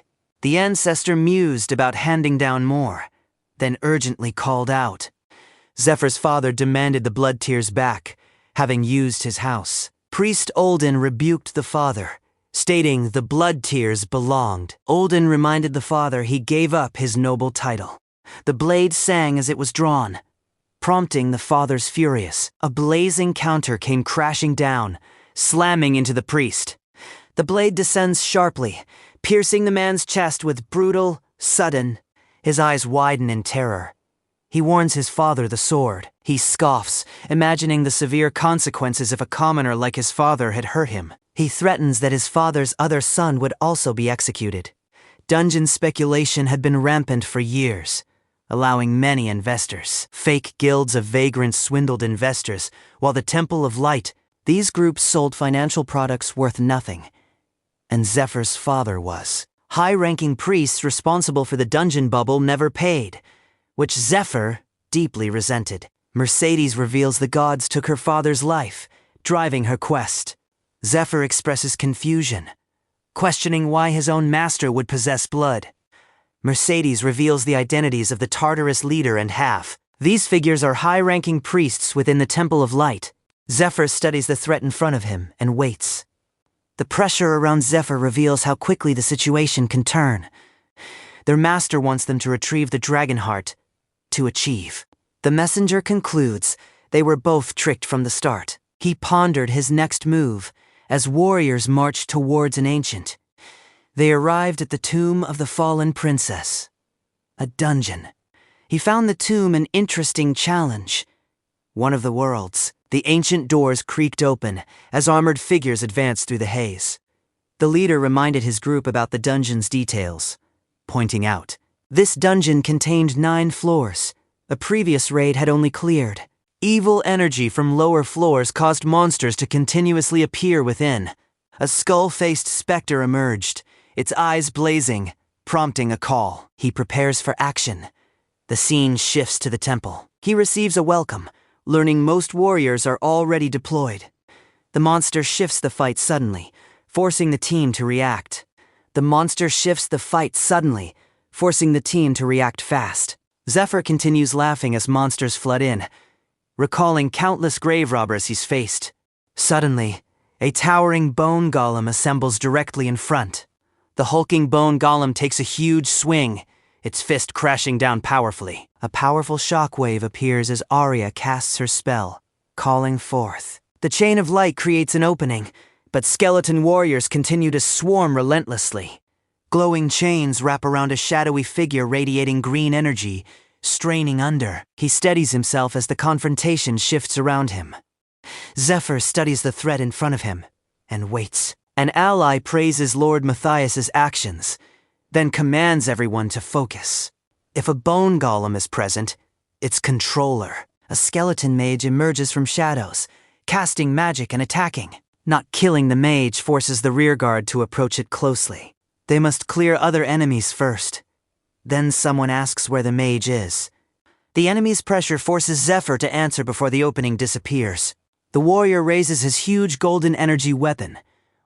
The ancestor mused about handing down more, then urgently called out. Zephyr's father demanded the blood tears back, having used his house. Priest Olden rebuked the father, stating the blood tears belonged. Olden reminded the father he gave up his noble title. The blade sang as it was drawn, prompting the father's furious. A blazing counter came crashing down, slamming into the priest. The blade descends sharply, piercing the man's chest with brutal, sudden. His eyes widen in terror. He warns his father the sword. He scoffs, imagining the severe consequences if a commoner like his father had hurt him. He threatens that his father's other son would also be executed. Dungeon speculation had been rampant for years, allowing many investors. Fake guilds of vagrants swindled investors, while the Temple of Light, these groups sold financial products worth nothing. And Zephyr's father was. High-ranking priests responsible for the dungeon bubble never paid, which Zephyr deeply resented. Mercedes reveals the gods took her father's life, driving her quest. Zephyr expresses confusion, questioning why his own master would possess blood. Mercedes reveals the identities of the Tartarus leader and half. These figures are high-ranking priests within the Temple of Light. Zephyr studies the threat in front of him and waits. The pressure around Zephyr reveals how quickly the situation can turn. Their master wants them to retrieve the dragon heart, to achieve. The messenger concludes they were both tricked from the start. He pondered his next move as warriors marched towards an ancient. They arrived at the tomb of the fallen princess. A dungeon. He found the tomb an interesting challenge. One of the worlds. The ancient doors creaked open as armored figures advanced through the haze. The leader reminded his group about the dungeon's details, pointing out, this dungeon contained 9 floors. A previous raid had only cleared. Evil energy from lower floors caused monsters to continuously appear within. A skull-faced specter emerged, its eyes blazing, prompting a call. He prepares for action. The scene shifts to the temple. He receives a welcome, learning most warriors are already deployed. The monster shifts the fight suddenly, forcing the team to react. Forcing the team to react fast. Zephyr continues laughing as monsters flood in, recalling countless grave robbers he's faced. Suddenly, a towering bone golem assembles directly in front. The hulking bone golem takes a huge swing, its fist crashing down powerfully. A powerful shockwave appears as Arya casts her spell, calling forth. The chain of light creates an opening, but skeleton warriors continue to swarm relentlessly. Glowing chains wrap around a shadowy figure radiating green energy, straining under. He steadies himself as the confrontation shifts around him. Zephyr studies the threat in front of him and waits. An ally praises Lord Matthias's actions, then commands everyone to focus. If a bone golem is present, its controller, a skeleton mage, emerges from shadows, casting magic and attacking. Not killing the mage forces the rearguard to approach it closely. They must clear other enemies first. Then someone asks where the mage is. The enemy's pressure forces Zephyr to answer before the opening disappears. The warrior raises his huge golden energy weapon,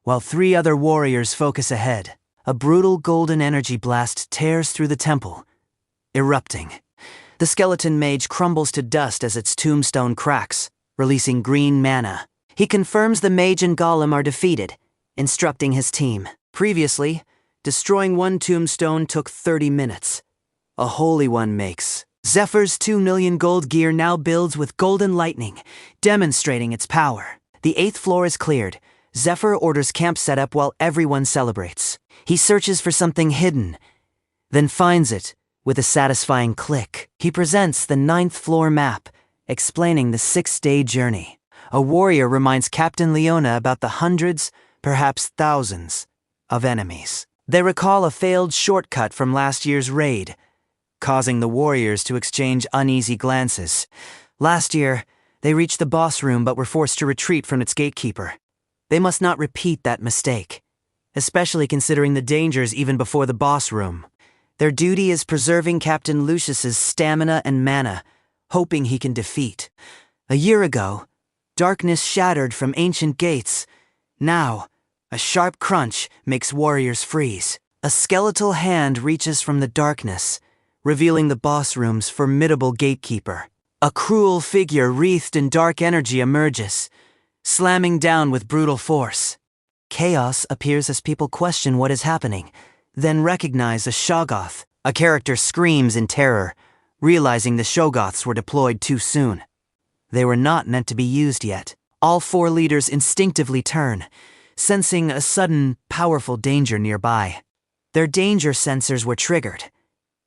while 3 other warriors focus ahead. A brutal golden energy blast tears through the temple, erupting. The skeleton mage crumbles to dust as its tombstone cracks, releasing green mana. He confirms the mage and golem are defeated, instructing his team. Previously, destroying one tombstone took 30 minutes. A holy one makes. Zephyr's 2 million gold gear now builds with golden lightning, demonstrating its power. The 8th floor is cleared. Zephyr orders camp setup while everyone celebrates. He searches for something hidden, then finds it with a satisfying click. He presents the 9th floor map, explaining the 6-day journey. A warrior reminds Captain Leona about the hundreds, perhaps thousands, of enemies. They recall a failed shortcut from last year's raid, causing the warriors to exchange uneasy glances. Last year, they reached the boss room but were forced to retreat from its gatekeeper. They must not repeat that mistake, especially considering the dangers even before the boss room. Their duty is preserving Captain Lucius's stamina and mana, hoping he can defeat. A year ago, darkness shattered from ancient gates. Now, a sharp crunch makes warriors freeze. A skeletal hand reaches from the darkness, revealing the boss room's formidable gatekeeper. A cruel figure wreathed in dark energy emerges, slamming down with brutal force. Chaos appears as people question what is happening, then recognize a Shoggoth. A character screams in terror, realizing the Shoggoths were deployed too soon. They were not meant to be used yet. All 4 leaders instinctively turn, sensing a sudden, powerful danger nearby. Their danger sensors were triggered,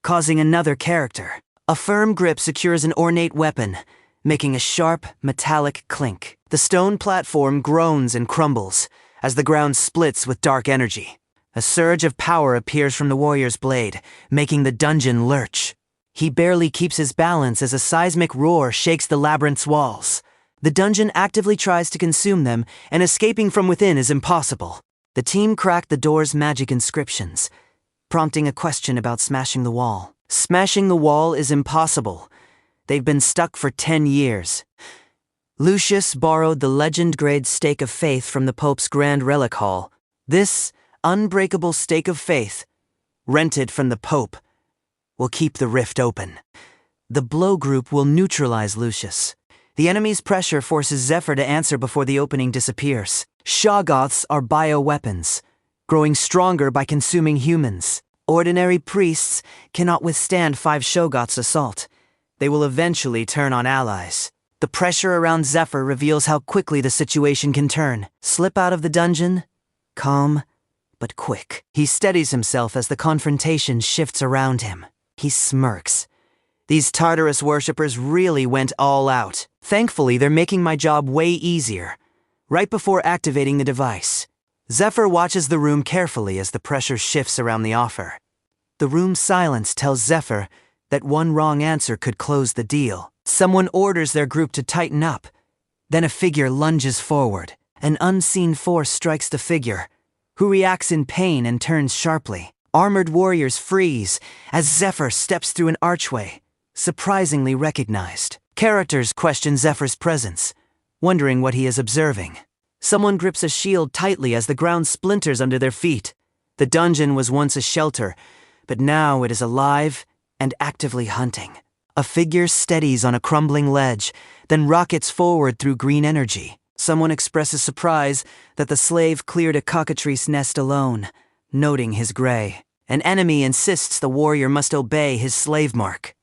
causing another character. A firm grip secures an ornate weapon, making a sharp, metallic clink. The stone platform groans and crumbles as the ground splits with dark energy. A surge of power appears from the warrior's blade, making the dungeon lurch. He barely keeps his balance as a seismic roar shakes the labyrinth's walls. The dungeon actively tries to consume them, and escaping from within is impossible. The team cracked the door's magic inscriptions, prompting a question about smashing the wall. Smashing the wall is impossible. They've been stuck for 10 years. Lucius borrowed the legend-grade stake of faith from the Pope's Grand Relic Hall. This unbreakable stake of faith, rented from the Pope, will keep the rift open. The blow group will neutralize Lucius. The enemy's pressure forces Zephyr to answer before the opening disappears. Shoggoths are bioweapons, growing stronger by consuming humans. Ordinary priests cannot withstand 5 Shoggoths' assault. They will eventually turn on allies. The pressure around Zephyr reveals how quickly the situation can turn. Slip out of the dungeon? Calm, but quick. He steadies himself as the confrontation shifts around him. He smirks. These Tartarus worshippers really went all out. Thankfully, they're making my job way easier. Right before activating the device, Zephyr watches the room carefully as the pressure shifts around the offer. The room's silence tells Zephyr that one wrong answer could close the deal. Someone orders their group to tighten up. Then a figure lunges forward. An unseen force strikes the figure, who reacts in pain and turns sharply. Armored warriors freeze as Zephyr steps through an archway, surprisingly recognized. Characters question Zephyr's presence, wondering what he is observing. Someone grips a shield tightly as the ground splinters under their feet. The dungeon was once a shelter, but now it is alive and actively hunting. A figure steadies on a crumbling ledge, then rockets forward through green energy. Someone expresses surprise that the slave cleared a cockatrice nest alone, noting his gray. An enemy insists the warrior must obey his slave mark.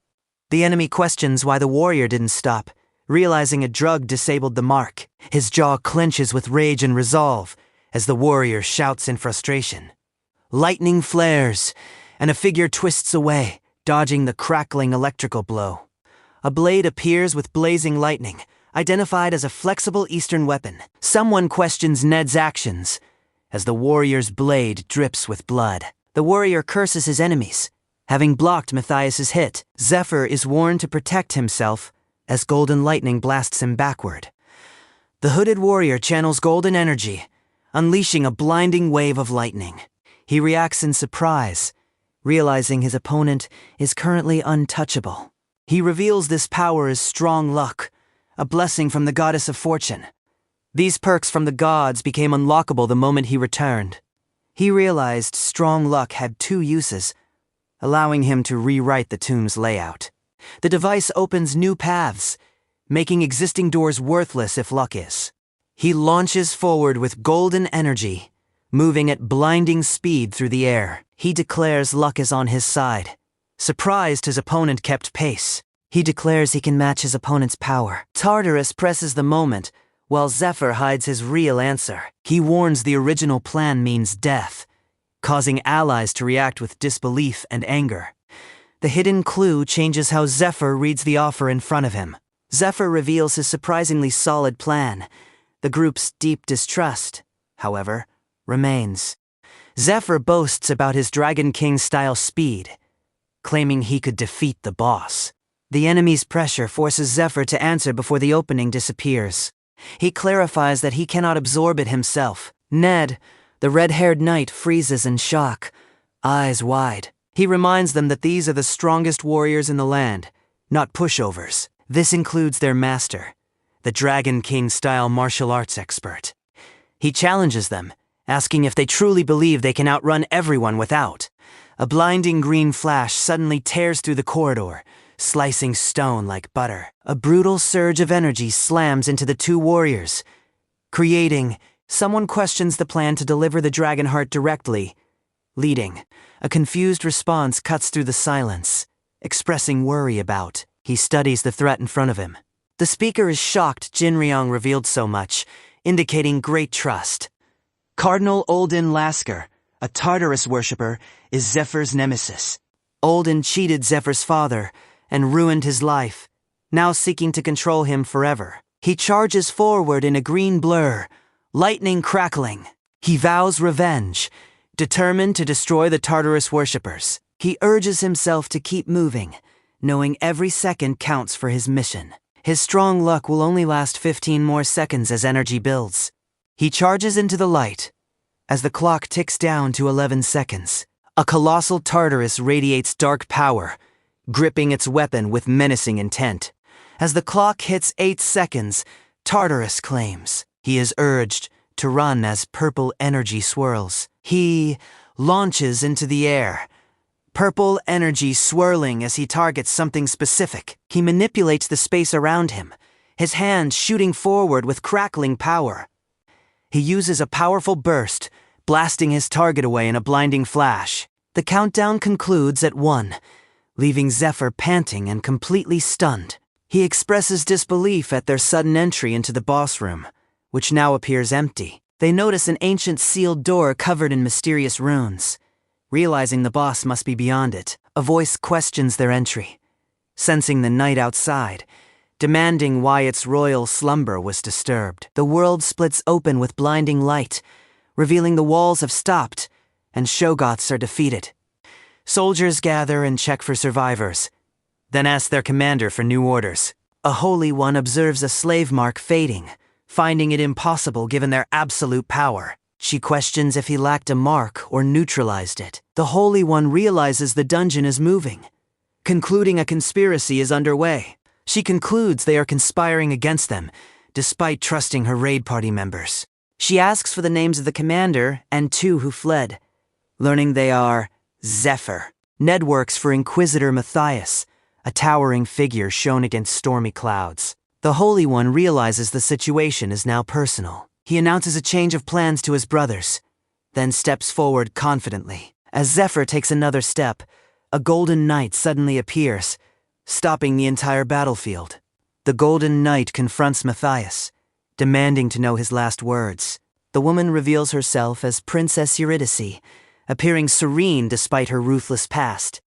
The enemy questions why the warrior didn't stop, realizing a drug disabled the mark. His jaw clenches with rage and resolve as the warrior shouts in frustration. Lightning flares, and a figure twists away, dodging the crackling electrical blow. A blade appears with blazing lightning, identified as a flexible Eastern weapon. Someone questions Ned's actions as the warrior's blade drips with blood. The warrior curses his enemies, having blocked Matthias's hit. Zephyr is warned to protect himself as golden lightning blasts him backward. The hooded warrior channels golden energy, unleashing a blinding wave of lightning. He reacts in surprise, realizing his opponent is currently untouchable. He reveals this power as strong luck, a blessing from the goddess of fortune. These perks from the gods became unlockable the moment he returned. He realized strong luck had 2 uses, allowing him to rewrite the tomb's layout. The device opens new paths, making existing doors worthless if luck is. He launches forward with golden energy, moving at blinding speed through the air. He declares luck is on his side. Surprised his opponent kept pace, he declares he can match his opponent's power. Tartarus presses the moment, while Zephyr hides his real answer. He warns the original plan means death, causing allies to react with disbelief and anger. The hidden clue changes how Zephyr reads the offer in front of him. Zephyr reveals his surprisingly solid plan. The group's deep distrust, however, remains. Zephyr boasts about his Dragon King-style speed, claiming he could defeat the boss. The enemy's pressure forces Zephyr to answer before the opening disappears. He clarifies that he cannot absorb it himself. Ned, the red-haired knight, freezes in shock, eyes wide. He reminds them that these are the strongest warriors in the land, not pushovers. This includes their master, the Dragon King-style martial arts expert. He challenges them, asking if they truly believe they can outrun everyone without. A blinding green flash suddenly tears through the corridor, slicing stone like butter. A brutal surge of energy slams into the two warriors, creating. Someone questions the plan to deliver the dragon heart directly, leading. A confused response cuts through the silence, expressing worry about. He studies the threat in front of him. The speaker is shocked Jinryong revealed so much, indicating great trust. Cardinal Olden Lasker, a Tartarus worshipper, is Zephyr's nemesis. Olden cheated Zephyr's father and ruined his life, now seeking to control him forever. He charges forward in a green blur, lightning crackling. He vows revenge, determined to destroy the Tartarus worshippers. He urges himself to keep moving, knowing every second counts for his mission. His strong luck will only last 15 more seconds as energy builds. He charges into the light. As the clock ticks down to 11 seconds, a colossal Tartarus radiates dark power, gripping its weapon with menacing intent. As the clock hits 8 seconds, Tartarus claims. He is urged to run as purple energy swirls. He launches into the air, purple energy swirling as he targets something specific. He manipulates the space around him, his hand shooting forward with crackling power. He uses a powerful burst, blasting his target away in a blinding flash. The countdown concludes at 1, leaving Zephyr panting and completely stunned. He expresses disbelief at their sudden entry into the boss room, which now appears empty. They notice an ancient sealed door covered in mysterious runes. Realizing the boss must be beyond it, a voice questions their entry, sensing the night outside, demanding why its royal slumber was disturbed. The world splits open with blinding light, revealing the walls have stopped, and Shoggoths are defeated. Soldiers gather and check for survivors, then ask their commander for new orders. A Holy One observes a slave mark fading, finding it impossible given their absolute power. She questions if he lacked a mark or neutralized it. The Holy One realizes the dungeon is moving, concluding a conspiracy is underway. She concludes they are conspiring against them, despite trusting her raid party members. She asks for the names of the commander and 2 who fled, learning they are Zephyr. Ned works for Inquisitor Matthias, a towering figure shown against stormy clouds. The Holy One realizes the situation is now personal. He announces a change of plans to his brothers, then steps forward confidently. As Zephyr takes another step, a golden knight suddenly appears, stopping the entire battlefield. The golden knight confronts Matthias, demanding to know his last words. The woman reveals herself as Princess Eurydice, appearing serene despite her ruthless past.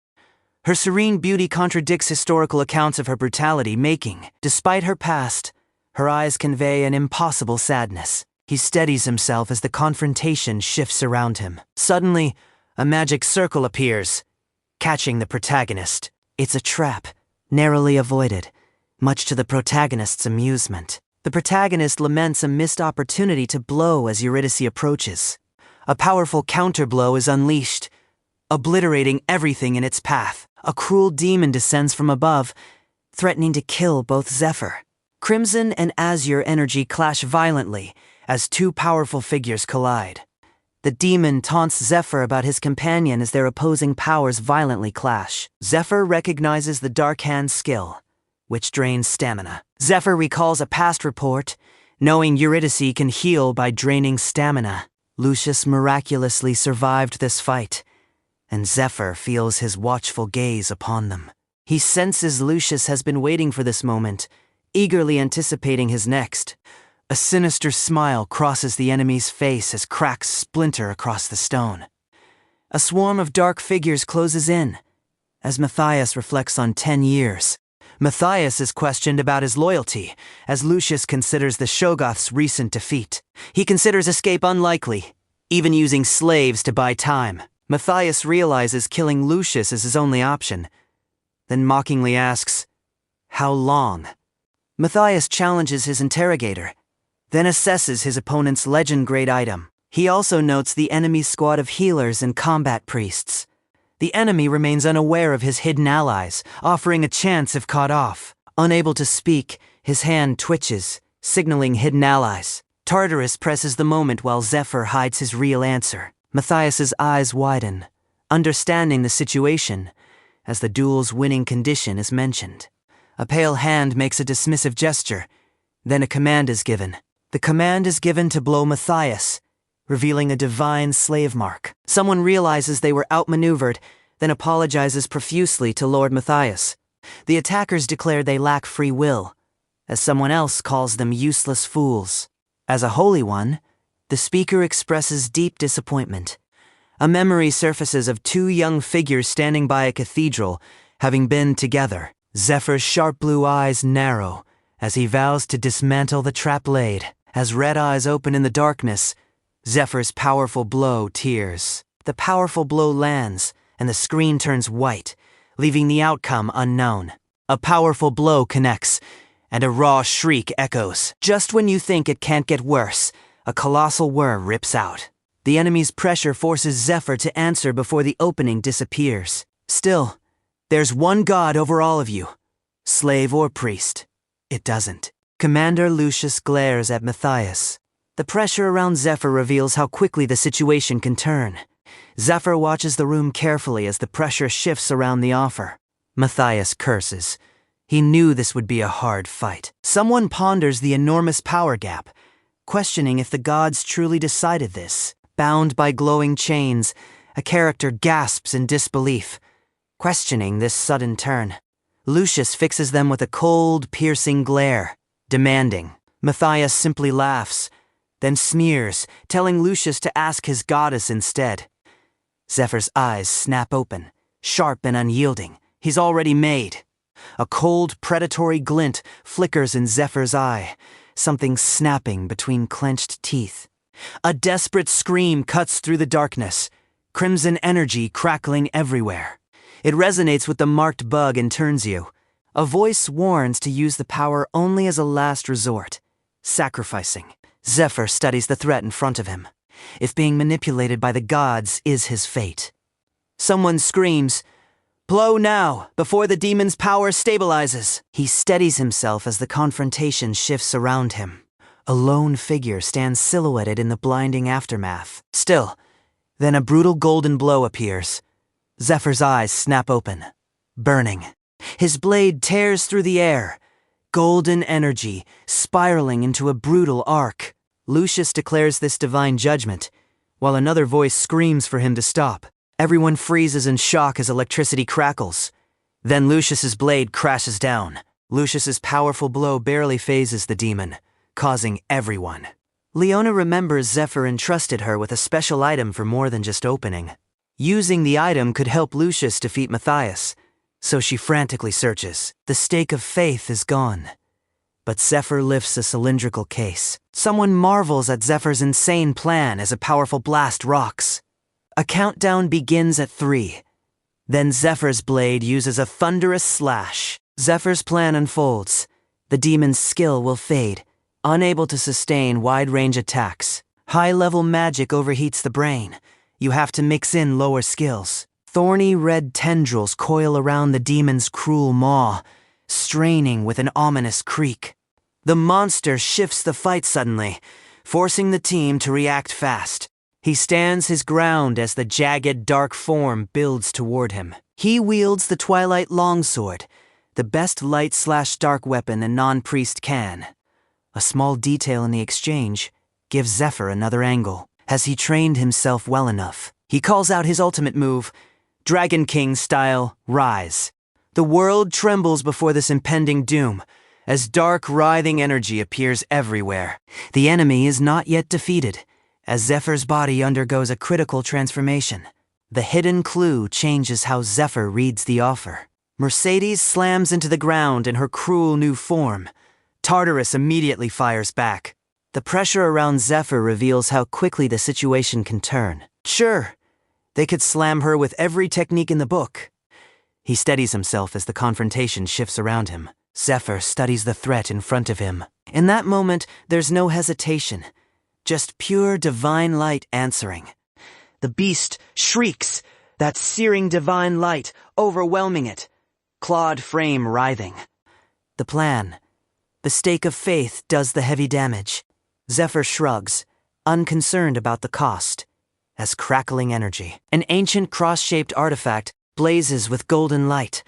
Her serene beauty contradicts historical accounts of her brutality, making, despite her past, her eyes convey an impossible sadness. He steadies himself as the confrontation shifts around him. Suddenly, a magic circle appears, catching the protagonist. It's a trap, narrowly avoided, much to the protagonist's amusement. The protagonist laments a missed opportunity to blow as Eurydice approaches. A powerful counterblow is unleashed, obliterating everything in its path. A cruel demon descends from above, threatening to kill both Zephyr. Crimson and azure energy clash violently as 2 powerful figures collide. The demon taunts Zephyr about his companion as their opposing powers violently clash. Zephyr recognizes the Dark Hand's skill, which drains stamina. Zephyr recalls a past report, knowing Eurydice can heal by draining stamina. Lucius miraculously survived this fight, and Zephyr feels his watchful gaze upon them. He senses Lucius has been waiting for this moment, eagerly anticipating his next. A sinister smile crosses the enemy's face as cracks splinter across the stone. A swarm of dark figures closes in, as Matthias reflects on 10 years. Matthias is questioned about his loyalty, as Lucius considers the Shoggoth's recent defeat. He considers escape unlikely, even using slaves to buy time. Matthias realizes killing Lucius is his only option, then mockingly asks, "How long?" Matthias challenges his interrogator, then assesses his opponent's legend-grade item. He also notes the enemy's squad of healers and combat priests. The enemy remains unaware of his hidden allies, offering a chance if caught off. Unable to speak, his hand twitches, signaling hidden allies. Tartarus presses the moment while Zephyr hides his real answer. Matthias's eyes widen, understanding the situation, as the duel's winning condition is mentioned. A pale hand makes a dismissive gesture. Then a command is given. The command is given to blow Matthias, revealing a divine slave mark. Someone realizes they were outmaneuvered, then apologizes profusely to Lord Matthias. The attackers declare they lack free will, as someone else calls them useless fools. As a holy one, the speaker expresses deep disappointment. A memory surfaces of two young figures standing by a cathedral, having been together. Zephyr's sharp blue eyes narrow as he vows to dismantle the trap laid. As red eyes open in the darkness, Zephyr's powerful blow tears. The powerful blow lands, and the screen turns white, leaving the outcome unknown. A powerful blow connects, and a raw shriek echoes. Just when you think it can't get worse, a colossal whir rips out. The enemy's pressure forces Zephyr to answer before the opening disappears. Still, there's one god over all of you, slave or priest. It doesn't. Commander Lucius glares at Matthias. The pressure around Zephyr reveals how quickly the situation can turn. Zephyr watches the room carefully as the pressure shifts around the offer. Matthias curses. He knew this would be a hard fight. Someone ponders the enormous power gap, questioning if the gods truly decided this. Bound by glowing chains, a character gasps in disbelief, questioning this sudden turn. Lucius fixes them with a cold, piercing glare, demanding. Matthias simply laughs, then sneers, telling Lucius to ask his goddess instead. Zephyr's eyes snap open, sharp and unyielding. He's already made. A cold, predatory glint flickers in Zephyr's eye, something snapping between clenched teeth. A desperate scream cuts through the darkness, crimson energy crackling everywhere. It resonates with the marked bug and turns you. A voice warns to use the power only as a last resort, sacrificing. Zephyr studies the threat in front of him. If being manipulated by the gods is his fate. Someone screams, "Blow now, before the demon's power stabilizes." He steadies himself as the confrontation shifts around him. A lone figure stands silhouetted in the blinding aftermath. Still, then a brutal golden blow appears. Zephyr's eyes snap open, burning. His blade tears through the air, golden energy spiraling into a brutal arc. Lucius declares this divine judgment, while another voice screams for him to stop. Everyone freezes in shock as electricity crackles. Then Lucius's blade crashes down. Lucius's powerful blow barely phases the demon, causing everyone. Leona remembers Zephyr entrusted her with a special item for more than just opening. Using the item could help Lucius defeat Matthias, so she frantically searches. The stake of faith is gone. But Zephyr lifts a cylindrical case. Someone marvels at Zephyr's insane plan as a powerful blast rocks. A countdown begins at 3. Then Zephyr's blade uses a thunderous slash. Zephyr's plan unfolds. The demon's skill will fade, unable to sustain wide-range attacks. High-level magic overheats the brain. You have to mix in lower skills. Thorny red tendrils coil around the demon's cruel maw, straining with an ominous creak. The monster shifts the fight suddenly, forcing the team to react fast. He stands his ground as the jagged, dark form builds toward him. He wields the Twilight Longsword, the best light/dark weapon a non-priest can. A small detail in the exchange gives Zephyr another angle. Has he trained himself well enough? He calls out his ultimate move, Dragon King style, Rise. The world trembles before this impending doom, as dark, writhing energy appears everywhere. The enemy is not yet defeated, as Zephyr's body undergoes a critical transformation. The hidden clue changes how Zephyr reads the offer. Mercedes slams into the ground in her cruel new form. Tartarus immediately fires back. The pressure around Zephyr reveals how quickly the situation can turn. Sure, they could slam her with every technique in the book. He steadies himself as the confrontation shifts around him. Zephyr studies the threat in front of him. In that moment, there's no hesitation, just pure divine light answering. The beast shrieks, that searing divine light overwhelming it, clawed frame writhing. The plan, the stake of faith, does the heavy damage. Zephyr shrugs, unconcerned about the cost, as crackling energy. An ancient cross-shaped artifact blazes with golden light,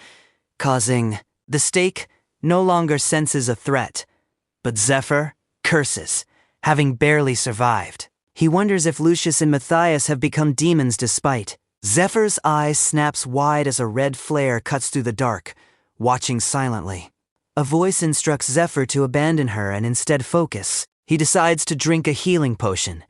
causing the stake no longer senses a threat, but Zephyr curses, having barely survived. He wonders if Lucius and Matthias have become demons despite. Zephyr's eye snaps wide as a red flare cuts through the dark, watching silently. A voice instructs Zephyr to abandon her and instead focus. He decides to drink a healing potion,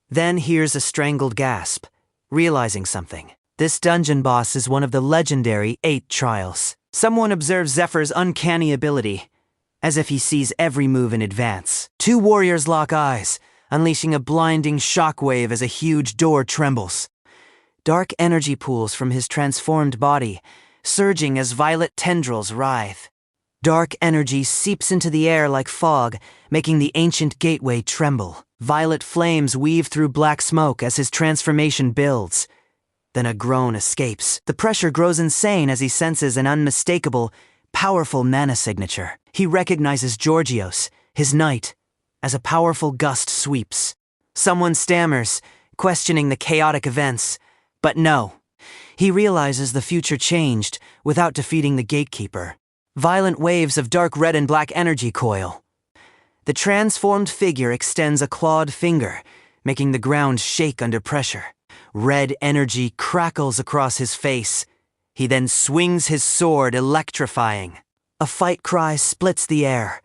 then hears a strangled gasp, realizing something. This dungeon boss is one of the legendary 8 trials. Someone observes Zephyr's uncanny ability, as if he sees every move in advance. 2 warriors lock eyes, unleashing a blinding shockwave as a huge door trembles. Dark energy pools from his transformed body, surging as violet tendrils writhe. Dark energy seeps into the air like fog, making the ancient gateway tremble. Violet flames weave through black smoke as his transformation builds. Then a groan escapes. The pressure grows insane as he senses an unmistakable, powerful mana signature. He recognizes Georgios, his knight, as a powerful gust sweeps. Someone stammers, questioning the chaotic events. But no, he realizes the future changed without defeating the gatekeeper. Violent waves of dark red and black energy coil. The transformed figure extends a clawed finger, making the ground shake under pressure. Red energy crackles across his face. He then swings his sword, electrifying. A fight cry splits the air.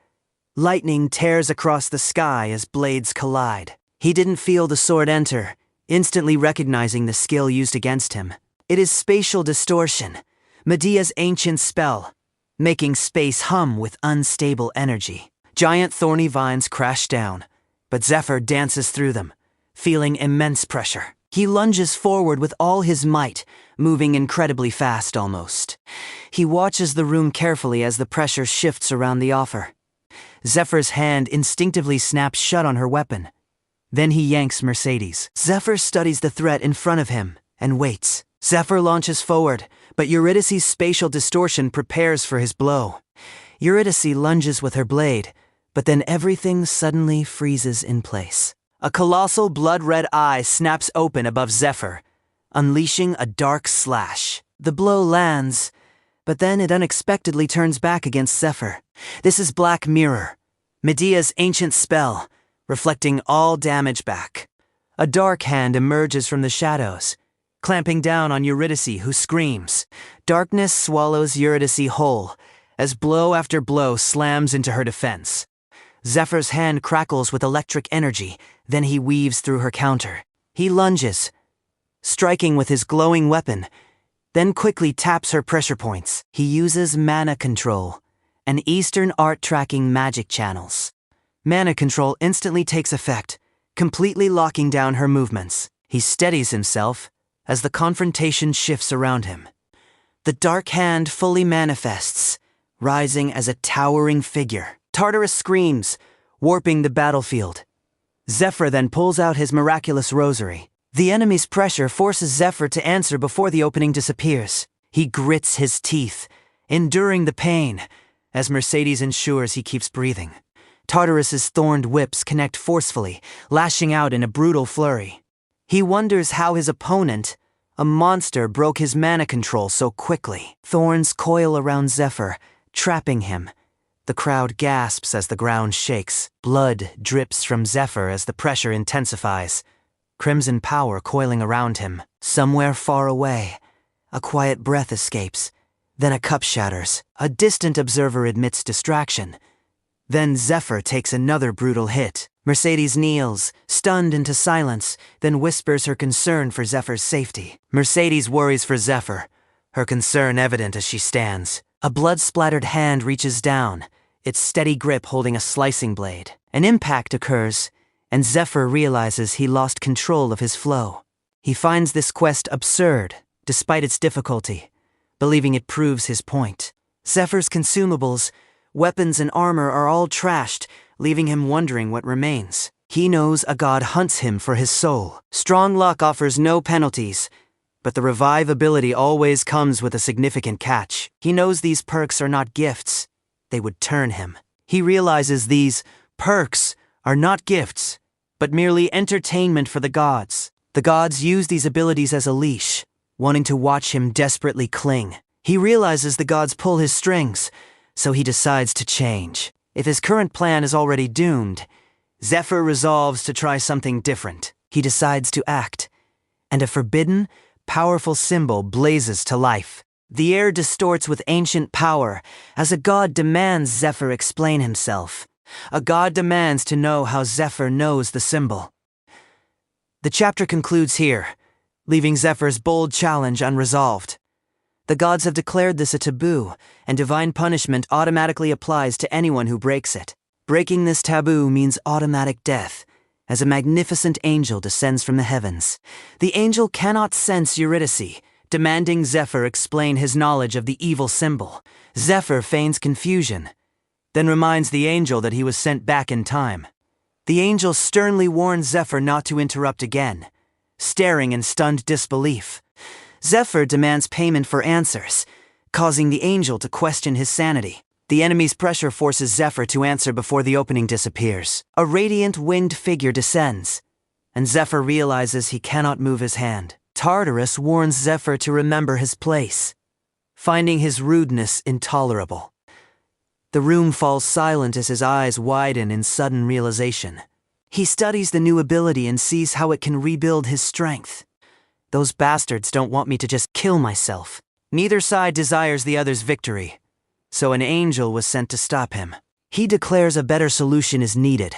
Lightning tears across the sky as blades collide. He didn't feel the sword enter, instantly recognizing the skill used against him. It is spatial distortion, Medea's ancient spell, making space hum with unstable energy. Giant thorny vines crash down, but Zephyr dances through them, feeling immense pressure. He lunges forward with all his might, moving incredibly fast almost. He watches the room carefully as the pressure shifts around the offer. Zephyr's hand instinctively snaps shut on her weapon. Then he yanks Mercedes. Zephyr studies the threat in front of him and waits. Zephyr launches forward, but Eurydice's spatial distortion prepares for his blow. Eurydice lunges with her blade, but then everything suddenly freezes in place. A colossal blood-red eye snaps open above Zephyr, unleashing a dark slash. The blow lands, but then it unexpectedly turns back against Zephyr. This is Black Mirror, Medea's ancient spell, reflecting all damage back. A dark hand emerges from the shadows, clamping down on Eurydice, who screams. Darkness swallows Eurydice whole, as blow after blow slams into her defense. Zephyr's hand crackles with electric energy, then he weaves through her counter. He lunges, striking with his glowing weapon, then quickly taps her pressure points. He uses mana control, an Eastern art tracking magic channels. Mana control instantly takes effect, completely locking down her movements. He steadies himself as the confrontation shifts around him. The dark hand fully manifests, rising as a towering figure. Tartarus screams, warping the battlefield. Zephyr then pulls out his miraculous rosary. The enemy's pressure forces Zephyr to answer before the opening disappears. He grits his teeth, enduring the pain, as Mercedes ensures he keeps breathing. Tartarus's thorned whips connect forcefully, lashing out in a brutal flurry. He wonders how his opponent, a monster, broke his mana control so quickly. Thorns coil around Zephyr, trapping him. The crowd gasps as the ground shakes. Blood drips from Zephyr as the pressure intensifies. Crimson power coiling around him. Somewhere far away, a quiet breath escapes. Then a cup shatters. A distant observer admits distraction. Then Zephyr takes another brutal hit. Mercedes kneels, stunned into silence, then whispers her concern for Zephyr's safety. Mercedes worries for Zephyr, her concern evident as she stands. A blood-splattered hand reaches down, its steady grip holding a slicing blade. An impact occurs, and Zephyr realizes he lost control of his flow. He finds this quest absurd, despite its difficulty, believing it proves his point. Zephyr's consumables, weapons and armor are all trashed, leaving him wondering what remains. He knows a god hunts him for his soul. Strong luck offers no penalties, but the revive ability always comes with a significant catch. He knows these perks are not gifts. They would turn him. He realizes these perks are not gifts, but merely entertainment for the gods. The gods use these abilities as a leash, wanting to watch him desperately cling. He realizes the gods pull his strings, so he decides to change. If his current plan is already doomed, Zephyr resolves to try something different. He decides to act, and a forbidden, powerful symbol blazes to life. The air distorts with ancient power as a god demands Zephyr explain himself. A god demands to know how Zephyr knows the symbol. The chapter concludes here, leaving Zephyr's bold challenge unresolved. The gods have declared this a taboo, and divine punishment automatically applies to anyone who breaks it. Breaking this taboo means automatic death, as a magnificent angel descends from the heavens. The angel cannot sense Eurydice, demanding Zephyr explain his knowledge of the evil symbol. Zephyr feigns confusion, then reminds the angel that he was sent back in time. The angel sternly warns Zephyr not to interrupt again, staring in stunned disbelief. Zephyr demands payment for answers, causing the angel to question his sanity. The enemy's pressure forces Zephyr to answer before the opening disappears. A radiant winged figure descends, and Zephyr realizes he cannot move his hand. Tartarus warns Zephyr to remember his place, finding his rudeness intolerable. The room falls silent as his eyes widen in sudden realization. He studies the new ability and sees how it can rebuild his strength. Those bastards don't want me to just kill myself. Neither side desires the other's victory, so an angel was sent to stop him. He declares a better solution is needed,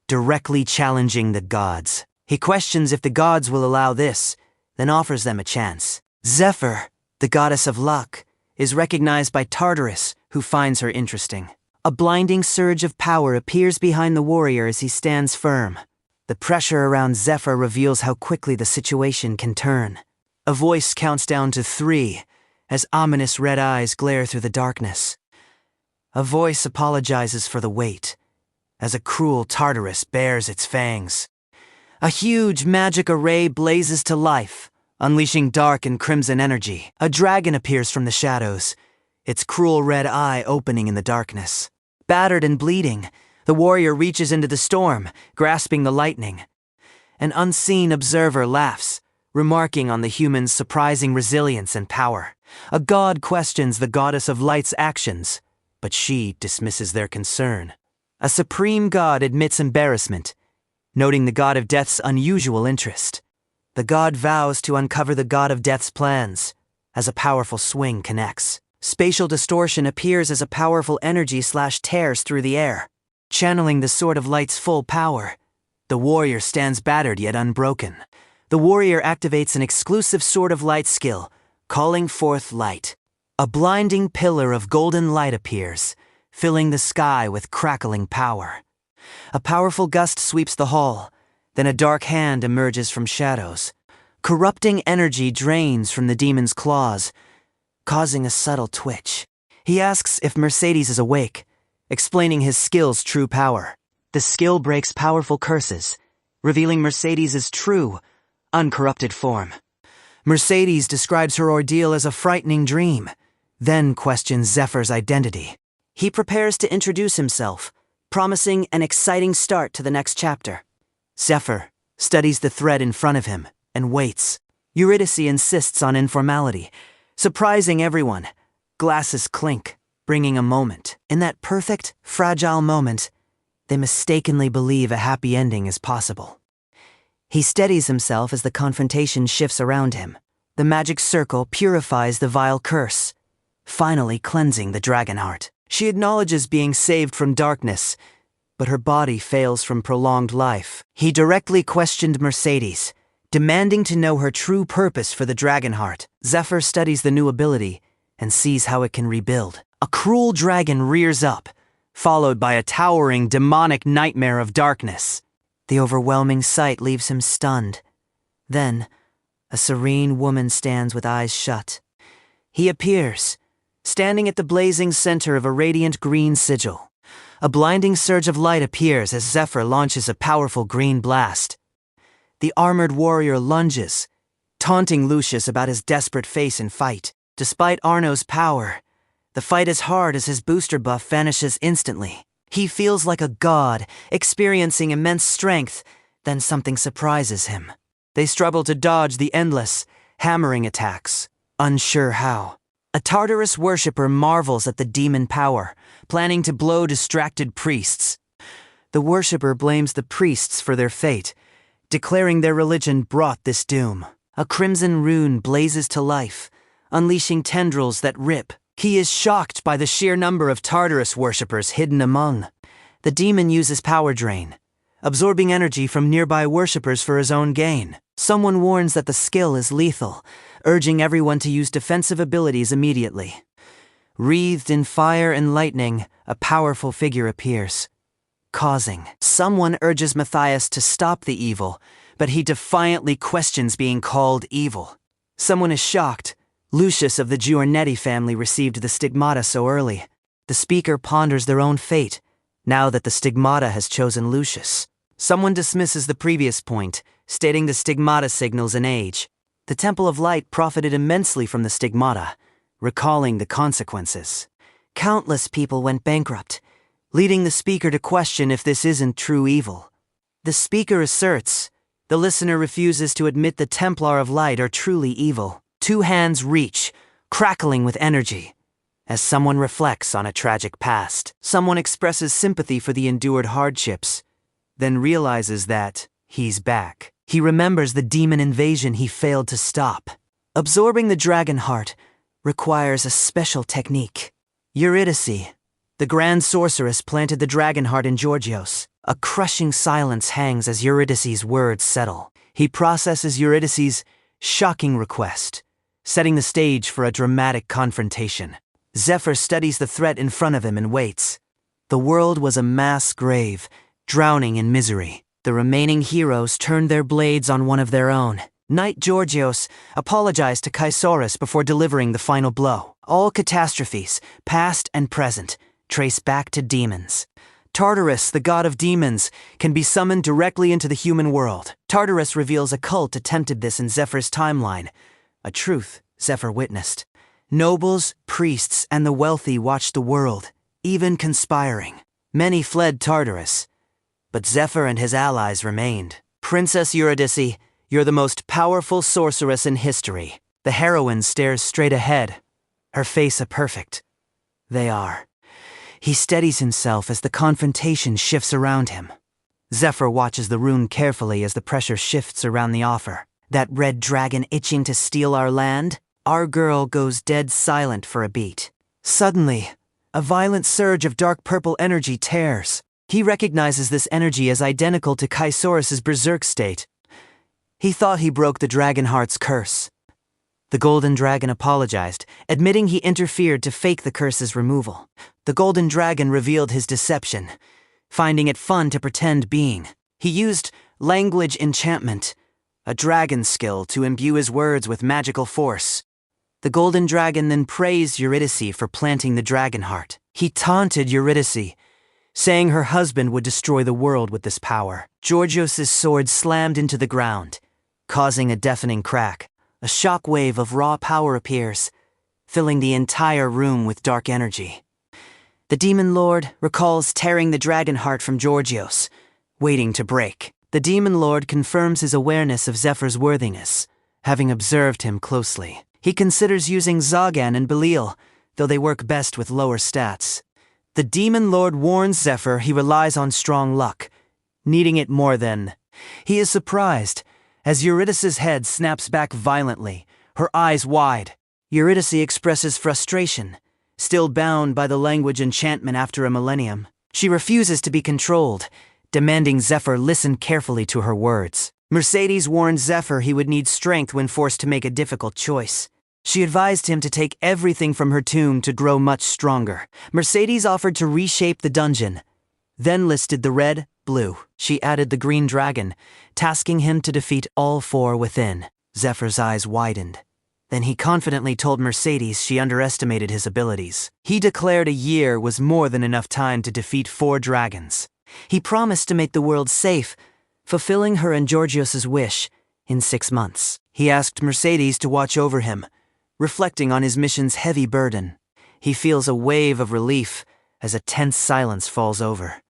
directly challenging the gods. He questions if the gods will allow this, then offers them a chance. Zephyr, the goddess of luck, is recognized by Tartarus, who finds her interesting. A blinding surge of power appears behind the warrior as he stands firm. The pressure around Zephyr reveals how quickly the situation can turn. A voice counts down to 3, as ominous red eyes glare through the darkness. A voice apologizes for the wait, as a cruel Tartarus bares its fangs. A huge magic array blazes to life, unleashing dark and crimson energy. A dragon appears from the shadows, its cruel red eye opening in the darkness. Battered and bleeding, the warrior reaches into the storm, grasping the lightning. An unseen observer laughs, remarking on the human's surprising resilience and power. A god questions the goddess of light's actions, but she dismisses their concern. A supreme god admits embarrassment, noting the god of death's unusual interest. The god vows to uncover the god of death's plans, as a powerful swing connects. Spatial distortion appears as a powerful energy tears through the air. Channeling the sword of light's full power, the warrior stands battered yet unbroken. The warrior activates an exclusive sword of light skill, calling forth light. A blinding pillar of golden light appears, filling the sky with crackling power. A powerful gust sweeps the hall, then a dark hand emerges from shadows. Corrupting energy drains from the demon's claws, causing a subtle twitch. He asks if Mercedes is awake, explaining his skill's true power. The skill breaks powerful curses, revealing Mercedes' true, uncorrupted form. Mercedes describes her ordeal as a frightening dream, then questions Zephyr's identity. He prepares to introduce himself, promising an exciting start to the next chapter. Zephyr studies the thread in front of him and waits. Eurydice insists on informality, surprising everyone. Glasses clink, bringing a moment. In that perfect, fragile moment, they mistakenly believe a happy ending is possible. He steadies himself as the confrontation shifts around him. The magic circle purifies the vile curse, finally cleansing the dragon heart. She acknowledges being saved from darkness, but her body fails from prolonged life. He directly questioned Mercedes, demanding to know her true purpose for the dragon heart. Zephyr studies the new ability and sees how it can rebuild. A cruel dragon rears up, followed by a towering demonic nightmare of darkness. The overwhelming sight leaves him stunned. Then, a serene woman stands with eyes shut. He appears, standing at the blazing center of a radiant green sigil. A blinding surge of light appears as Zephyr launches a powerful green blast. The armored warrior lunges, taunting Lucius about his desperate face in fight. Despite Arno's power, the fight is hard as his booster buff vanishes instantly. He feels like a god, experiencing immense strength, then something surprises him. They struggle to dodge the endless, hammering attacks, unsure how. A Tartarus worshipper marvels at the demon power, planning to blow distracted priests. The worshipper blames the priests for their fate, declaring their religion brought this doom. A crimson rune blazes to life, unleashing tendrils that rip. He is shocked by the sheer number of Tartarus worshippers hidden among. The demon uses power drain, absorbing energy from nearby worshippers for his own gain. Someone warns that the skill is lethal, urging everyone to use defensive abilities immediately. Wreathed in fire and lightning, a powerful figure appears, causing. Someone urges Matthias to stop the evil, but he defiantly questions being called evil. Someone is shocked. Lucius of the Giornetti family received the stigmata so early. The speaker ponders their own fate, now that the stigmata has chosen Lucius. Someone dismisses the previous point, stating the stigmata signals an age. The Temple of Light profited immensely from the stigmata, recalling the consequences. Countless people went bankrupt, leading the speaker to question if this isn't true evil. The speaker asserts, the listener refuses to admit the Templar of Light are truly evil. Two hands reach, crackling with energy. As someone reflects on a tragic past, someone expresses sympathy for the endured hardships, then realizes that he's back. He remembers the demon invasion he failed to stop. Absorbing the dragon heart requires a special technique. Eurydice, the grand sorceress, planted the dragon heart in Georgios. A crushing silence hangs as Eurydice's words settle. He processes Eurydice's shocking request, setting the stage for a dramatic confrontation. Zephyr studies the threat in front of him and waits. The world was a mass grave, drowning in misery. The remaining heroes turned their blades on one of their own. Knight Georgios apologized to Chrysaorus before delivering the final blow. All catastrophes, past and present, trace back to demons. Tartarus, the god of demons, can be summoned directly into the human world. Tartarus reveals a cult attempted this in Zephyr's timeline, a truth Zephyr witnessed. Nobles, priests, and the wealthy watched the world, even conspiring. Many fled Tartarus, but Zephyr and his allies remained. Princess Eurydice, you're the most powerful sorceress in history. The heroine stares straight ahead, her face a perfect. They are. He steadies himself as the confrontation shifts around him. Zephyr watches the rune carefully as the pressure shifts around the offer. That red dragon itching to steal our land? Our girl goes dead silent for a beat. Suddenly, a violent surge of dark purple energy tears. He recognizes this energy as identical to Chrysaorus' berserk state. He thought he broke the dragon heart's curse. The golden dragon apologized, admitting he interfered to fake the curse's removal. The golden dragon revealed his deception, finding it fun to pretend being. He used language enchantment, a dragon skill, to imbue his words with magical force. The golden dragon then praised Eurydice for planting the dragon heart. He taunted Eurydice, saying her husband would destroy the world with this power. Georgios' sword slammed into the ground, causing a deafening crack. A shock wave of raw power appears, filling the entire room with dark energy. The demon lord recalls tearing the dragon heart from Georgios, waiting to break. The demon lord confirms his awareness of Zephyr's worthiness, having observed him closely. He considers using Zagan and Belial, though they work best with lower stats. The demon lord warns Zephyr he relies on strong luck, needing it more than. He is surprised as Eurydice's head snaps back violently, her eyes wide. Eurydice expresses frustration, still bound by the language enchantment after a millennium. She refuses to be controlled, demanding Zephyr listen carefully to her words. Mercedes warned Zephyr he would need strength when forced to make a difficult choice. She advised him to take everything from her tomb to grow much stronger. Mercedes offered to reshape the dungeon, then listed the red, blue. She added the green dragon, tasking him to defeat all four within. Zephyr's eyes widened. Then he confidently told Mercedes she underestimated his abilities. He declared a year was more than enough time to defeat 4 dragons. He promised to make the world safe, fulfilling her and Georgios' wish in 6 months. He asked Mercedes to watch over him, reflecting on his mission's heavy burden. He feels a wave of relief as a tense silence falls over.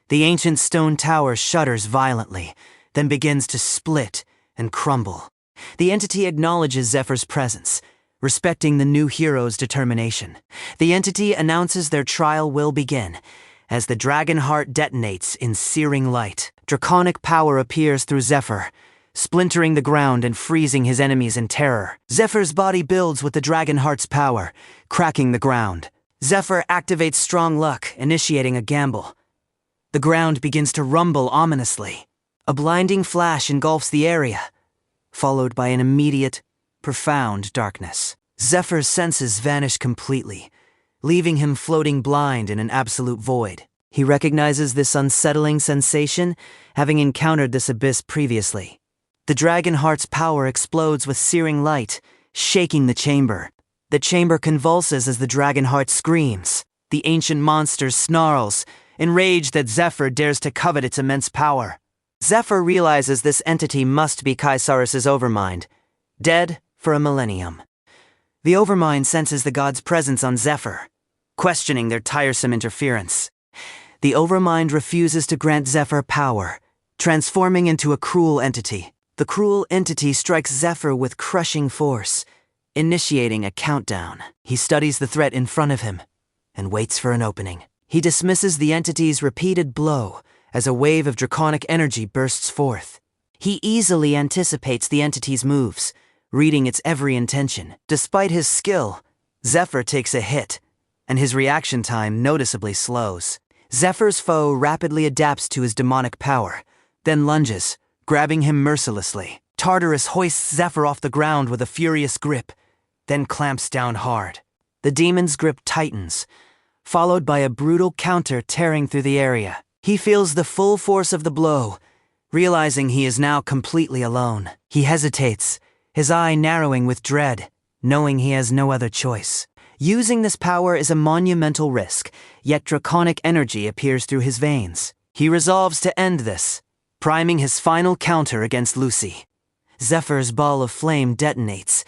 The ancient stone tower shudders violently, then begins to split and crumble. The entity acknowledges Zephyr's presence, respecting the new hero's determination. The entity announces their trial will begin. As the dragon heart detonates in searing light, draconic power appears through Zephyr, splintering the ground and freezing his enemies in terror. Zephyr's body builds with the dragon heart's power, cracking the ground. Zephyr activates strong luck, initiating a gamble. The ground begins to rumble ominously. A blinding flash engulfs the area, followed by an immediate, profound darkness. Zephyr's senses vanish completely, leaving him floating blind in an absolute void. He recognizes this unsettling sensation, having encountered this abyss previously. The dragon heart's power explodes with searing light, shaking the chamber. The chamber convulses as the dragon heart screams. The ancient monster snarls, enraged that Zephyr dares to covet its immense power. Zephyr realizes this entity must be Kaisaris's Overmind, dead for a millennium. The Overmind senses the god's presence on Zephyr, questioning their tiresome interference. The Overmind refuses to grant Zephyr power, transforming into a cruel entity. The cruel entity strikes Zephyr with crushing force, initiating a countdown. He studies the threat in front of him and waits for an opening. He dismisses the entity's repeated blow as a wave of draconic energy bursts forth. He easily anticipates the entity's moves, reading its every intention. Despite his skill, Zephyr takes a hit, and his reaction time noticeably slows. Zephyr's foe rapidly adapts to his demonic power, then lunges, grabbing him mercilessly. Tartarus hoists Zephyr off the ground with a furious grip, then clamps down hard. The demon's grip tightens, followed by a brutal counter tearing through the area. He feels the full force of the blow, realizing he is now completely alone. He hesitates, his eye narrowing with dread, knowing he has no other choice. Using this power is a monumental risk, yet draconic energy appears through his veins. He resolves to end this, priming his final counter against Lucy. Zephyr's ball of flame detonates,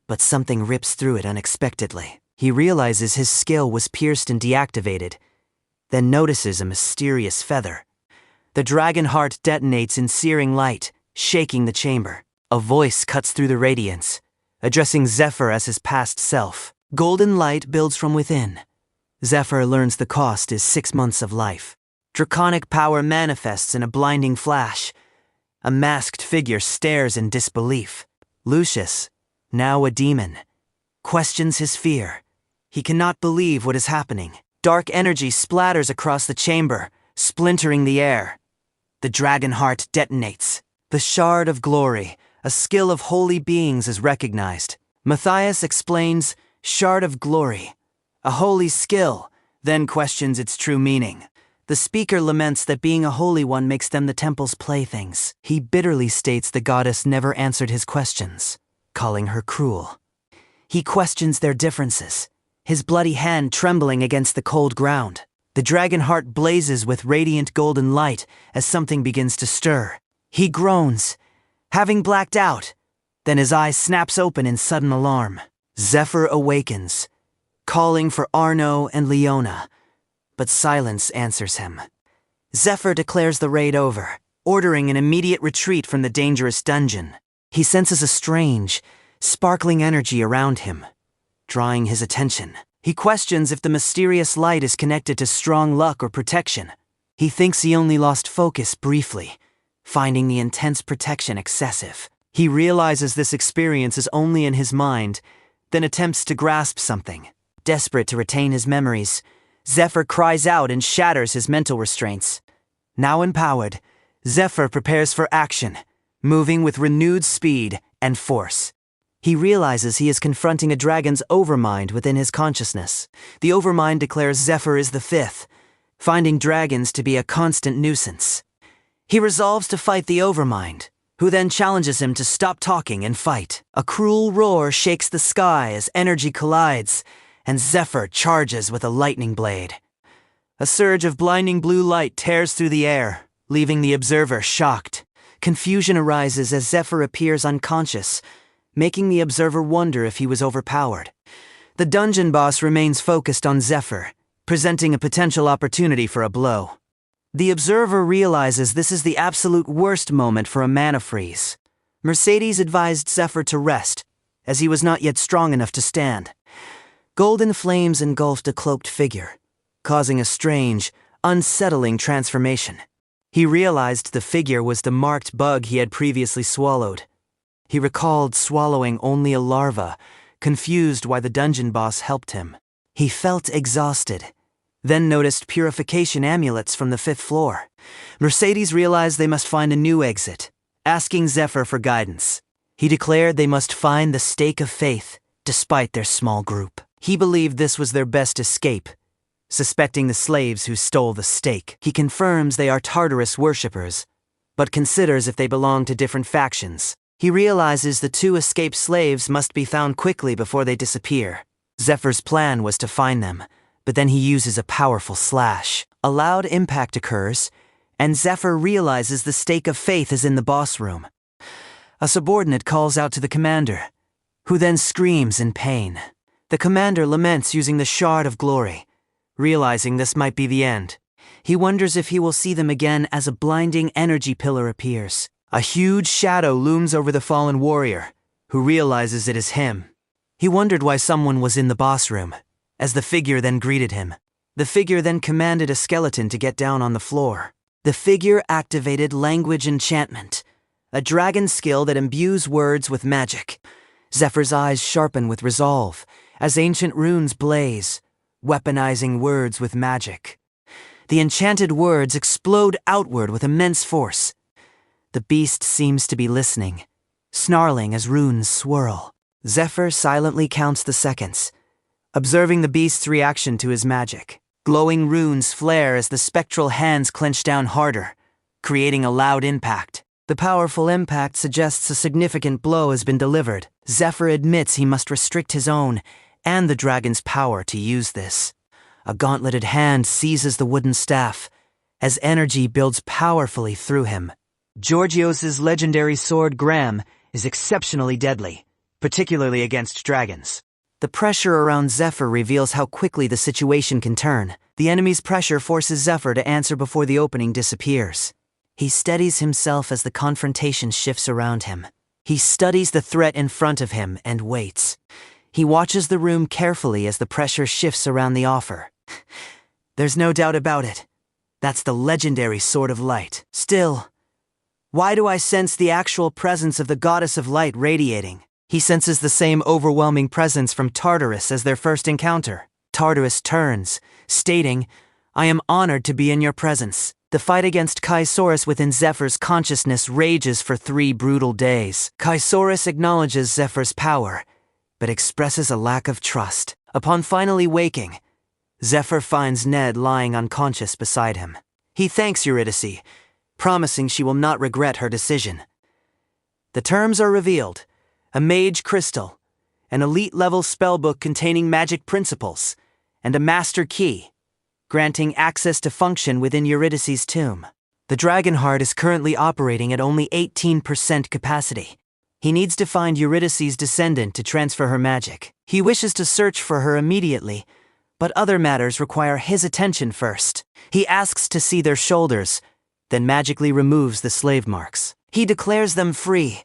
but something rips through it unexpectedly. He realizes his skill was pierced and deactivated, then notices a mysterious feather. The dragon heart detonates in searing light, shaking the chamber. A voice cuts through the radiance, addressing Zephyr as his past self. Golden light builds from within. Zephyr learns the cost is 6 months of life. Draconic power manifests in a blinding flash. A masked figure stares in disbelief. Lucius, now a demon, questions his fear. He cannot believe what is happening. Dark energy splatters across the chamber, splintering the air. The dragon heart detonates. The shard of glory, a skill of holy beings, is recognized. Matthias explains, shard of glory, a holy skill, then questions its true meaning. The speaker laments that being a holy one makes them the temple's playthings. He bitterly states the goddess never answered his questions, calling her cruel. He questions their differences, his bloody hand trembling against the cold ground. The dragon heart blazes with radiant golden light as something begins to stir. He groans, having blacked out. Then his eyes snaps open in sudden alarm. Zephyr awakens, calling for Arno and Leona, but silence answers him. Zephyr declares the raid over, ordering an immediate retreat from the dangerous dungeon. He senses a strange, sparkling energy around him, drawing his attention. He questions if the mysterious light is connected to strong luck or protection. He thinks he only lost focus briefly, finding the intense protection excessive. He realizes this experience is only in his mind, then attempts to grasp something. Desperate to retain his memories, Zephyr cries out and shatters his mental restraints. Now empowered, Zephyr prepares for action, moving with renewed speed and force. He realizes he is confronting a dragon's overmind within his consciousness. The overmind declares Zephyr is the fifth, finding dragons to be a constant nuisance. He resolves to fight the overmind, who then challenges him to stop talking and fight. A cruel roar shakes the sky as energy collides, and Zephyr charges with a lightning blade. A surge of blinding blue light tears through the air, leaving the observer shocked. Confusion arises as Zephyr appears unconscious, making the observer wonder if he was overpowered. The dungeon boss remains focused on Zephyr, presenting a potential opportunity for a blow. The observer realizes this is the absolute worst moment for a mana freeze. Mercedes advised Zephyr to rest, as he was not yet strong enough to stand. Golden flames engulfed a cloaked figure, causing a strange, unsettling transformation. He realized the figure was the marked bug he had previously swallowed. He recalled swallowing only a larva, confused why the dungeon boss helped him. He felt exhausted, then noticed purification amulets from the 5th floor. Mercedes realized they must find a new exit, asking Zephyr for guidance. He declared they must find the stake of faith, despite their small group. He believed this was their best escape, suspecting the slaves who stole the stake. He confirms they are Tartarus worshippers, but considers if they belong to different factions. He realizes the 2 escaped slaves must be found quickly before they disappear. Zephyr's plan was to find them, but then he uses a powerful slash. A loud impact occurs, and Zephyr realizes the stake of faith is in the boss room. A subordinate calls out to the commander, who then screams in pain. The commander laments using the Shard of Glory, realizing this might be the end. He wonders if he will see them again as a blinding energy pillar appears. A huge shadow looms over the fallen warrior, who realizes it is him. He wondered why someone was in the boss room, as the figure then greeted him. The figure then commanded a skeleton to get down on the floor. The figure activated language enchantment, a dragon skill that imbues words with magic. Zephyr's eyes sharpen with resolve, as ancient runes blaze, weaponizing words with magic. The enchanted words explode outward with immense force. The beast seems to be listening, snarling as runes swirl. Zephyr silently counts the seconds, observing the beast's reaction to his magic. Glowing runes flare as the spectral hands clench down harder, creating a loud impact. The powerful impact suggests a significant blow has been delivered. Zephyr admits he must restrict his own and the dragon's power to use this. A gauntleted hand seizes the wooden staff, as energy builds powerfully through him. Georgios's legendary sword Graham is exceptionally deadly, particularly against dragons. The pressure around Zephyr reveals how quickly the situation can turn. The enemy's pressure forces Zephyr to answer before the opening disappears. He steadies himself as the confrontation shifts around him. He studies the threat in front of him and waits. He watches the room carefully as the pressure shifts around the offer. There's no doubt about it. That's the legendary Sword of Light. Still, why do I sense the actual presence of the Goddess of Light radiating? He senses the same overwhelming presence from Tartarus as their first encounter. Tartarus turns, stating, "I am honored to be in your presence." The fight against Chrysaorus within Zephyr's consciousness rages for 3 brutal days. Chrysaorus acknowledges Zephyr's power, but expresses a lack of trust. Upon finally waking, Zephyr finds Ned lying unconscious beside him. He thanks Eurydice, promising she will not regret her decision. The terms are revealed: a mage crystal, an elite-level spellbook containing magic principles, and a master key, granting access to function within Eurydice's tomb. The dragon heart is currently operating at only 18% capacity. He needs to find Eurydice's descendant to transfer her magic. He wishes to search for her immediately, but other matters require his attention first. He asks to see their shoulders, then magically removes the slave marks. He declares them free,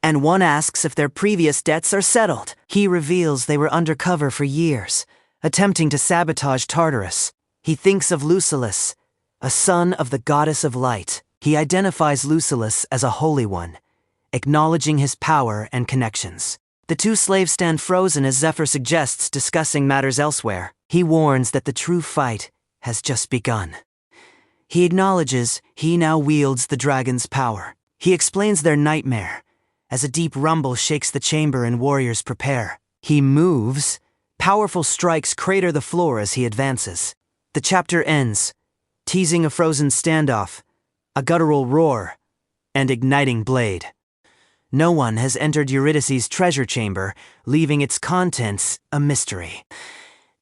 and one asks if their previous debts are settled. He reveals they were undercover for years, attempting to sabotage Tartarus. He thinks of Lucullus, a son of the Goddess of Light. He identifies Lucullus as a holy one, acknowledging his power and connections. The 2 slaves stand frozen as Zephyr suggests discussing matters elsewhere. He warns that the true fight has just begun. He acknowledges he now wields the dragon's power. He explains their nightmare, as a deep rumble shakes the chamber and warriors prepare. He moves. Powerful strikes crater the floor as he advances. The chapter ends, teasing a frozen standoff, a guttural roar, and igniting blade. No one has entered Eurydice's treasure chamber, leaving its contents a mystery.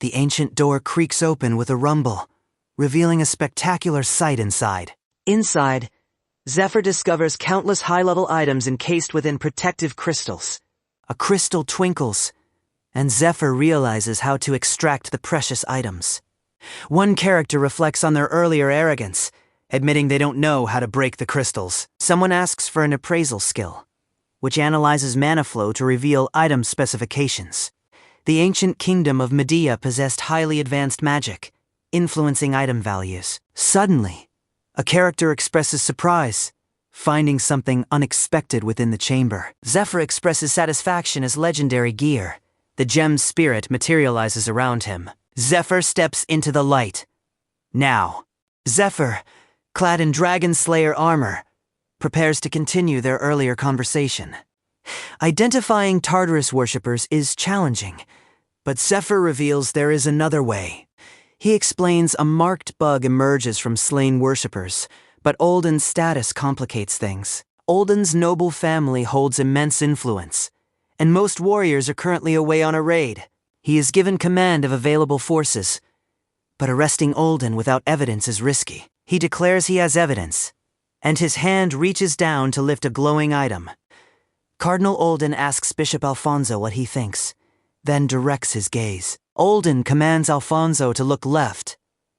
The ancient door creaks open with a rumble, revealing a spectacular sight inside. Inside, Zephyr discovers countless high-level items encased within protective crystals. A crystal twinkles, and Zephyr realizes how to extract the precious items. One character reflects on their earlier arrogance, admitting they don't know how to break the crystals. Someone asks for an appraisal skill. which analyzes mana flow to reveal item specifications. The ancient kingdom of Medea possessed highly advanced magic, influencing item values. Suddenly, a character expresses surprise, finding something unexpected within the chamber. Zephyr expresses satisfaction as legendary gear. The gem's spirit materializes around him. Zephyr steps into the light. Now, Zephyr, clad in Dragon Slayer armor, prepares to continue their earlier conversation. Identifying Tartarus worshippers is challenging, but Zephyr reveals there is another way. He explains a marked bug emerges from slain worshippers, but Olden's status complicates things. Olden's noble family holds immense influence, and most warriors are currently away on a raid. He is given command of available forces, but arresting Olden without evidence is risky. He declares he has evidence, and his hand reaches down to lift a glowing item. Cardinal Olden asks Bishop Alfonso what he thinks, then directs his gaze. Olden commands Alfonso to look left,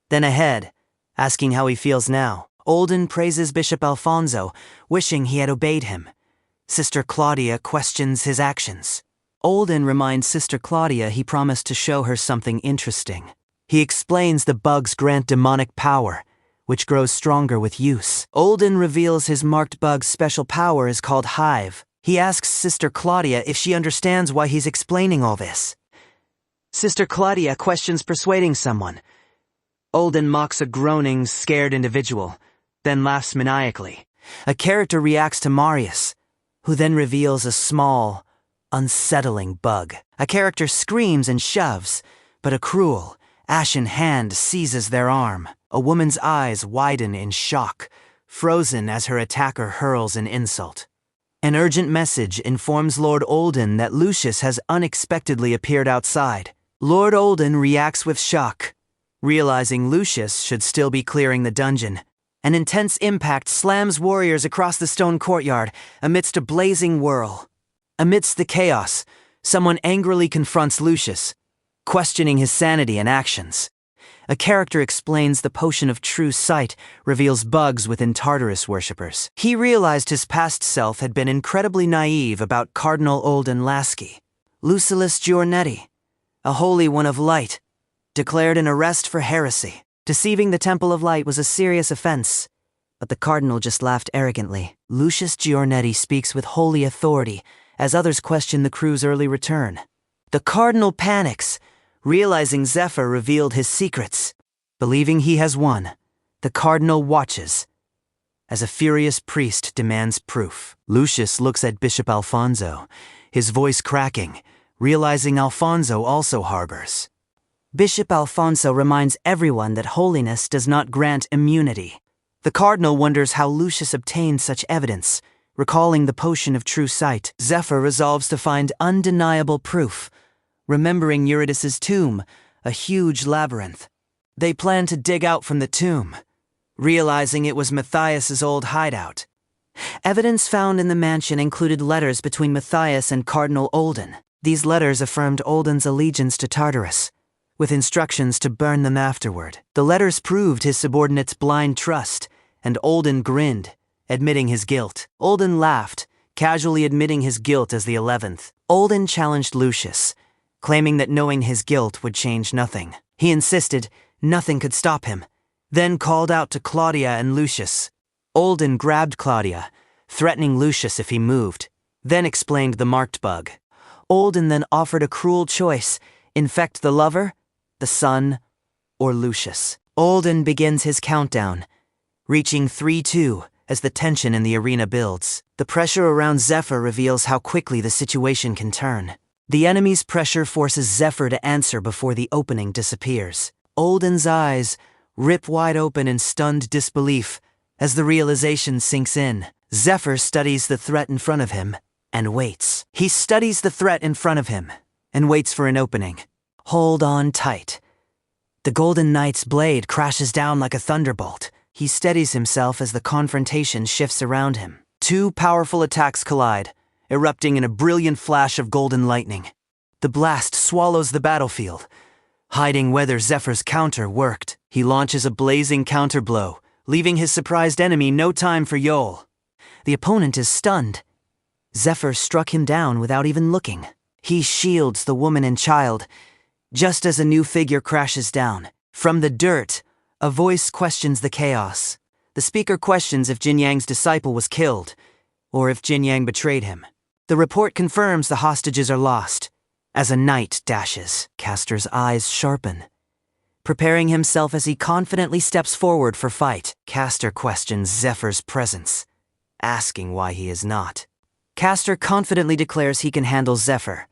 then ahead, asking how he feels now. Olden praises Bishop Alfonso, wishing he had obeyed him. Sister Claudia questions his actions. Olden reminds Sister Claudia he promised to show her something interesting. He explains the bugs grant demonic power, which grows stronger with use. Olden reveals his marked bug's special power is called Hive. He asks Sister Claudia if she understands why he's explaining all this. Sister Claudia questions persuading someone. Olden mocks a groaning, scared individual, then laughs maniacally. A character reacts to Marius, who then reveals a small, unsettling bug. A character screams and shoves, but a cruel, ashen hand seizes their arm. A woman's eyes widen in shock, frozen as her attacker hurls an insult. An urgent message informs Lord Olden that Lucius has unexpectedly appeared outside. Lord Olden reacts with shock, realizing Lucius should still be clearing the dungeon. An intense impact slams warriors across the stone courtyard amidst a blazing whirl. Amidst the chaos, someone angrily confronts Lucius, questioning his sanity and actions. A character explains the potion of true sight reveals bugs within Tartarus worshippers. He realized his past self had been incredibly naive about Cardinal Olden Lasky. Lucilius Giornetti, a holy one of light, declared an arrest for heresy. Deceiving the Temple of Light was a serious offense, but the cardinal just laughed arrogantly. Lucius Giornetti speaks with holy authority as others question the crew's early return. The cardinal panics, realizing Zephyr revealed his secrets. Believing he has won, the cardinal watches as a furious priest demands proof. Lucius looks at Bishop Alfonso, his voice cracking, realizing Alfonso also harbors. Bishop Alfonso reminds everyone that holiness does not grant immunity. The cardinal wonders how Lucius obtained such evidence, recalling the potion of true sight. Zephyr resolves to find undeniable proof, remembering Eurydice's tomb, a huge labyrinth. They plan to dig out from the tomb, realizing it was Matthias's old hideout. Evidence found in the mansion included letters between Matthias and Cardinal Olden. These letters affirmed Olden's allegiance to Tartarus, with instructions to burn them afterward. The letters proved his subordinate's blind trust, and Olden grinned, admitting his guilt. Olden laughed, casually admitting his guilt as the 11th. Olden challenged Lucius, claiming that knowing his guilt would change nothing. He insisted nothing could stop him, then called out to Claudia and Lucius. Olden grabbed Claudia, threatening Lucius if he moved, then explained the marked bug. Olden then offered a cruel choice: infect the lover, the son, or Lucius. Olden begins his countdown, reaching 3-2 as the tension in the arena builds. The pressure around Zephyr reveals how quickly the situation can turn. The enemy's pressure forces Zephyr to answer before the opening disappears. Olden's eyes rip wide open in stunned disbelief as the realization sinks in. Zephyr studies the threat in front of him and waits. He studies the threat in front of him and waits for an opening. Hold on tight. The Golden Knight's blade crashes down like a thunderbolt. He steadies himself as the confrontation shifts around him. Two powerful attacks collide, erupting in a brilliant flash of golden lightning. The blast swallows the battlefield, hiding whether Zephyr's counter worked. He launches a blazing counterblow, leaving his surprised enemy no time for Yol. The opponent is stunned. Zephyr struck him down without even looking. He shields the woman and child, just as a new figure crashes down. From the dirt, a voice questions the chaos. The speaker questions if Jin Yang's disciple was killed, or if Jin Yang betrayed him. The report confirms the hostages are lost. As a knight dashes, Castor's eyes sharpen. Preparing himself as he confidently steps forward for fight, Castor questions Zephyr's presence, asking why he is not. Castor confidently declares he can handle Zephyr,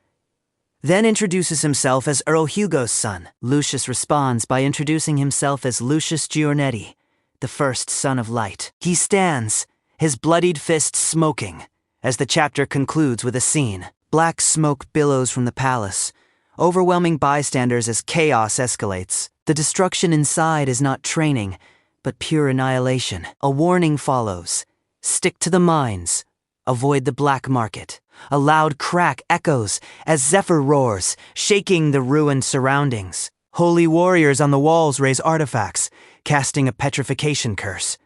then introduces himself as Earl Hugo's son. Lucius responds by introducing himself as Lucius Giornetti, the first son of light. He stands, his bloodied fist smoking, as the chapter concludes with a scene. Black smoke billows from the palace, overwhelming bystanders as chaos escalates. The destruction inside is not training, but pure annihilation. A warning follows. Stick to the mines. Avoid the black market. A loud crack echoes as Zephyr roars, shaking the ruined surroundings. Holy warriors on the walls raise artifacts, casting a petrification curse.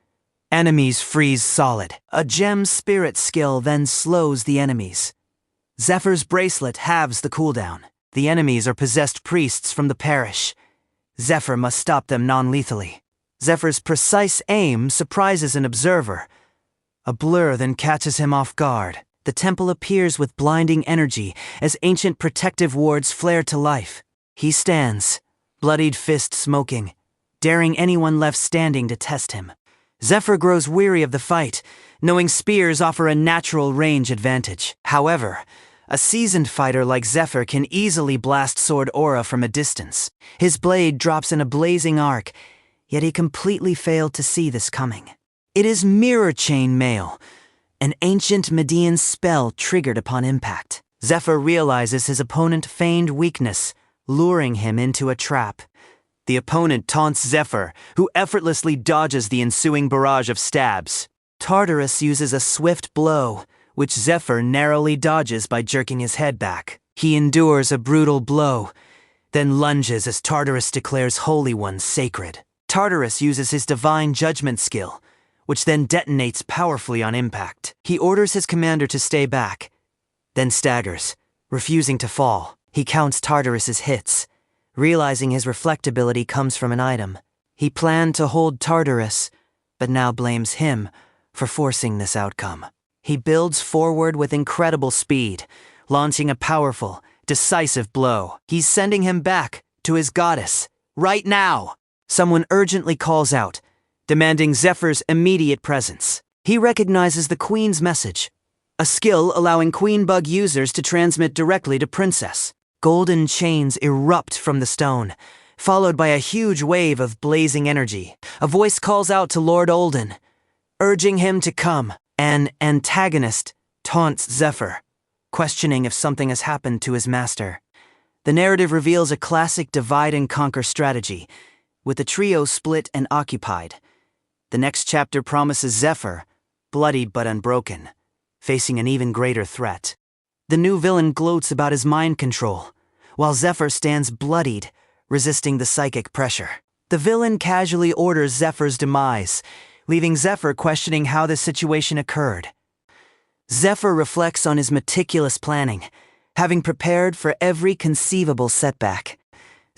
Enemies freeze solid. A gem spirit skill then slows the enemies. Zephyr's bracelet halves the cooldown. The enemies are possessed priests from the parish. Zephyr must stop them non-lethally. Zephyr's precise aim surprises an observer. A blur then catches him off guard. The temple appears with blinding energy as ancient protective wards flare to life. He stands, bloodied fist smoking, daring anyone left standing to test him. Zephyr grows weary of the fight, knowing spears offer a natural range advantage. However, a seasoned fighter like Zephyr can easily blast sword aura from a distance. His blade drops in a blazing arc, yet he completely failed to see this coming. It is Mirror Chain Mail, an ancient Median spell triggered upon impact. Zephyr realizes his opponent feigned weakness, luring him into a trap. The opponent taunts Zephyr, who effortlessly dodges the ensuing barrage of stabs. Tartarus uses a swift blow, which Zephyr narrowly dodges by jerking his head back. He endures a brutal blow, then lunges as Tartarus declares Holy One sacred. Tartarus uses his Divine Judgment skill, which then detonates powerfully on impact. He orders his commander to stay back, then staggers, refusing to fall. He counts Tartarus's hits, realizing his reflectability comes from an item. He planned to hold Tartarus, but now blames him for forcing this outcome. He builds forward with incredible speed, launching a powerful, decisive blow. He's sending him back to his goddess, right now. Someone urgently calls out, demanding Zephyr's immediate presence. He recognizes the Queen's message, a skill allowing Queen Bug users to transmit directly to Princess. Golden chains erupt from the stone, followed by a huge wave of blazing energy. A voice calls out to Lord Olden, urging him to come. An antagonist taunts Zephyr, questioning if something has happened to his master. The narrative reveals a classic divide-and-conquer strategy, with the trio split and occupied. The next chapter promises Zephyr, bloodied but unbroken, facing an even greater threat. The new villain gloats about his mind control, while Zephyr stands bloodied, resisting the psychic pressure. The villain casually orders Zephyr's demise, leaving Zephyr questioning how this situation occurred. Zephyr reflects on his meticulous planning, having prepared for every conceivable setback.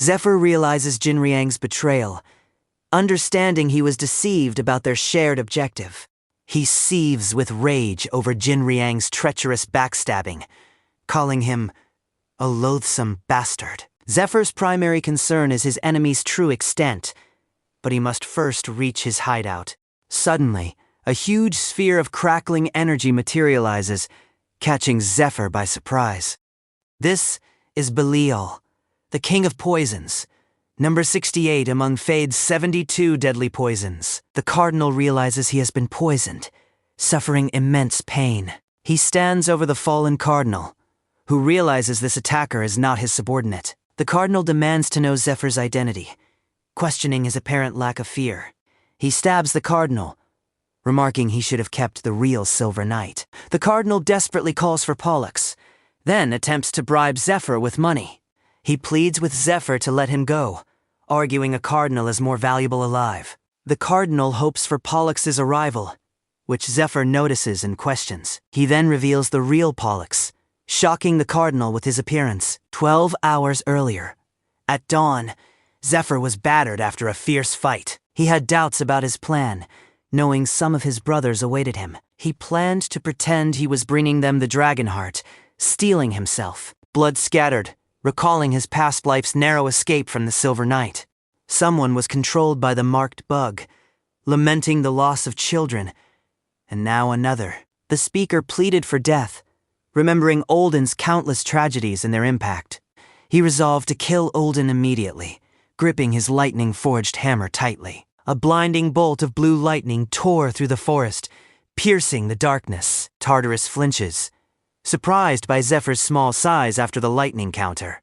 Zephyr realizes Jinriang's betrayal, understanding he was deceived about their shared objective. He seethes with rage over Jinriang's treacherous backstabbing, calling him a loathsome bastard. Zephyr's primary concern is his enemy's true extent, but he must first reach his hideout. Suddenly, a huge sphere of crackling energy materializes, catching Zephyr by surprise. This is Belial, the king of poisons, number 68 among Fade's 72 deadly poisons. The cardinal realizes he has been poisoned, suffering immense pain. He stands over the fallen cardinal, who realizes this attacker is not his subordinate. The cardinal demands to know Zephyr's identity, questioning his apparent lack of fear. He stabs the cardinal, remarking he should have kept the real Silver Knight. The cardinal desperately calls for Pollux, then attempts to bribe Zephyr with money. He pleads with Zephyr to let him go, arguing a cardinal is more valuable alive. The cardinal hopes for Pollux's arrival, which Zephyr notices and questions. He then reveals the real Pollux, shocking the Cardinal with his appearance 12 hours earlier. At dawn, Zephyr was battered after a fierce fight. He had doubts about his plan, knowing some of his brothers awaited him. He planned to pretend he was bringing them the dragon heart, stealing himself. Blood scattered, recalling his past life's narrow escape from the Silver Knight. Someone was controlled by the marked bug, lamenting the loss of children, and now another. The speaker pleaded for death, remembering Olden's countless tragedies and their impact. He resolved to kill Olden immediately, gripping his lightning-forged hammer tightly. A blinding bolt of blue lightning tore through the forest, piercing the darkness. Tartarus flinches, surprised by Zephyr's small size after the lightning counter.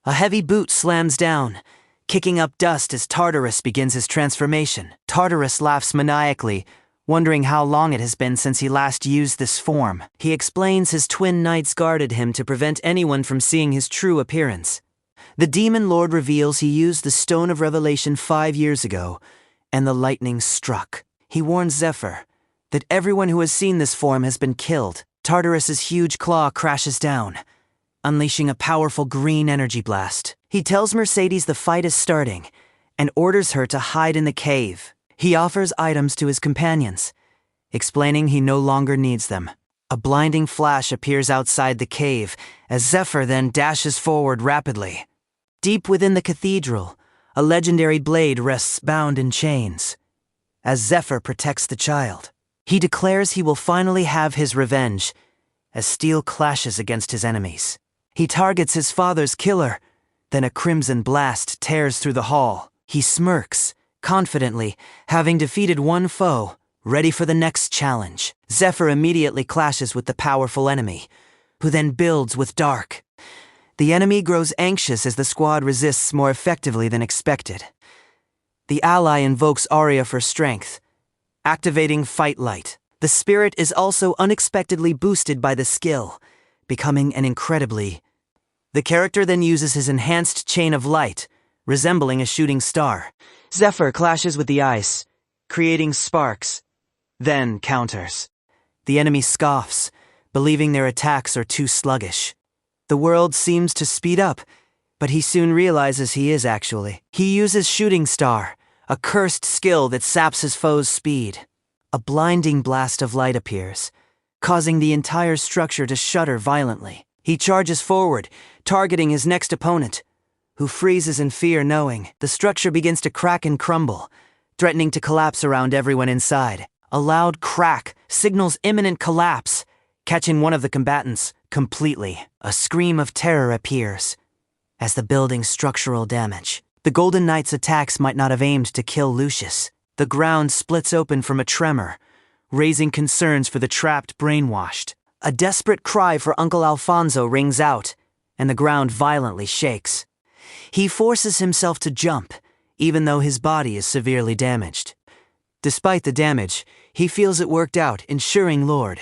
A heavy boot slams down, kicking up dust as Tartarus begins his transformation. Tartarus laughs maniacally, wondering how long it has been since he last used this form. He explains his twin knights guarded him to prevent anyone from seeing his true appearance. The Demon Lord reveals he used the Stone of Revelation 5 years ago, and the lightning struck. He warns Zephyr that everyone who has seen this form has been killed. Tartarus's huge claw crashes down, unleashing a powerful green energy blast. He tells Mercedes the fight is starting, and orders her to hide in the cave. He offers items to his companions, explaining he no longer needs them. A blinding flash appears outside the cave, as Zephyr then dashes forward rapidly. Deep within the cathedral, a legendary blade rests bound in chains. As Zephyr protects the child, he declares he will finally have his revenge, as steel clashes against his enemies. He targets his father's killer, then a crimson blast tears through the hall. He smirks, confidently, having defeated one foe, ready for the next challenge. Zephyr immediately clashes with the powerful enemy, who then builds with Dark. The enemy grows anxious as the squad resists more effectively than expected. The ally invokes Aria for strength, activating Fight Light. The spirit is also unexpectedly boosted by the skill, becoming an incredibly... The character then uses his enhanced chain of light, resembling a shooting star. Zephyr clashes with the ice, creating sparks, then counters. The enemy scoffs, believing their attacks are too sluggish. The world seems to speed up, but he soon realizes he is actually. He uses Shooting Star, a cursed skill that saps his foe's speed. A blinding blast of light appears, causing the entire structure to shudder violently. He charges forward, targeting his next opponent, who freezes in fear knowing the structure begins to crack and crumble, threatening to collapse around everyone inside. A loud crack signals imminent collapse, catching one of the combatants completely. A scream of terror appears as the building's structural damage. The Golden Knight's attacks might not have aimed to kill Lucius. The ground splits open from a tremor, raising concerns for the trapped brainwashed. A desperate cry for Uncle Alfonso rings out, and the ground violently shakes. He forces himself to jump, even though his body is severely damaged. Despite the damage, he feels it worked out, ensuring Lord.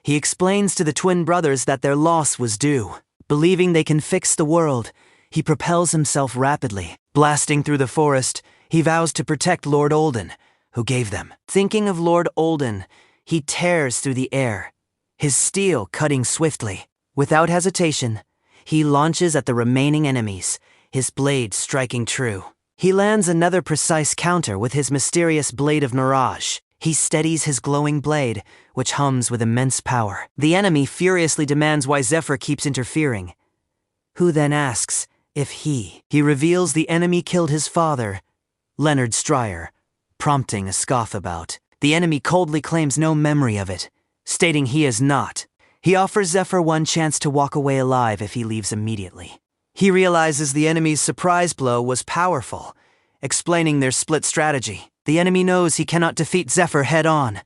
He explains to the twin brothers that their loss was due. Believing they can fix the world, he propels himself rapidly. Blasting through the forest, he vows to protect Lord Olden, who gave them. Thinking of Lord Olden, he tears through the air, his steel cutting swiftly. Without hesitation, he launches at the remaining enemies, his blade striking true. He lands another precise counter with his mysterious Blade of Mirage. He steadies his glowing blade, which hums with immense power. The enemy furiously demands why Zephyr keeps interfering, who then asks if he reveals the enemy killed his father, Leonard Stryer, prompting a scoff about. The enemy coldly claims no memory of it, stating he is not. He offers Zephyr one chance to walk away alive if he leaves immediately. He realizes the enemy's surprise blow was powerful, explaining their split strategy. The enemy knows he cannot defeat Zephyr head-on,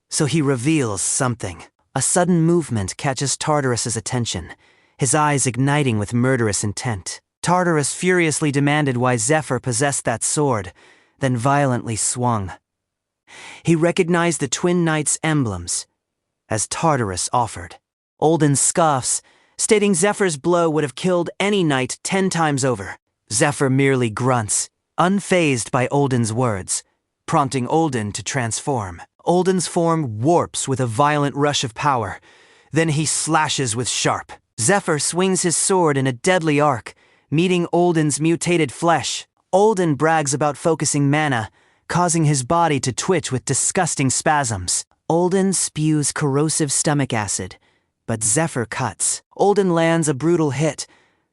so he reveals something. A sudden movement catches Tartarus's attention, his eyes igniting with murderous intent. Tartarus furiously demanded why Zephyr possessed that sword, then violently swung. He recognized the twin knights' emblems, as Tartarus offered. Olden scoffs, stating Zephyr's blow would have killed any knight 10 times over. Zephyr merely grunts, unfazed by Olden's words, prompting Olden to transform. Olden's form warps with a violent rush of power. Then he slashes with sharp. Zephyr swings his sword in a deadly arc, meeting Olden's mutated flesh. Olden brags about focusing mana, causing his body to twitch with disgusting spasms. Olden spews corrosive stomach acid, but Zephyr cuts. Olden lands a brutal hit,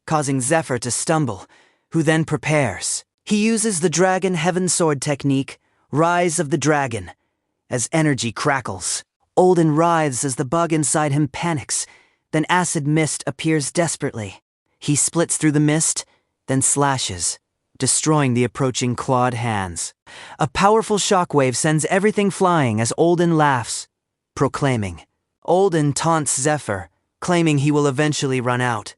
causing Zephyr to stumble, who then prepares. He uses the Dragon Heaven Sword technique, Rise of the Dragon, as energy crackles. Olden writhes as the bug inside him panics, then acid mist appears desperately. He splits through the mist, then slashes, destroying the approaching clawed hands. A powerful shockwave sends everything flying as Olden laughs, proclaiming. Olden taunts Zephyr, claiming he will eventually run out.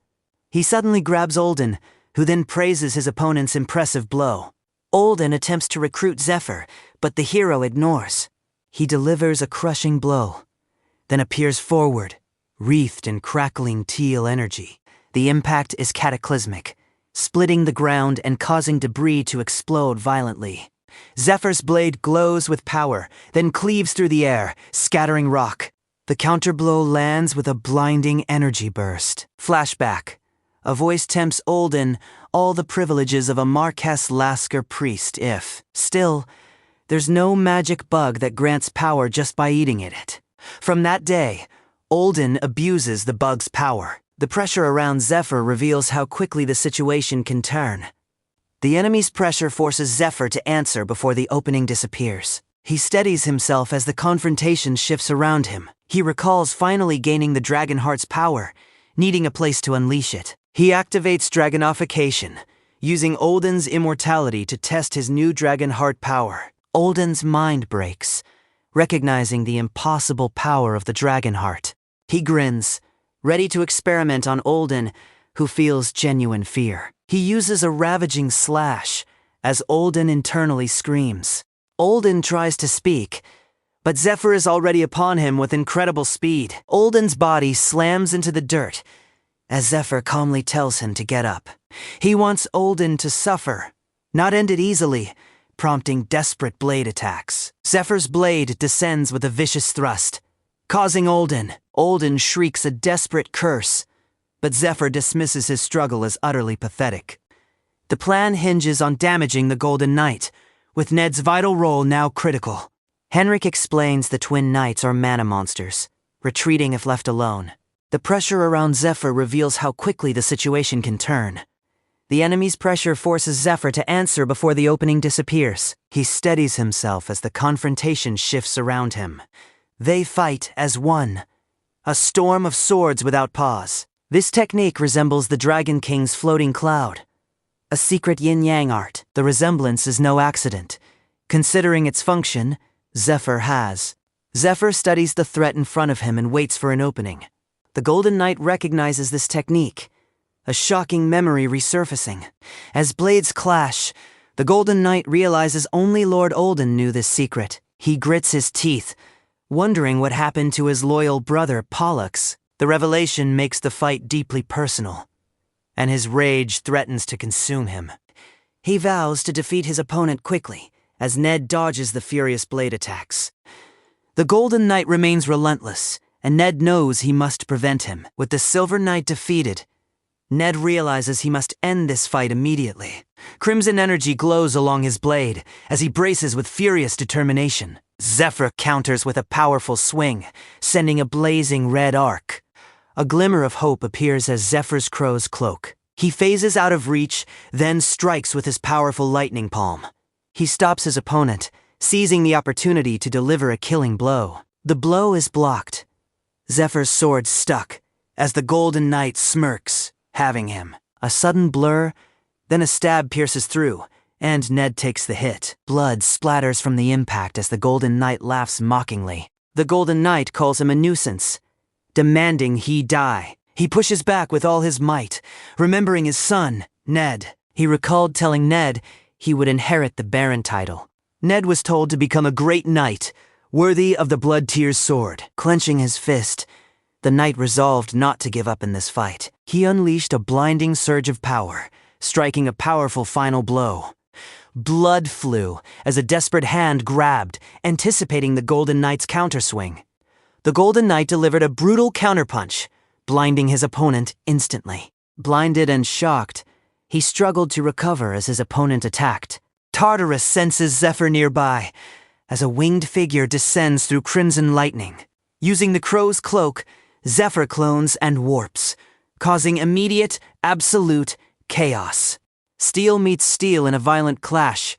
He suddenly grabs Olden, who then praises his opponent's impressive blow. Olden attempts to recruit Zephyr, but the hero ignores. He delivers a crushing blow, then appears forward, wreathed in crackling teal energy. The impact is cataclysmic, splitting the ground and causing debris to explode violently. Zephyr's blade glows with power, then cleaves through the air, scattering rock. The counterblow lands with a blinding energy burst. Flashback. A voice tempts Olden all the privileges of a Marquess Lasker priest if, still, there's no magic bug that grants power just by eating it. From that day, Olden abuses the bug's power. The pressure around Zephyr reveals how quickly the situation can turn. The enemy's pressure forces Zephyr to answer before the opening disappears. He steadies himself as the confrontation shifts around him. He recalls finally gaining the Dragonheart's power, needing a place to unleash it. He activates Dragonophication, using Olden's immortality to test his new Dragonheart power. Olden's mind breaks, recognizing the impossible power of the Dragonheart. He grins, ready to experiment on Olden, who feels genuine fear. He uses a ravaging slash, as Olden internally screams. Olden tries to speak, but Zephyr is already upon him with incredible speed. Olden's body slams into the dirt, as Zephyr calmly tells him to get up. He wants Olden to suffer, not end it easily, prompting desperate blade attacks. Zephyr's blade descends with a vicious thrust, causing Olden. Olden shrieks a desperate curse, but Zephyr dismisses his struggle as utterly pathetic. The plan hinges on damaging the Golden Knight, with Ned's vital role now critical. Henrik explains the twin knights are mana monsters, retreating if left alone. The pressure around Zephyr reveals how quickly the situation can turn. The enemy's pressure forces Zephyr to answer before the opening disappears. He steadies himself as the confrontation shifts around him. They fight as one, a storm of swords without pause. This technique resembles the Dragon King's floating cloud, a secret yin-yang art. The resemblance is no accident. Considering its function, Zephyr has. Zephyr studies the threat in front of him and waits for an opening. The Golden Knight recognizes this technique, a shocking memory resurfacing. As blades clash, the Golden Knight realizes only Lord Olden knew this secret. He grits his teeth, wondering what happened to his loyal brother Pollux. The revelation makes the fight deeply personal, and his rage threatens to consume him. He vows to defeat his opponent quickly, as Ned dodges the furious blade attacks. The Golden Knight remains relentless, and Ned knows he must prevent him. With the Silver Knight defeated, Ned realizes he must end this fight immediately. Crimson energy glows along his blade as he braces with furious determination. Zephyr counters with a powerful swing, sending a blazing red arc. A glimmer of hope appears as Zephyr's crow's cloak. He phases out of reach, then strikes with his powerful lightning palm. He stops his opponent, seizing the opportunity to deliver a killing blow. The blow is blocked. Zephyr's sword stuck, as the Golden Knight smirks, having him. A sudden blur, then a stab pierces through, and Ned takes the hit. Blood splatters from the impact as the Golden Knight laughs mockingly. The Golden Knight calls him a nuisance, demanding he die. He pushes back with all his might, remembering his son, Ned. He recalled telling Ned he would inherit the Baron title. Ned was told to become a great knight, worthy of the Blood-Tear's sword. Clenching his fist, the knight resolved not to give up in this fight. He unleashed a blinding surge of power, striking a powerful final blow. Blood flew as a desperate hand grabbed, anticipating the Golden Knight's counterswing. The Golden Knight delivered a brutal counterpunch, blinding his opponent instantly. Blinded and shocked, he struggled to recover as his opponent attacked. Tartarus senses Zephyr nearby, as a winged figure descends through crimson lightning. Using the crow's cloak, Zephyr clones and warps, causing immediate, absolute chaos. Steel meets steel in a violent clash,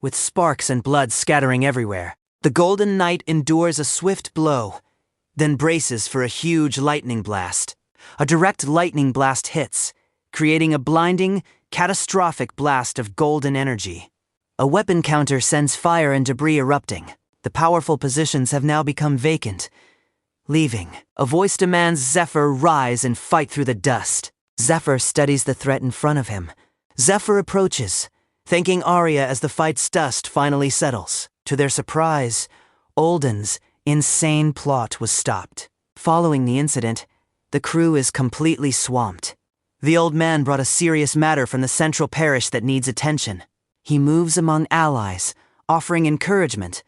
with sparks and blood scattering everywhere. The Golden Knight endures a swift blow, then braces for a huge lightning blast. A direct lightning blast hits, creating a blinding, catastrophic blast of golden energy. A weapon counter sends fire and debris erupting. The powerful positions have now become vacant. Leaving, a voice demands Zephyr rise and fight through the dust. Zephyr studies the threat in front of him. Zephyr approaches, thanking Arya as the fight's dust finally settles. To their surprise, Olden's insane plot was stopped. Following the incident, the crew is completely swamped. The old man brought a serious matter from the central parish that needs attention. He moves among allies, offering encouragement,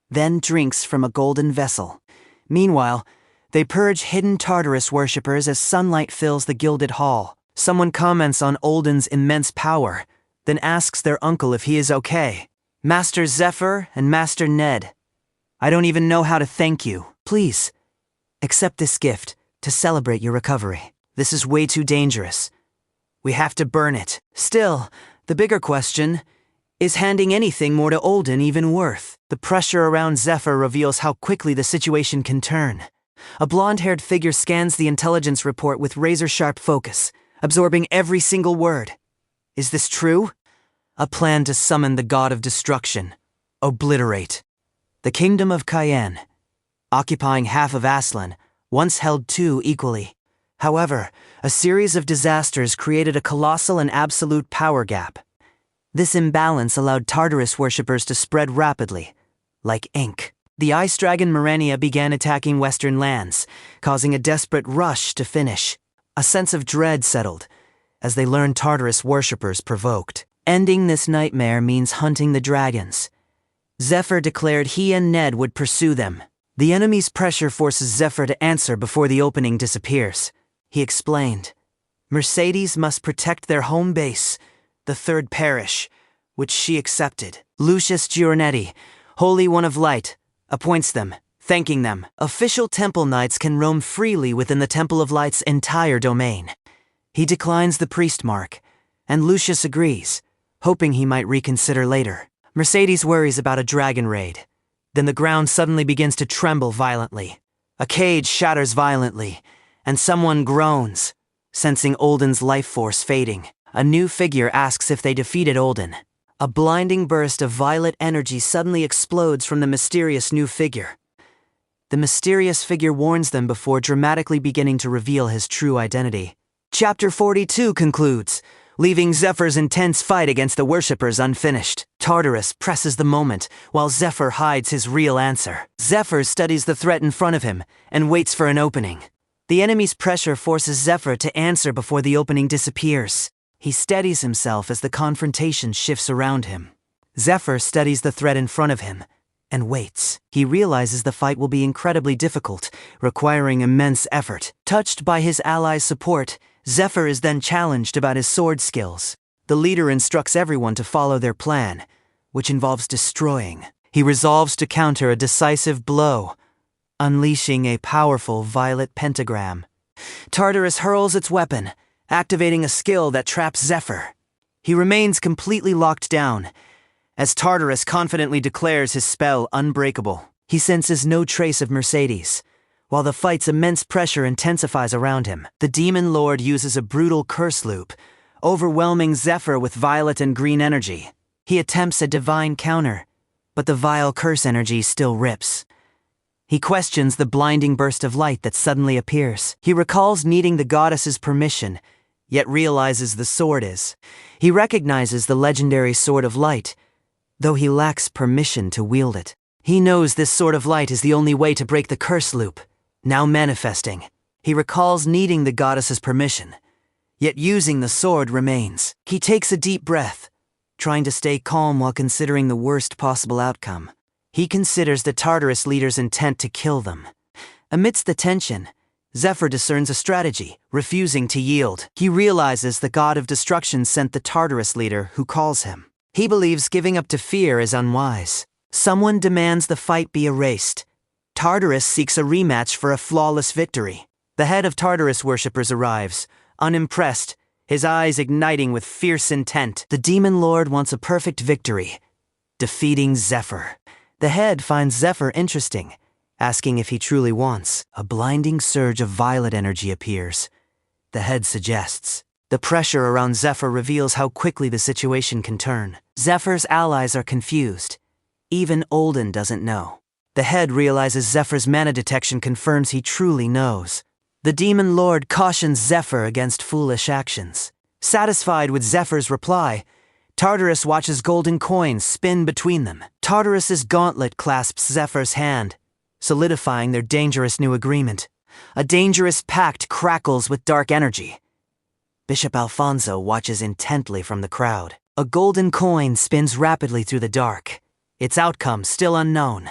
then drinks from a golden vessel. Meanwhile, they purge hidden Tartarus worshippers as sunlight fills the gilded hall. Someone comments on Olden's immense power, then asks their uncle if he is okay. Master Zephyr and Master Ned, I don't even know how to thank you. Please, accept this gift to celebrate your recovery. This is way too dangerous. We have to burn it. Still, the bigger question, is handing anything more to Olden even worth? The pressure around Zephyr reveals how quickly the situation can turn. A blonde-haired figure scans the intelligence report with razor-sharp focus, absorbing every single word. Is this true? A plan to summon the god of destruction. Obliterate. The kingdom of Cayenne, occupying half of Aslan, once held two equally. However, a series of disasters created a colossal and absolute power gap. This imbalance allowed Tartarus worshippers to spread rapidly, like ink. The ice dragon Mirania began attacking western lands, causing a desperate rush to finish. A sense of dread settled, as they learned Tartarus worshippers provoked. Ending this nightmare means hunting the dragons. Zephyr declared he and Ned would pursue them. The enemy's pressure forces Zephyr to answer before the opening disappears. He explained, Mercedes must protect their home base, the third parish, which she accepted. Lucius Giornetti, Holy One of Light, appoints them, thanking them. Official temple knights can roam freely within the Temple of Light's entire domain. He declines the priest mark, and Lucius agrees, hoping he might reconsider later. Mercedes worries about a dragon raid. Then the ground suddenly begins to tremble violently. A cage shatters violently, and someone groans, sensing Olden's life force fading. A new figure asks if they defeated Olden. A blinding burst of violet energy suddenly explodes from the mysterious new figure. The mysterious figure warns them before dramatically beginning to reveal his true identity. Chapter 42 concludes, leaving Zephyr's intense fight against the worshippers unfinished. Tartarus presses the moment, while Zephyr hides his real answer. Zephyr studies the threat in front of him and waits for an opening. The enemy's pressure forces Zephyr to answer before the opening disappears. He steadies himself as the confrontation shifts around him. Zephyr studies the threat in front of him and waits. He realizes the fight will be incredibly difficult, requiring immense effort. Touched by his allies' support, Zephyr is then challenged about his sword skills. The leader instructs everyone to follow their plan, which involves destroying. He resolves to counter a decisive blow, unleashing a powerful violet pentagram. Tartarus hurls its weapon, activating a skill that traps Zephyr. He remains completely locked down, as Tartarus confidently declares his spell unbreakable. He senses no trace of Mercedes, while the fight's immense pressure intensifies around him. The Demon Lord uses a brutal curse loop, overwhelming Zephyr with violet and green energy. He attempts a divine counter, but the vile curse energy still rips. He questions the blinding burst of light that suddenly appears. He recalls needing the goddess's permission, yet realizes the sword is. He recognizes the legendary Sword of Light, though he lacks permission to wield it. He knows this Sword of Light is the only way to break the curse loop. Now manifesting, he recalls needing the goddess's permission, yet using the sword remains. He takes a deep breath, trying to stay calm while considering the worst possible outcome. He considers the Tartarus leader's intent to kill them. Amidst the tension, Zephyr discerns a strategy, refusing to yield. He realizes the god of destruction sent the Tartarus leader who calls him. He believes giving up to fear is unwise. Someone demands the fight be erased. Tartarus seeks a rematch for a flawless victory. The head of Tartarus worshippers arrives, unimpressed, his eyes igniting with fierce intent. The demon lord wants a perfect victory, defeating Zephyr. The head finds Zephyr interesting, asking if he truly wants. A blinding surge of violet energy appears. The head suggests. The pressure around Zephyr reveals how quickly the situation can turn. Zephyr's allies are confused. Even Olden doesn't know. The head realizes Zephyr's mana detection confirms he truly knows. The demon lord cautions Zephyr against foolish actions. Satisfied with Zephyr's reply, Tartarus watches golden coins spin between them. Tartarus's gauntlet clasps Zephyr's hand, solidifying their dangerous new agreement. A dangerous pact crackles with dark energy. Bishop Alfonso watches intently from the crowd. A golden coin spins rapidly through the dark, its outcome still unknown.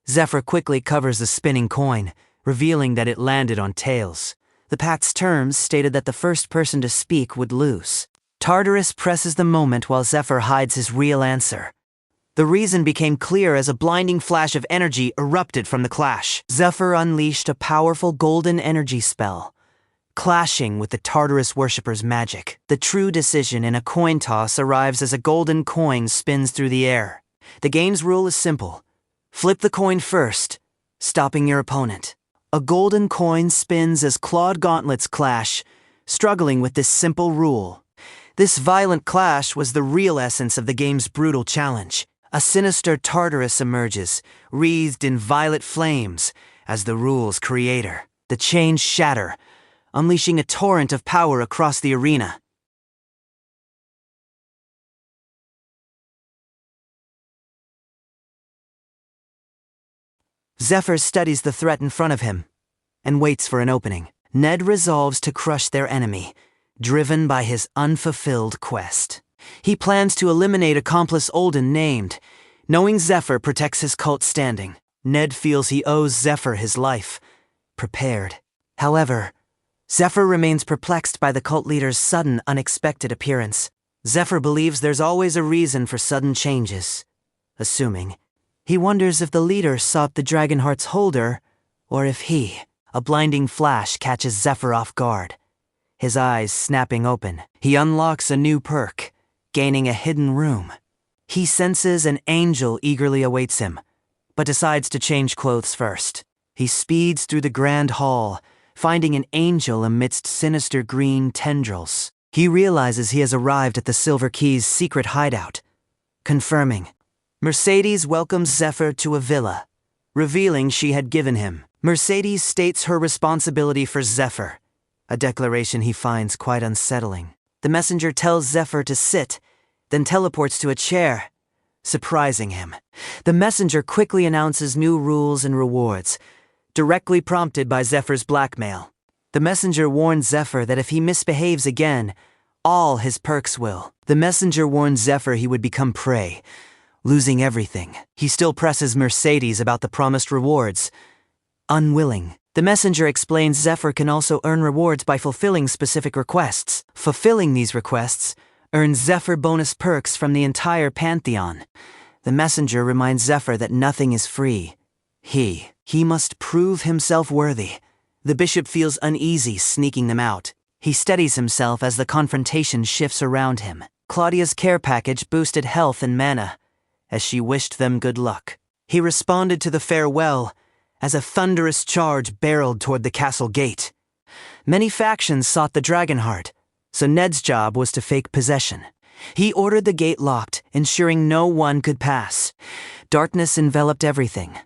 Zephyr quickly covers the spinning coin, revealing that it landed on tails. The pact's terms stated that the first person to speak would lose. Tartarus presses the moment while Zephyr hides his real answer. The reason became clear as a blinding flash of energy erupted from the clash. Zephyr unleashed a powerful golden energy spell, clashing with the Tartarus worshipper's magic. The true decision in a coin toss arrives as a golden coin spins through the air. The game's rule is simple. Flip the coin first, stopping your opponent. A golden coin spins as clawed gauntlets clash, struggling with this simple rule. This violent clash was the real essence of the game's brutal challenge. A sinister Tartarus emerges, wreathed in violet flames, as the rule's creator. The chains shatter, unleashing a torrent of power across the arena. Zephyr studies the threat in front of him and waits for an opening. Ned resolves to crush their enemy, driven by his unfulfilled quest. He plans to eliminate accomplice Olden named, knowing Zephyr protects his cult standing. Ned feels he owes Zephyr his life, prepared. However, Zephyr remains perplexed by the cult leader's sudden, unexpected appearance. Zephyr believes there's always a reason for sudden changes. Assuming, he wonders if the leader sought the Dragonheart's holder, or if he. A blinding flash catches Zephyr off guard. His eyes snapping open, he unlocks a new perk, gaining a hidden room. He senses an angel eagerly awaits him, but decides to change clothes first. He speeds through the grand hall, finding an angel amidst sinister green tendrils. He realizes he has arrived at the Silver Key's secret hideout, confirming. Mercedes welcomes Zephyr to a villa, revealing she had given him. Mercedes states her responsibility for Zephyr, a declaration he finds quite unsettling. The messenger tells Zephyr to sit, then teleports to a chair, surprising him. The messenger quickly announces new rules and rewards, directly prompted by Zephyr's blackmail. The messenger warns Zephyr that if he misbehaves again, all his perks will. The messenger warns Zephyr he would become prey, losing everything. He still presses Mercedes about the promised rewards. Unwilling, the messenger explains Zephyr can also earn rewards by fulfilling specific requests. Fulfilling these requests earns Zephyr bonus perks from the entire pantheon. The messenger reminds Zephyr that nothing is free. He must prove himself worthy. The bishop feels uneasy sneaking them out. He steadies himself as the confrontation shifts around him. Claudia's care package boosted health and mana, as she wished them good luck. He responded to the farewell as a thunderous charge barreled toward the castle gate. Many factions sought the Dragonheart, so Ned's job was to fake possession. He ordered the gate locked, ensuring no one could pass. Darkness enveloped everything,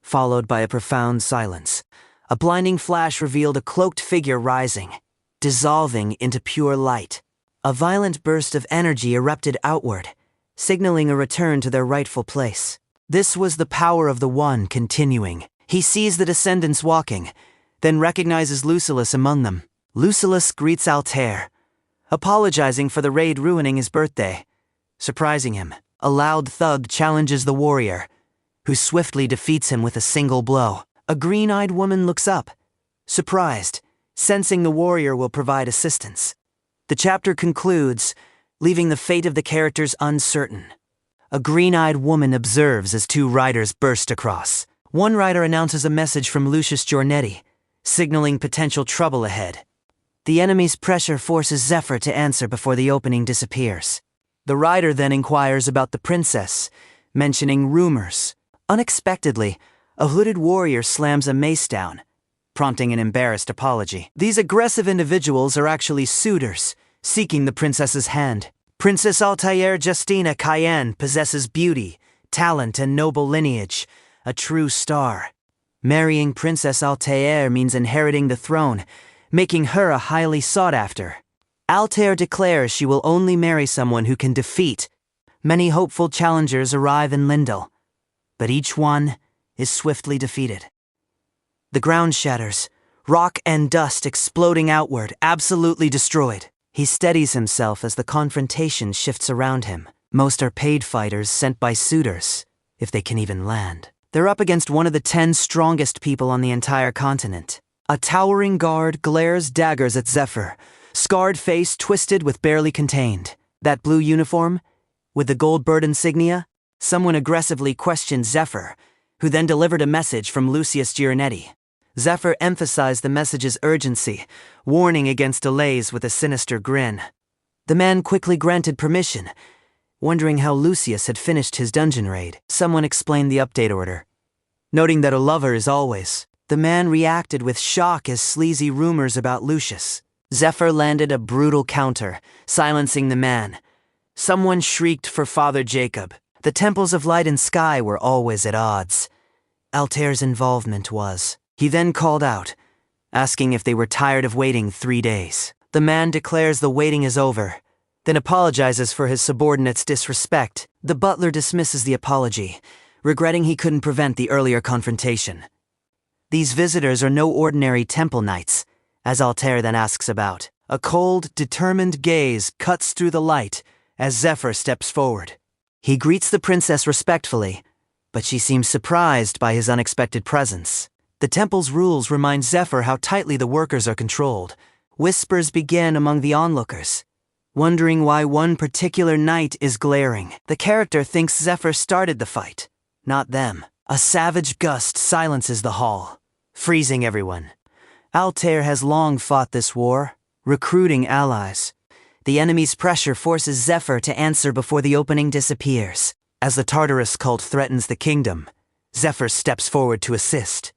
followed by a profound silence. A blinding flash revealed a cloaked figure rising, dissolving into pure light. A violent burst of energy erupted outward, signaling a return to their rightful place. This was the power of the One continuing. He sees the descendants walking, then recognizes Lucullus among them. Lucullus greets Altair, apologizing for the raid ruining his birthday. surprising him. A loud thug challenges the warrior, who swiftly defeats him with a single blow. A green-eyed woman looks up, surprised, sensing the warrior will provide assistance. The chapter concludes, leaving the fate of the characters uncertain. A green-eyed woman observes as two riders burst across. One rider announces a message from Lucius Giornetti, signaling potential trouble ahead. The enemy's pressure forces Zephyr to answer before the opening disappears. The rider then inquires about the princess, mentioning rumors. Unexpectedly, a hooded warrior slams a mace down, prompting an embarrassed apology. These aggressive individuals are actually suitors, seeking the princess's hand. Princess Altair Justina Cayenne possesses beauty, talent, and noble lineage, a true star. Marrying Princess Altair means inheriting the throne, making her a highly sought-after. Altair declares she will only marry someone who can defeat. Many hopeful challengers arrive in Lindel, but each one is swiftly defeated. The ground shatters, rock and dust exploding outward, absolutely destroyed. He steadies himself as the confrontation shifts around him. Most are paid fighters sent by suitors, if they can even land. They're up against one of the 10 strongest people on the entire continent. A towering guard glares daggers at Zephyr, scarred face twisted with barely contained. That blue uniform, with the gold bird insignia, someone aggressively questioned Zephyr, who then delivered a message from Lucius Giornetti. Zephyr emphasized the message's urgency, warning against delays with a sinister grin. The man quickly granted permission, wondering how Lucius had finished his dungeon raid. Someone explained the update order. Noting that a lover is always, the man reacted with shock as sleazy rumors about Lucius. Zephyr landed a brutal counter, silencing the man. Someone shrieked for Father Jacob. The temples of light and sky were always at odds. Altair's involvement was. He then called out, asking if they were tired of waiting 3 days. The man declares the waiting is over, then apologizes for his subordinate's disrespect. The butler dismisses the apology, regretting he couldn't prevent the earlier confrontation. These visitors are no ordinary temple knights, as Altair then asks about. A cold, determined gaze cuts through the light as Zephyr steps forward. He greets the princess respectfully, but she seems surprised by his unexpected presence. The temple's rules remind Zephyr how tightly the workers are controlled. Whispers begin among the onlookers, wondering why one particular knight is glaring. The character thinks Zephyr started the fight, not them. A savage gust silences the hall, freezing everyone. Altair has long fought this war, recruiting allies. The enemy's pressure forces Zephyr to answer before the opening disappears. As the Tartarus cult threatens the kingdom, Zephyr steps forward to assist.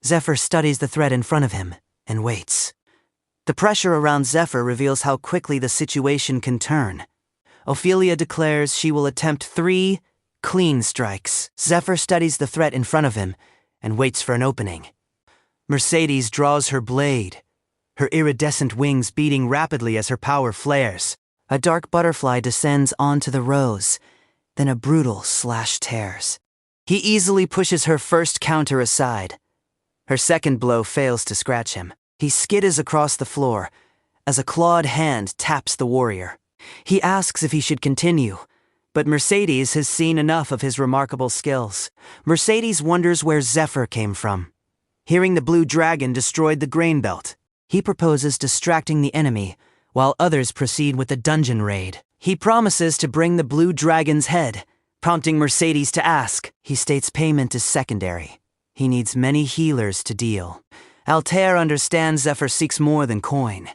Zephyr studies the threat in front of him and waits. The pressure around Zephyr reveals how quickly the situation can turn. Ophelia declares she will attempt 3 clean strikes. Zephyr studies the threat in front of him and waits for an opening. Mercedes draws her blade, her iridescent wings beating rapidly as her power flares. A dark butterfly descends onto the rose, then a brutal slash tears. He easily pushes her first counter aside. Her second blow fails to scratch him. He skitters across the floor as a clawed hand taps the warrior. He asks if he should continue, but Mercedes has seen enough of his remarkable skills. Mercedes wonders where Zephyr came from. Hearing the blue dragon destroyed the grain belt, he proposes distracting the enemy while others proceed with the dungeon raid. He promises to bring the blue dragon's head, prompting Mercedes to ask. He states payment is secondary. He needs many healers to deal. Altair understands Zephyr seeks more than coin.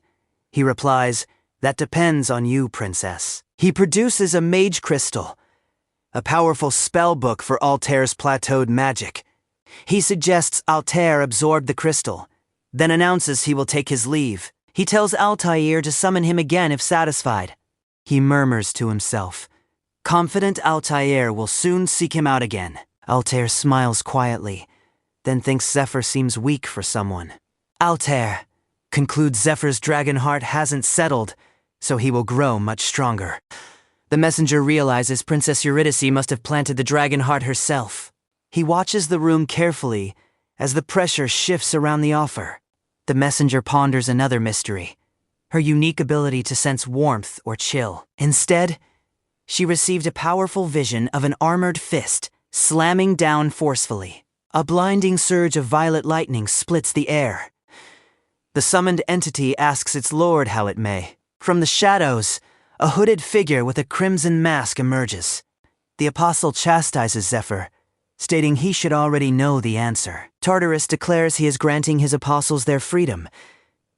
He replies, "That depends on you, princess." He produces a mage crystal, a powerful spell book for Altair's plateaued magic. He suggests Altair absorb the crystal, then announces he will take his leave. He tells Altair to summon him again if satisfied. He murmurs to himself, confident Altair will soon seek him out again. Altair smiles quietly, then thinks Zephyr seems weak for someone. Altair concludes Zephyr's dragon heart hasn't settled, so he will grow much stronger. The messenger realizes Princess Eurydice must have planted the dragon heart herself. He watches the room carefully as the pressure shifts around the offer. The messenger ponders another mystery, her unique ability to sense warmth or chill. Instead, she received a powerful vision of an armored fist slamming down forcefully. A blinding surge of violet lightning splits the air. The summoned entity asks its lord how it may. From the shadows, a hooded figure with a crimson mask emerges. The apostle chastises Zephyr, stating he should already know the answer. Tartarus declares he is granting his apostles their freedom.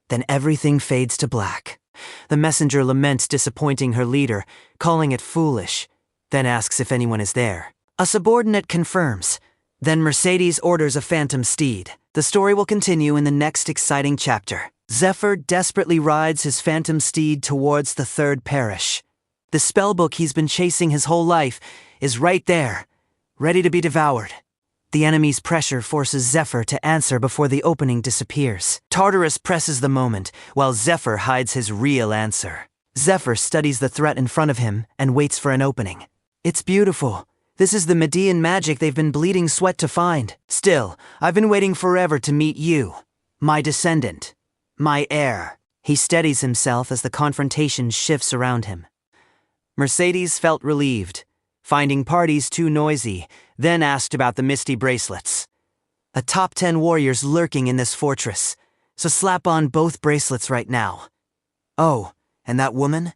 Then everything fades to black. The messenger laments disappointing her leader, calling it foolish, then asks if anyone is there. A subordinate confirms. Then Mercedes orders a phantom steed. The story will continue in the next exciting chapter. Zephyr desperately rides his phantom steed towards the third parish. The spellbook he's been chasing his whole life is right there, ready to be devoured. The enemy's pressure forces Zephyr to answer before the opening disappears. Tartarus presses the moment, while Zephyr hides his real answer. Zephyr studies the threat in front of him and waits for an opening. It's beautiful. This is the Median magic they've been bleeding sweat to find. Still, I've been waiting forever to meet you, my descendant, my heir. He steadies himself as the confrontation shifts around him. Mercedes felt relieved, finding parties too noisy, then asked about the misty bracelets. A top 10 warrior's lurking in this fortress, so slap on both bracelets right now. Oh, and that woman?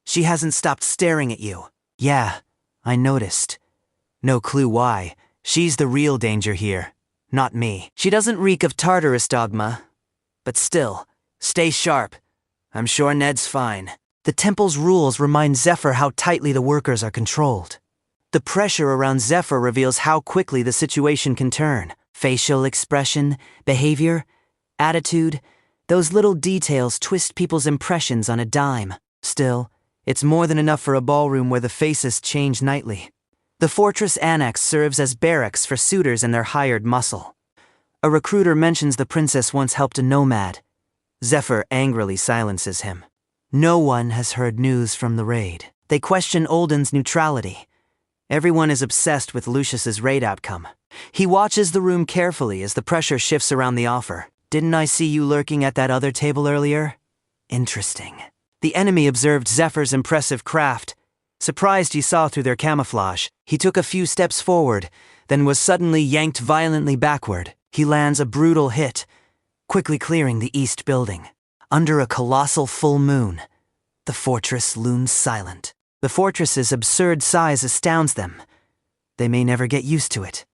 She hasn't stopped staring at you. Yeah, I noticed. No clue why. She's the real danger here, not me. She doesn't reek of Tartarus dogma, but still, stay sharp. I'm sure Ned's fine. The temple's rules remind Zephyr how tightly the workers are controlled. The pressure around Zephyr reveals how quickly the situation can turn. Facial expression, behavior, attitude, those little details twist people's impressions on a dime. Still, it's more than enough for a ballroom where the faces change nightly. The fortress annex serves as barracks for suitors and their hired muscle. A recruiter mentions the princess once helped a nomad. Zephyr angrily silences him. No one has heard news from the raid. They question Olden's neutrality. Everyone is obsessed with Lucius's raid outcome. He watches the room carefully as the pressure shifts around the offer. Didn't I see you lurking at that other table earlier? Interesting. The enemy observed Zephyr's impressive craft. Surprised he saw through their camouflage, he took a few steps forward, then was suddenly yanked violently backward. He lands a brutal hit, quickly clearing the east building. Under a colossal full moon, the fortress looms silent. The fortress's absurd size astounds them. They may never get used to it.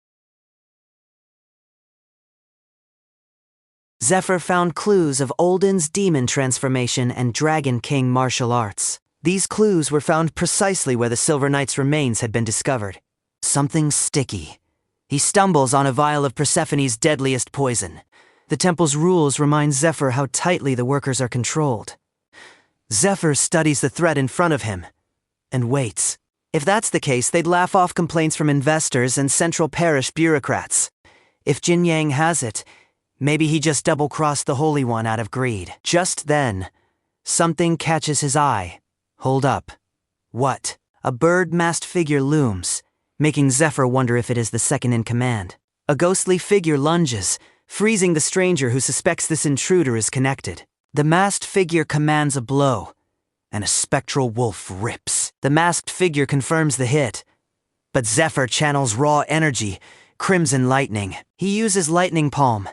Zephyr found clues of Olden's demon transformation and Dragon King martial arts. These clues were found precisely where the Silver Knight's remains had been discovered. Something sticky. He stumbles on a vial of Persephone's deadliest poison. The temple's rules remind Zephyr how tightly the workers are controlled. Zephyr studies the threat in front of him and waits. If that's the case, they'd laugh off complaints from investors and central parish bureaucrats. If Jin Yang has it, maybe he just double-crossed the Holy One out of greed. Just then, something catches his eye. Hold up. What? A bird-masked figure looms, making Zephyr wonder if it is the second in command. A ghostly figure lunges, freezing the stranger who suspects this intruder is connected. The masked figure commands a blow, and a spectral wolf rips. The masked figure confirms the hit, but Zephyr channels raw energy, crimson lightning. He uses lightning palm,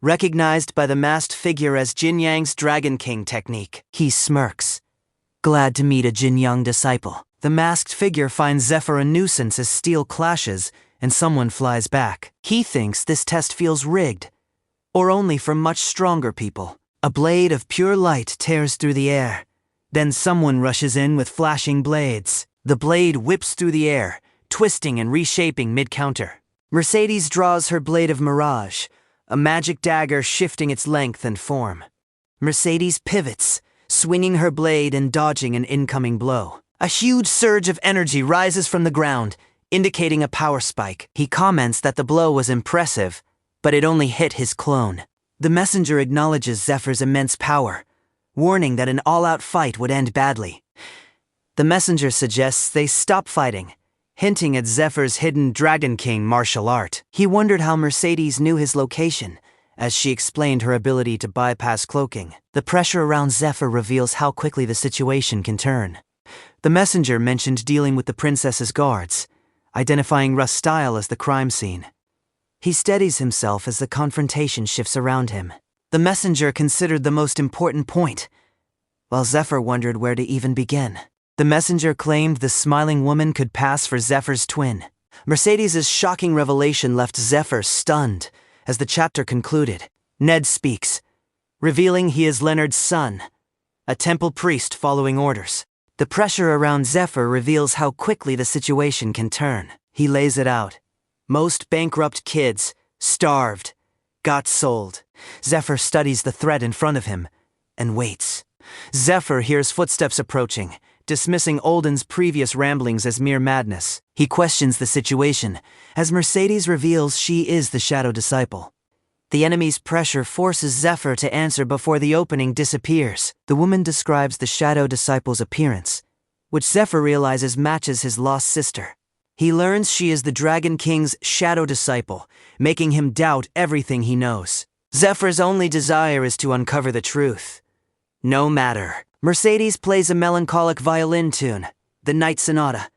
recognized by the masked figure as Jin Yang's Dragon King technique. He smirks, glad to meet a Jin Yang disciple. The masked figure finds Zephyr a nuisance as steel clashes and someone flies back. He thinks this test feels rigged, or only for much stronger people. A blade of pure light tears through the air. Then someone rushes in with flashing blades. The blade whips through the air, twisting and reshaping mid-counter. Mercedes draws her blade of mirage, a magic dagger shifting its length and form. Mercedes pivots, swinging her blade and dodging an incoming blow. A huge surge of energy rises from the ground, indicating a power spike. He comments that the blow was impressive, but it only hit his clone. The messenger acknowledges Zephyr's immense power, warning that an all-out fight would end badly. The messenger suggests they stop fighting, hinting at Zephyr's hidden Dragon King martial art. He wondered how Mercedes knew his location, as she explained her ability to bypass cloaking. The pressure around Zephyr reveals how quickly the situation can turn. The messenger mentioned dealing with the princess's guards, identifying Russ' style as the crime scene. He steadies himself as the confrontation shifts around him. The messenger considered the most important point, while Zephyr wondered where to even begin. The messenger claimed the smiling woman could pass for Zephyr's twin. Mercedes' shocking revelation left Zephyr stunned as the chapter concluded. Ned speaks, revealing he is Leonard's son, a temple priest following orders. The pressure around Zephyr reveals how quickly the situation can turn. He lays it out. Most bankrupt kids, starved, got sold. Zephyr studies the threat in front of him and waits. Zephyr hears footsteps approaching, dismissing Olden's previous ramblings as mere madness. He questions the situation, as Mercedes reveals she is the Shadow Disciple. The enemy's pressure forces Zephyr to answer before the opening disappears. The woman describes the Shadow Disciple's appearance, which Zephyr realizes matches his lost sister. He learns she is the Dragon King's Shadow Disciple, making him doubt everything he knows. Zephyr's only desire is to uncover the truth. No matter. Mercedes plays a melancholic violin tune, the Night Sonata,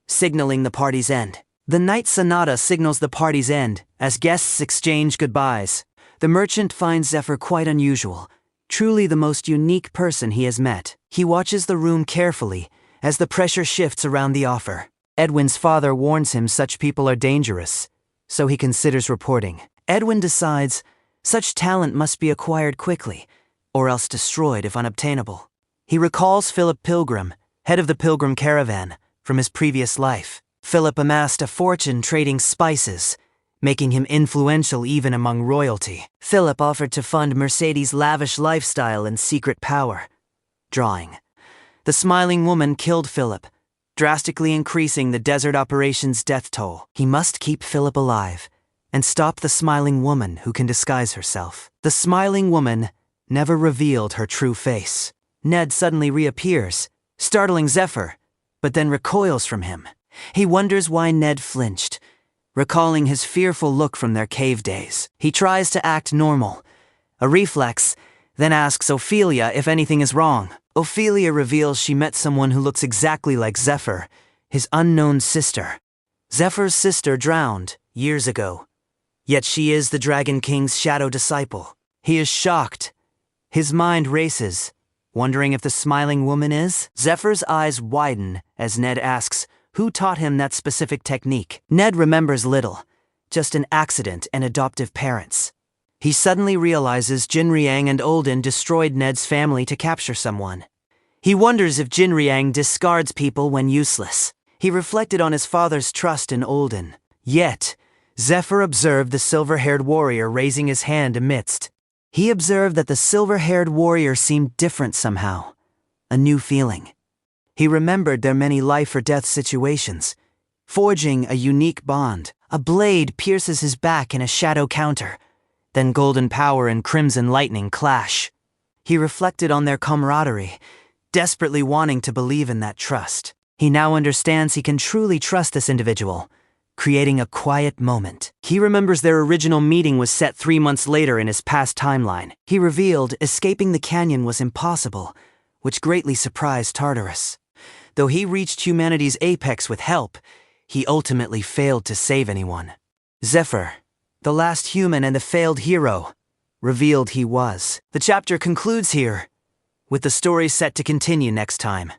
signaling the party's end. The Night Sonata signals the party's end as guests exchange goodbyes. The merchant finds Zephyr quite unusual, truly the most unique person he has met. He watches the room carefully as the pressure shifts around the offer. Edwin's father warns him such people are dangerous, so he considers reporting. Edwin decides such talent must be acquired quickly, or else destroyed if unobtainable. He recalls Philip Pilgrim, head of the Pilgrim Caravan, from his previous life. Philip amassed a fortune trading spices, making him influential even among royalty. Philip offered to fund Mercedes' lavish lifestyle and secret power. Drawing. The smiling woman killed Philip, drastically increasing the desert operation's death toll. He must keep Philip alive and stop the smiling woman who can disguise herself. The smiling woman never revealed her true face. Ned suddenly reappears, startling Zephyr, but then recoils from him. He wonders why Ned flinched, recalling his fearful look from their cave days. He tries to act normal, a reflex, then asks Ophelia if anything is wrong. Ophelia reveals she met someone who looks exactly like Zephyr, his unknown sister. Zephyr's sister drowned years ago, yet she is the Dragon King's Shadow Disciple. He is shocked. His mind races, wondering if the smiling woman is. Zephyr's eyes widen as Ned asks who taught him that specific technique. Ned remembers little, just an accident and adoptive parents. He suddenly realizes Jinriang and Olden destroyed Ned's family to capture someone. He wonders if Jinriang discards people when useless. He reflected on his father's trust in Olden. Yet, Zephyr observed the silver-haired warrior raising his hand amidst. He observed that the silver-haired warrior seemed different somehow, a new feeling. He remembered their many life-or-death situations, forging a unique bond. A blade pierces his back in a shadow counter, then golden power and crimson lightning clash. He reflected on their camaraderie, desperately wanting to believe in that trust. He now understands he can truly trust this individual, creating a quiet moment. He remembers their original meeting was set 3 months later in his past timeline. He revealed escaping the canyon was impossible, which greatly surprised Tartarus. Though he reached humanity's apex with help, he ultimately failed to save anyone. Zephyr, the last human and the failed hero, revealed he was. The chapter concludes here, with the story set to continue next time.